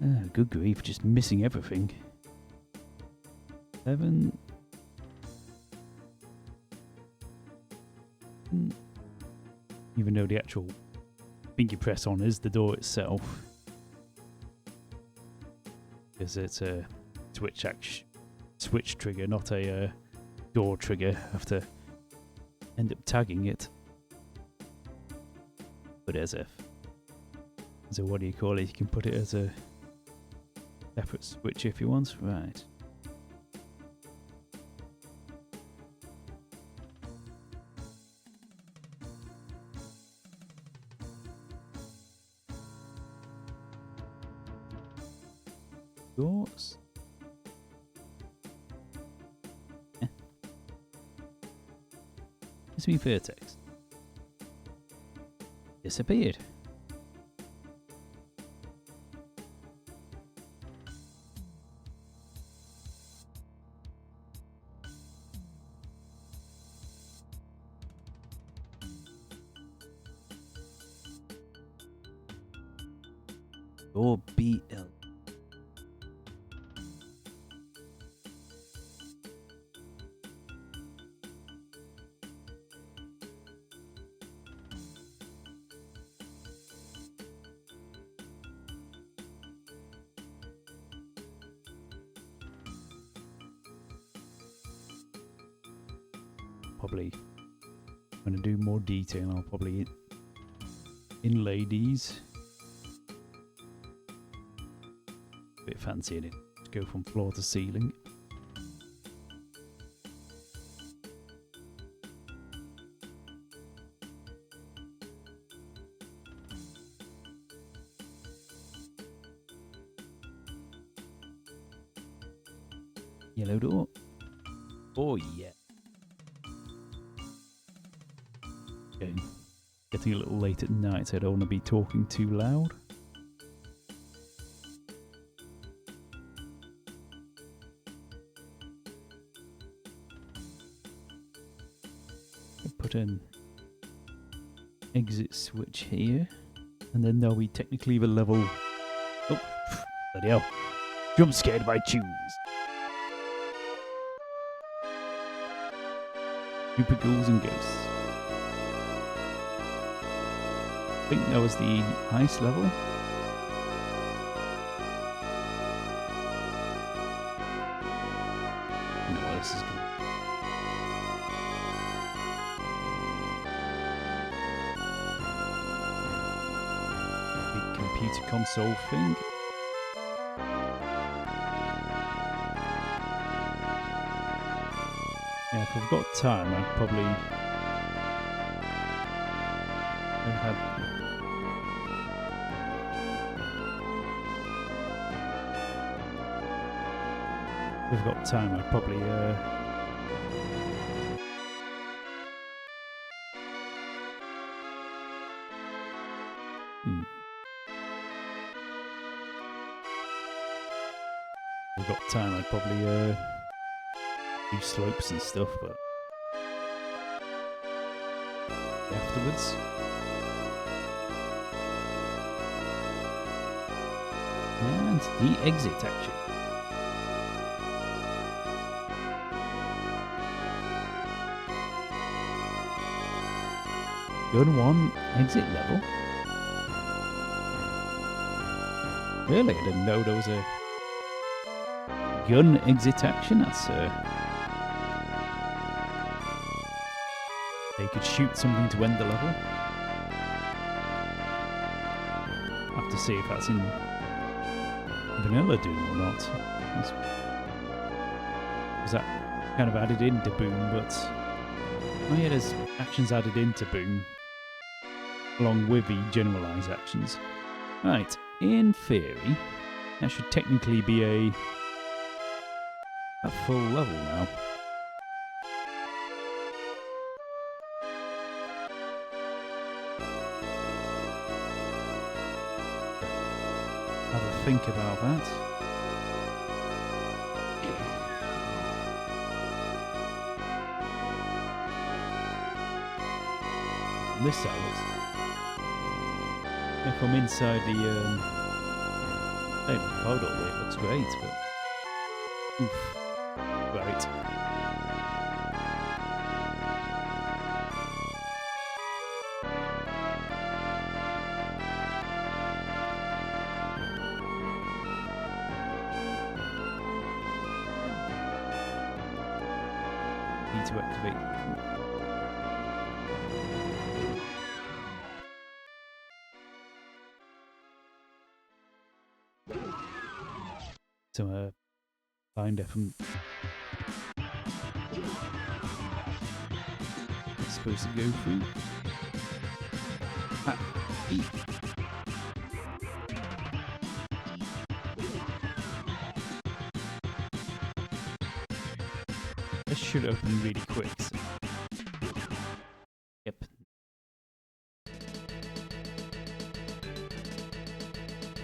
Oh, good grief, just missing everything. 7. Even though the actual thing you press on is the door itself. Because it's a switch trigger, not a door trigger. Have to end up tagging it. But as a what do you call it? You can put it as a separate switch if you want. Right. Doors. It's me vertex. Disappeared. Or BL. Probably going to do more detail. I'll probably inlay these. Bit fancy in it. Go from floor to ceiling. Yellow door. Oh yeah. Okay. Getting a little late at night, so I don't want to be talking too loud. Put an exit switch here, and then there'll be technically the level. Oh, bloody hell! Jump scared by tunes. Super ghouls and ghosts. I think that was the ice level. You know what this is going. Computer console thing. Yeah, if I've got time, I'd probably have if I've got time, I'd probably If I've got time, I'd probably do slopes and stuff, but afterwards. And the exit action. Gun 1 exit level. Really? I didn't know there was a gun exit action. That's they could shoot something to end the level. Have to see if that's in Vanilla Doom or not. Was that kind of added into Boom? But oh yeah, there's actions added into Boom along with the generalized actions. Right, in theory, that should technically be a full level now. Have a think about that. This side looks. If I'm inside the Hey, the code all the way, it looks great, but oof. Right. Need to activate. So, find it from. It's supposed to go through. Ah, E. This should open really quick. So. Yep.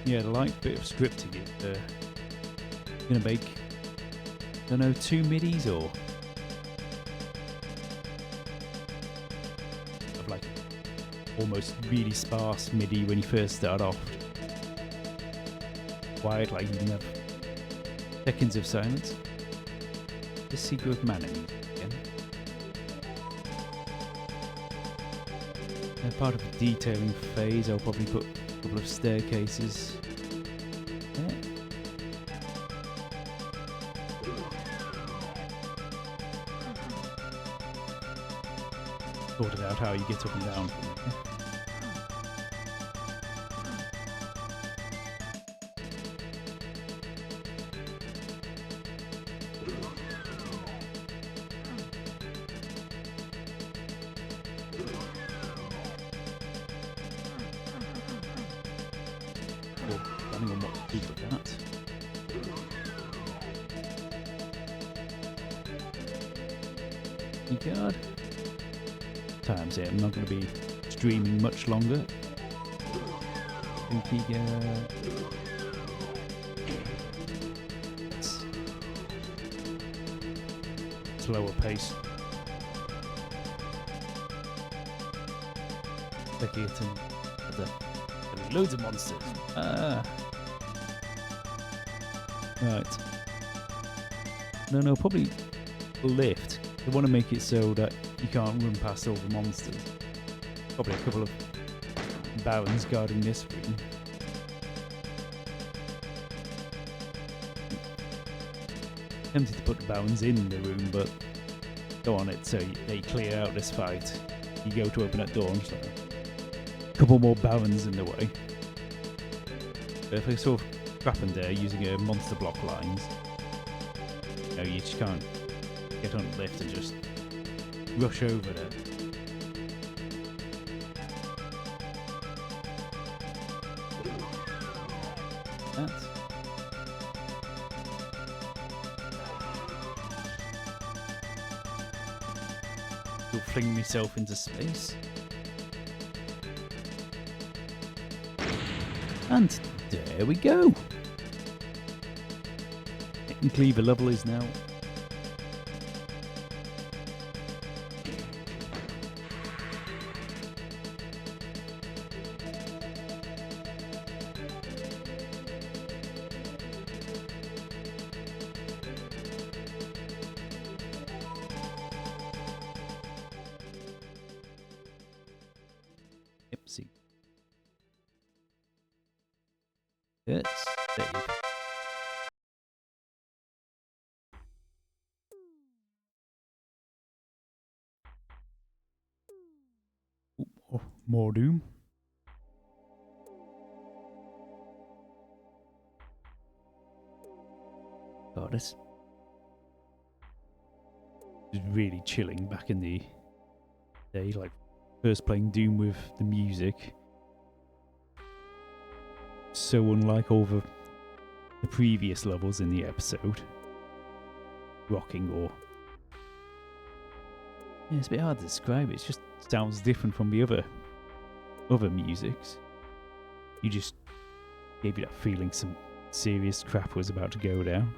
Yeah, the light bit of scripting is gonna make, I don't know, 2 midis or of like almost really sparse MIDI when you first start off. Quiet, like you can have seconds of silence. The Secret of Mana again. And part of the detailing phase, I'll probably put a couple of staircases. Yeah. Sorted out how you get up and down from it. Or depending on what to do with that. Keycard. Times it. I'm not going to be streaming much longer. Keycard. Slower pace. Becky and loads of monsters. Right. No, probably lift. They want to make it so that you can't run past all the monsters. Probably a couple of barons guarding this room. Tempted to put the barons in the room, but go on it so they clear out this fight. You go to open that door and just like a couple more barons in the way. But if I sort of trap in there using a monster block lines, you just can't get on the lift and just rush over there. That. Still fling myself into space. And there we go. Technically the level is now see. Let's save. Oh, more Doom. God, this is really chilling back in the day, like first playing Doom with the music. So unlike all the previous levels in the episode. Rocking or... Yeah, it's a bit hard to describe. It just sounds different from the other musics. You just gave you that feeling some serious crap was about to go down.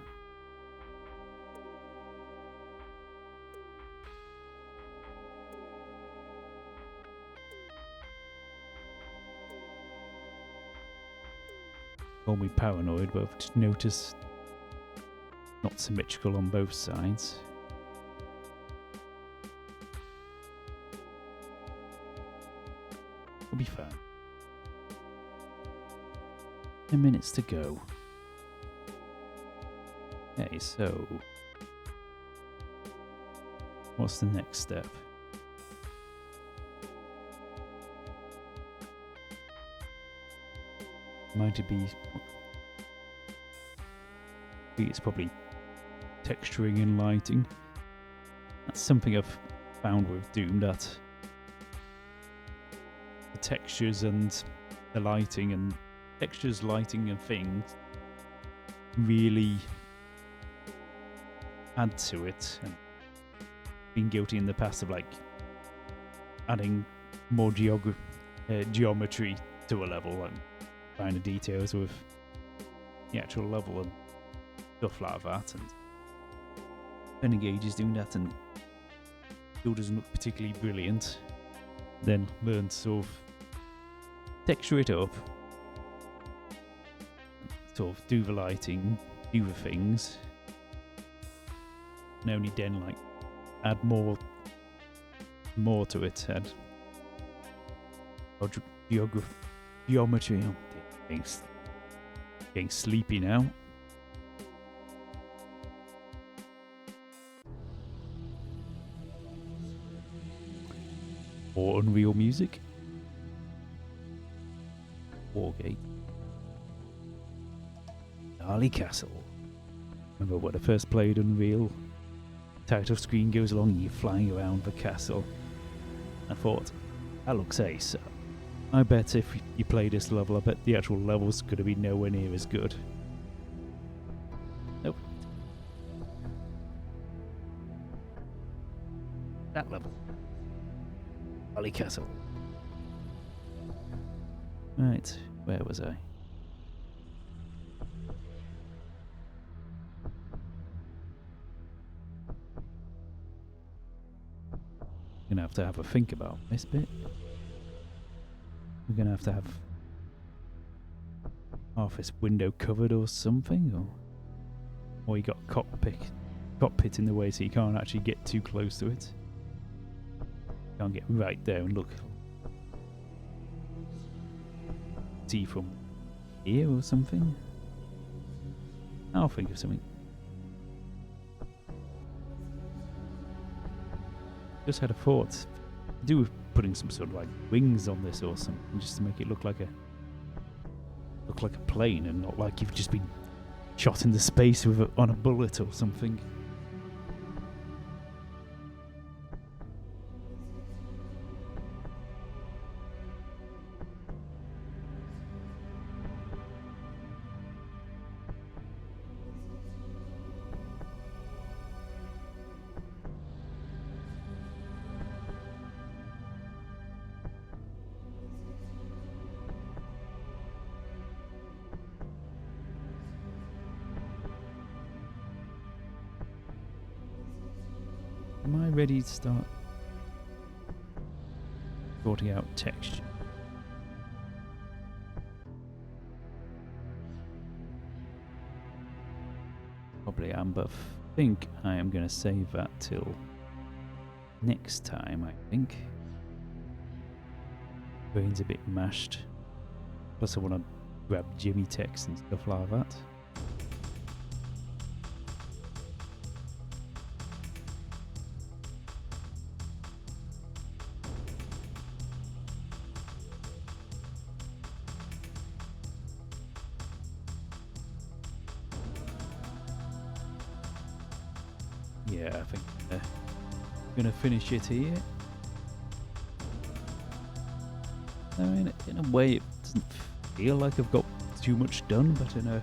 Call me paranoid, but I've just noticed not symmetrical on both sides. We'll be fine. 10 minutes to go. Okay, so what's the next step? Might it be? I think it's probably texturing and lighting. That's something I've found with Doom, that the textures and the lighting and textures, lighting and things really add to it. And been guilty in the past of like adding more geometry to a level and finer details with the actual level and stuff like that. And spending ages doing that and still doesn't look particularly brilliant. Then learn to sort of texture it up, sort of do the lighting, do the things, and only then like add more to it. Add geometry. Oh, getting sleepy now. Or Unreal music. Wargate. Darley Castle. Remember when I first played Unreal? Title screen goes along and you're flying around the castle. I thought, that looks ace. I bet if you play this level, I bet the actual level's going to be nowhere near as good. Nope. That level. Darley Castle. Right, where was I? Gonna have to have a think about this bit. We're gonna have to have half this window covered or something, or you got cockpit in the way, so you can't actually get too close to it. Can't get right there and look. See from here or something. I'll think of something. Just had a thought. Do with putting some sort of like wings on this or something, just to make it look like a plane and not like you've just been shot into space with on a bullet or something. Am I ready to start sorting out texture? Probably am, but I think I am going to save that till next time, I think. Brain's a bit mashed. Plus I want to grab Jimmy text and stuff like that. Yeah, I think I'm gonna finish it here. I mean, in a way, it doesn't feel like I've got too much done, but in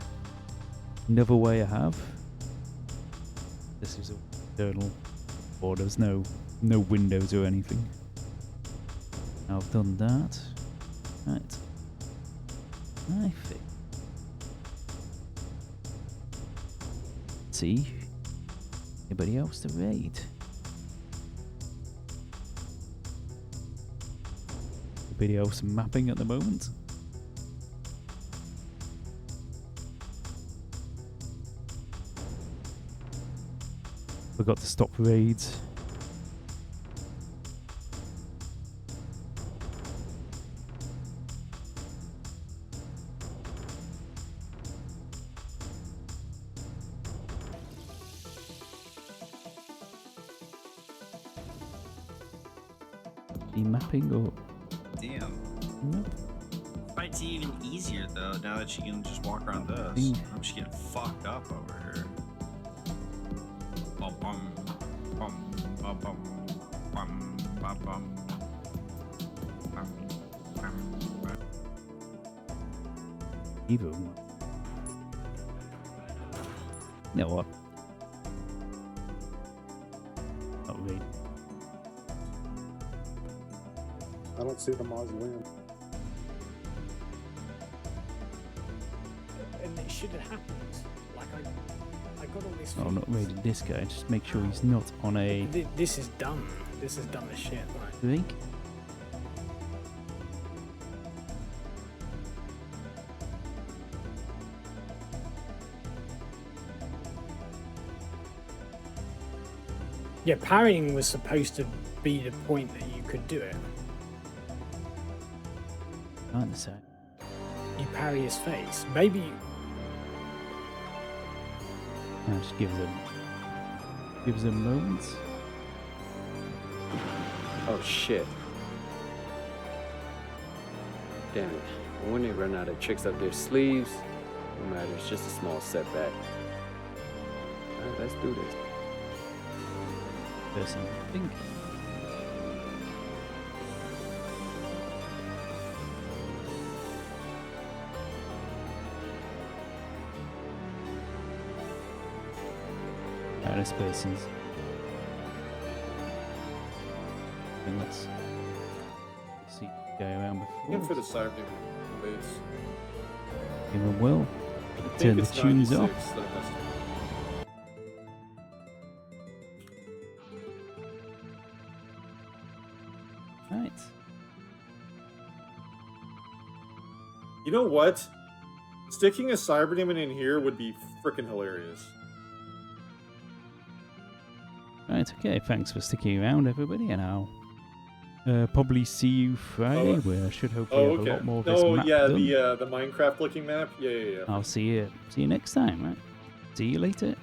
another way, I have. This is an internal board. There's no windows or anything. Now I've done that. Right. I think. Let's see. Anybody else to raid? Anybody else mapping at the moment? Forgot to stop raids. Mapping or Damn. no? Fight's even easier though, now that you can just walk around this. I'm just getting fucked up over here. Bum bum bum bum bum bum bum bum. Even. You know what? Not really. I don't see the mausoleum. And it should have happened. Like I got all this. Oh, not raiding this guy. Just make sure he's not on a. This is dumb. This is dumb as shit. Like. I think. Yeah, parrying was supposed to be the point that you could do it. I understand. You parry his face. Maybe. Now just give them moments. Oh shit. Damn it. When they run out of tricks up their sleeves, no matter, it's just a small setback. Alright, let's do this. Person, I think. This person's. And let's see go around before. Looking for the cyber base. Give them will. I Turn think the it's tunes 96 off. that has to- Right. You know what? Sticking a cyber demon in here would be freaking hilarious. Right, okay, thanks for sticking around, everybody, and I'll probably see you Friday, where I should hopefully have a lot more of this map yeah, done. the Minecraft looking map. Yeah. I'll see you next time, right? See you later.